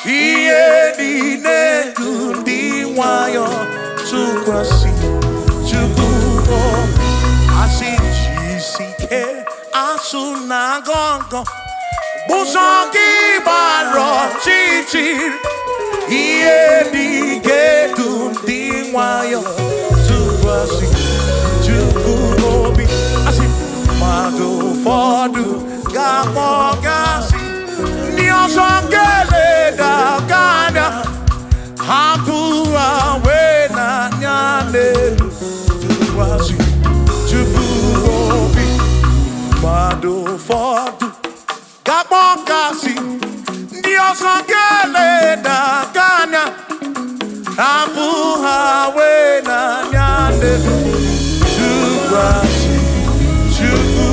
Iye di ne kundi wayo tukwasi tukubo asijisike asunagongo buzoki baro chichi iye di ke kundi wayo ụfọdụ ga-akpọgasị ndị ọzọ ga-eleda anya hapụ ha wee n'anya n'elu tụkwasị Chukwu obi. Mmadụ ụfọdụ ga-akpọgasị ndị ọzọ ga-eleda anya hapụ ha wee n'anya n'elu tụkwasị Chukwu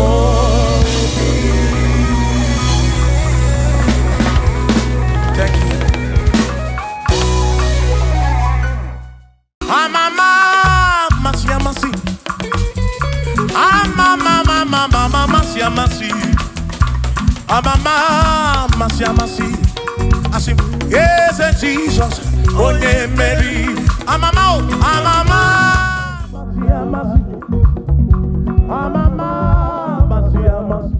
obi. Thank you. Amama masi amasi. Amama mama masi amasi. Amama masi amasi. Asim yes Jesus onye Mary. Amama amama masi amasi. Amama masi amasi.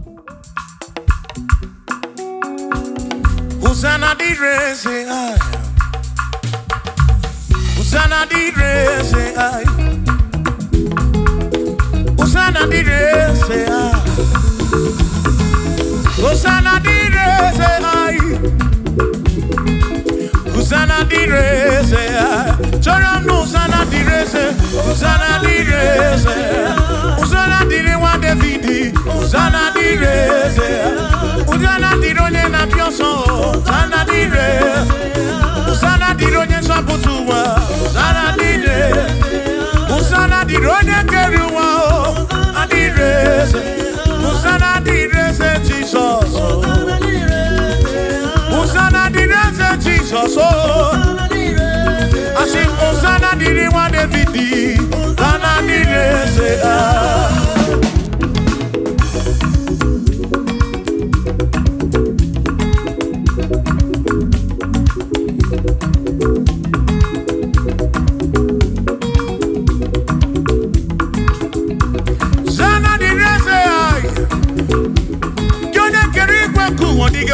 Hosanna di reze ay. Hosanna di reze ay. Hosanna di reze ay. Hosanna di reze ay. Hosanna di reze ay. Choram no Hosanna di reze. Hosanna di reze. Hosanna di rewa Davidi. Hosanna di reze. Hosanna di ronye na pioso. Hosanna di reze. Hosanna di ronye saputuwa. Hosanna di reze. Hosanna di ronye keruwa. Hosanna di reze. Hosanna di reze Jesus. Hosanna di reze Jesus. I sing Hosanna di rewa Davidi. Hosanna di reze.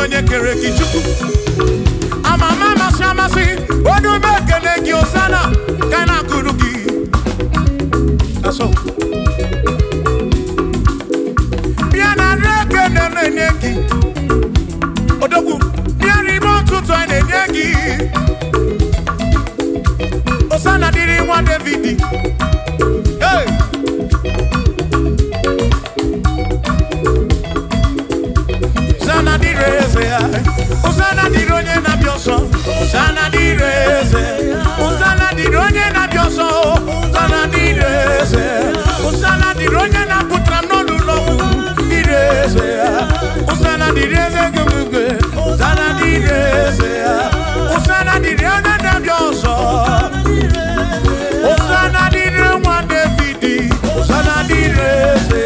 Onye kere ki Chukwu amama masi amasi odu mekele ki Hosanna kana kuru ki aso biana reke nenye ki odogu biari mo tutu nenye ki Hosanna diri wa Davidi. Hey Hosanna di reze, Hosanna di ronye na bioso. Hosanna di reze, Hosanna di ronye na bioso. Hosanna di reze, Hosanna di ronye na putra no lulo di reze. Hosanna di reze gugwe, Hosanna di reze, Hosanna di ronye na bioso. Hosanna di rewa Davidi, Hosanna di reze.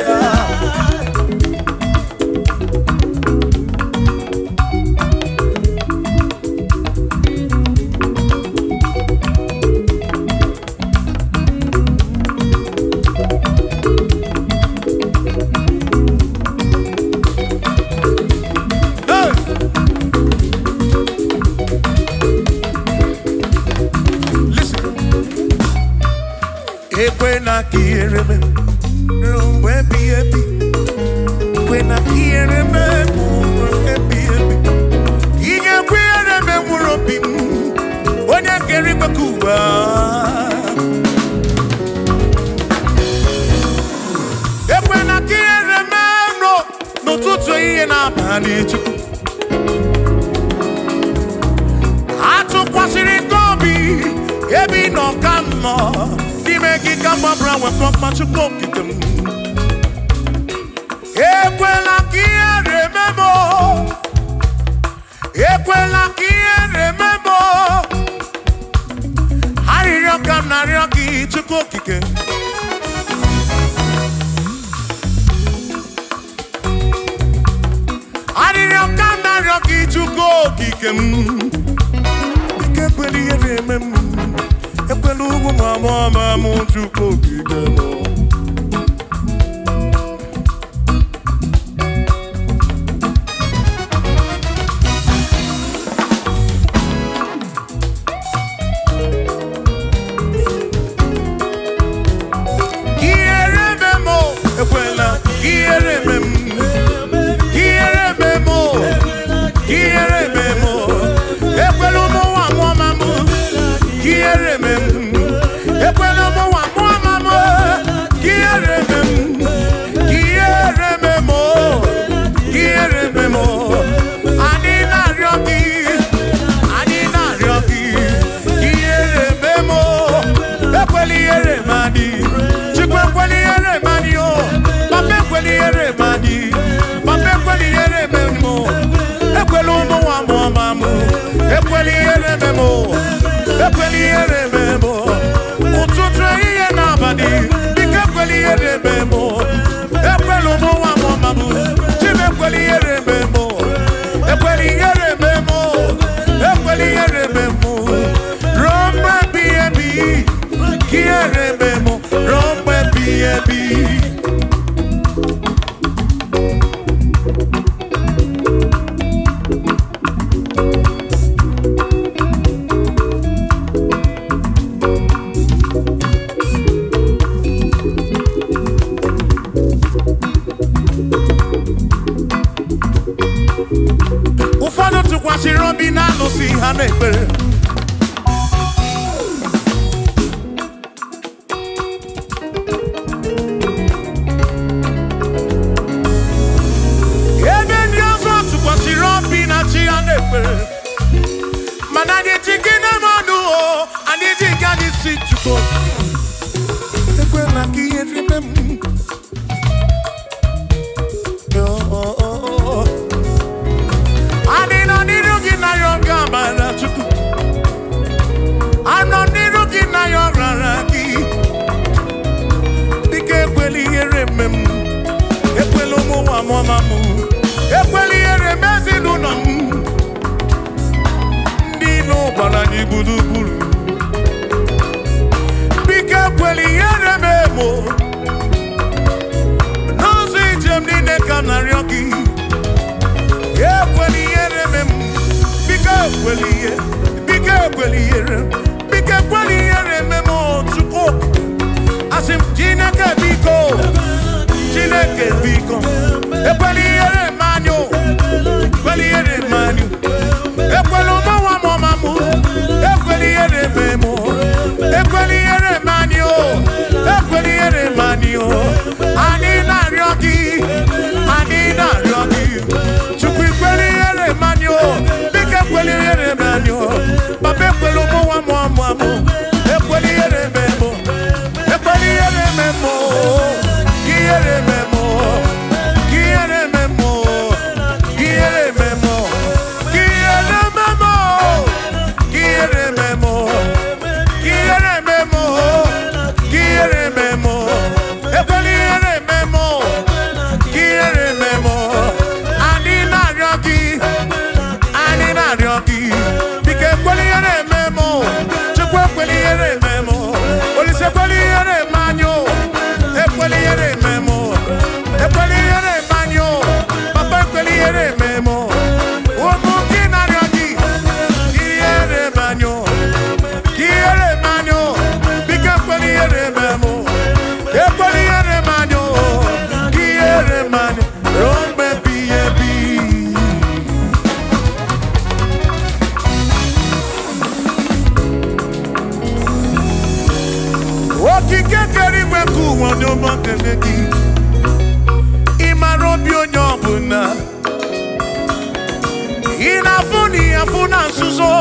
Ekwena kiereme, rumbe biebi. Ekwena kiereme, rumbe biebi. Ige kiereme murobi, onye keri bakuba. Ekwena kiereme no tutu iye na bani Chukwu. Atu kwasiri kobi, ebi no kamo. Make it come up round with my Chukwu kikem. Ekwela ki remember. Ekwela ki remember. Hari rokam na roki Chukwu kikem. Hari rokam na roki Chukwu kikem. Ekweli remember. Ekwelugu mama Chukwu kigemo. Ekwela, tụkwasịrị obi na alụsị ha n'ekpere. Ebe ndị ọzọ tụkwasịrị obi na chi ha n'ekpere. Mana anyị ji gị na mmadụ o, anyị ji gị anyị si Chukwu. Ekwela ka ihe rime m. Anyị nọ n'iru gị na ya ọ ga-amara Chukwu. Anọ n'iru gị na ya ọ rara gị. Biko ekwela ihere eme m. Ekwela ụmụ nwa m ọma m. Ekwela ihere eme ezinụlọ m. Ndị ilo gbara anyị gburugburu. Biko ekwela ihere eme m. N'ụzọ ijem niile ka m na-arịọ gị. Ekwela ihere eme m. Biko ekwela ihe. Biko ekwela ihere. Biko ekwela ihere eme m Chukwu. Asị m Chineke biko. Chineke biko. Ekwela ihere eme anyị o. Ekwela ihere eme anyị. Ekwela ụmụ nwa m ọma m. Ekwela ihere eme m. Ekwela ihere eme anyị o. Ekwela ihere eme anyị o. Anyị na-arịọ gị. Anyị na-arịọ gị. Chukwu ekwela ihere eme anyị o. Biko ekwela ihere eme anyị o. Papa ekwela ụmụ nwa m ọma m. Ekwela ihere eme m. Ekwela ihere eme m. Ihere eme m. Ihere eme m. Ihere eme m. Ihere eme m. Ihere eme m. Ihere eme m. Ihere eme m. Ekwela ihere eme m. Ihere eme m. Anyị na-arịọ gị. Anyị na-arịọ gị. Biko ekwela ihere eme m. Chukwu ekwela ihere eme m. Olise ekwela ihere eme anyị o. Ekwela ihere eme m. Ekwela ihere eme anyị o. Papa ekwela ihere eme m. Ụmụ gị na-arịọ gị. Ihere eme anyị o. Ihere eme anyị o. Biko ekwela ihere eme m. Ekwela ihere eme anyị o. Ihere eme anyị ruo mgbe ebighị ebi. Okike kere igwe ka ụwa dị ụmụ kele gị. Ị mara obi onye ọbụla. Ị na-afụ na ihe afụ na nzuzo.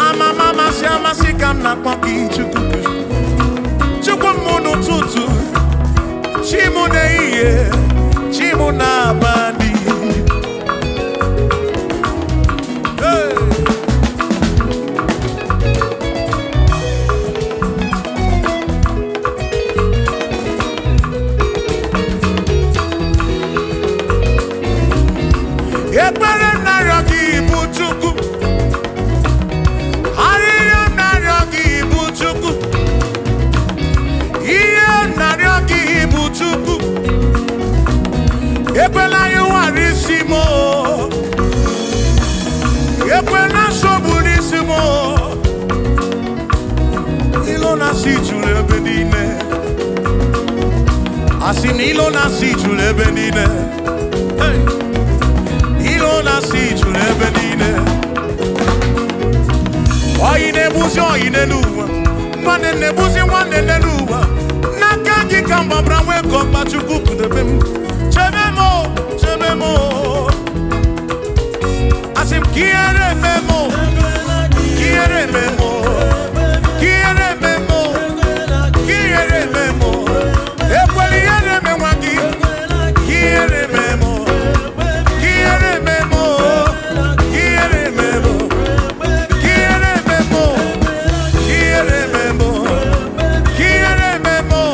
Amama amasị amasị ka m na-akpọ gị Chukwu. Chukwu m n'ụtụtụ. Chi m n'ehihie. Chi m n'abalị. Hey! Ekpere narịọ gị bụ Chukwu. Arịrịọ narịọ gị bụ Chukwu. Ihe narịọ gị bụ Chukwu. Ekwela ya ụghara isi m. Ekwela nsogbu n'isi m. Ilo na-asị juru ebe niile. Asị na ilo na-asị juru ebe niile. Hey! Ilo na-asị juru ebe niile. Oyi na-ebuzi oyi n'elu ụwa. Nwanne na-ebuzi nwanne n'elu ụwa. N'aka gị ka mgbabara nwee ka ọkpa Chukwu pụdebe m. Chebe m o. Chebe m o. Asị m ka ihere eme m o. Ka ihere eme m o. Ka ihere eme m o. Ka ihere eme m o. Ekwela ihere eme nwa gị. Ka ihere eme m o. Ihere eme m o. Ihere eme m o. Ihere eme m o. Ihere eme m o. Ihere eme m o.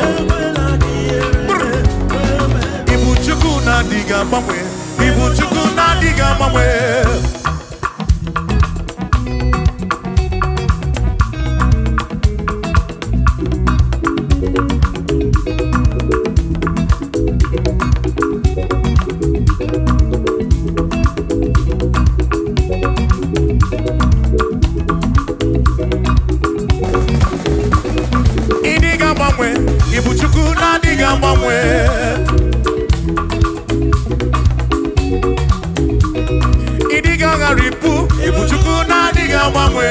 Ibu Chukwu na-adịghị agbanwe. Ibu Chukwu Agaripu, Ibuchuku na diga mangwe.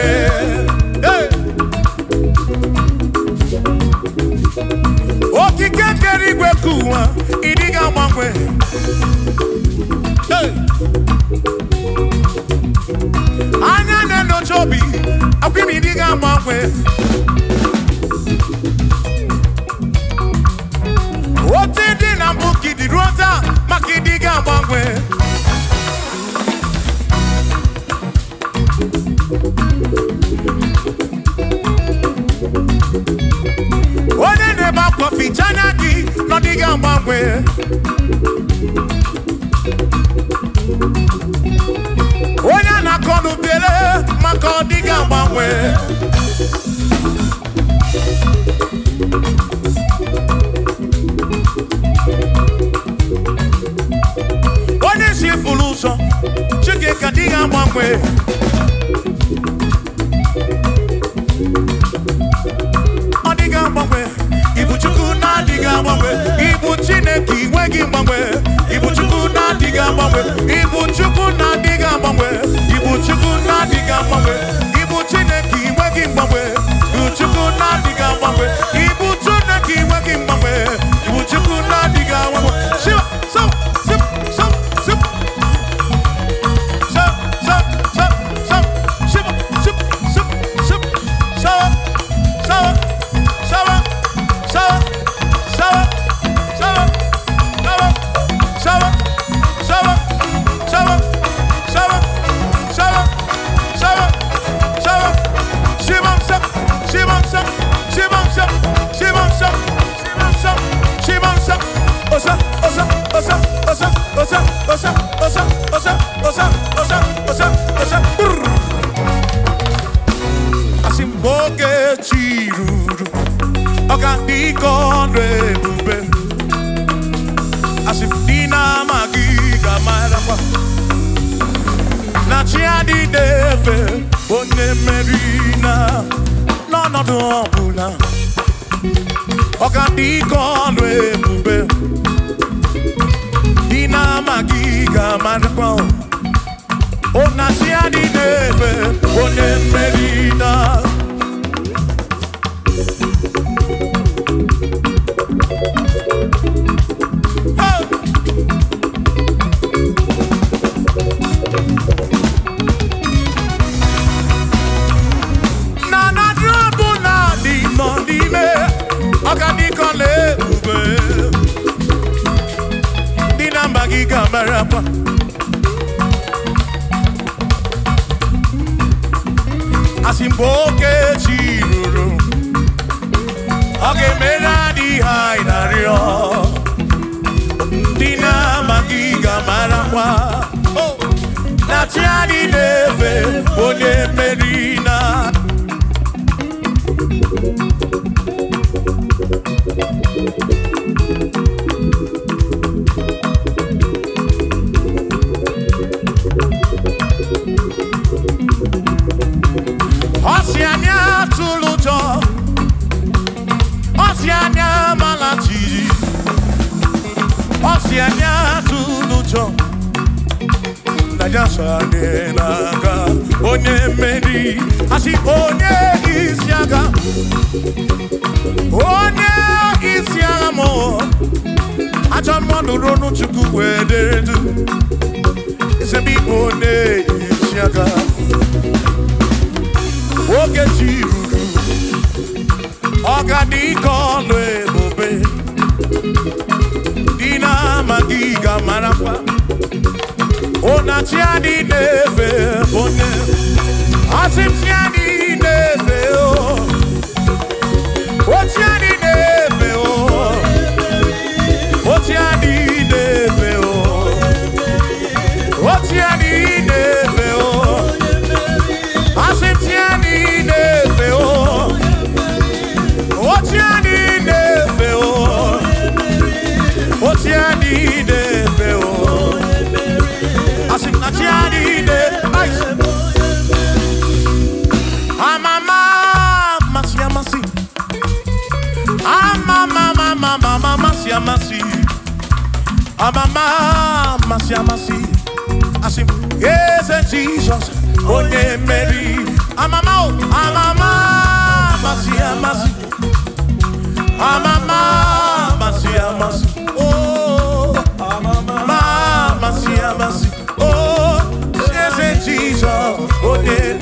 Okike kerigwe kuwa, idiga mangwe. Anya neno chobi, akwimi diga mangwe. Otidi na mbuki di rota, makidiga mangwe. One neba kofi chanaki, no diga mangwe. One na kodu bele, mako diga mangwe. One si fuluso, chuke kadiga mangwe. Odiga mangwe, Ibuchuku na diga mangwe. Ibu Chineke wegi mangwe. Ibuchuku na diga mangwe. Ibuchuku na diga mangwe. Ibuchuku na diga mangwe. Ibu Chineke wegi mangwe. Ibuchuku na diga mangwe. Ibu Chineke wegi mangwe. Ibuchuku na diga mangwe. Shiva, so, sip, so, sip. So, so, so, so, shiva, sip, sip, sip, so, so, so, so, so, Asimboge chiruru, okandi konre bube. Asifina magiga marapa, na chiadi deve, one merina, no duopula. Okandi konre bube, dina magiga marapa. Ona chiadi deve, one merina. Marapa. Asimboke chiruru, oge mera di hainario. Dina magiga marapa. Oh, na chiadi deve, one merina. Oceania tulujo, Oceania malachi, Oceania tulujo. Najasa nenaga, onye meri, asi onye isiaga, mo. Acha monu ronu chuku wederedu, ise bi onye isiaga. Oge chiruru, ogadi kono ebube. Dina magiga marapa. Ona chiadi neve one. Asim chiadi neve o. O chiadi neve o. O chiadi neve o. O chiadi neve o. Asim chiadi neve o. O chiadi neve o. O chiadi neve o. Asim na chiadi neve. Amama masiamasi. Amama masiamasi. Amama masiamasi. Asim, yes, Jesus, oh, yeah, Mary. Amama, Masi, Masi. Amama, Masi, Masi. Oh, Amama, Masi, Masi. Oh, yes, Jesus, oh, yeah.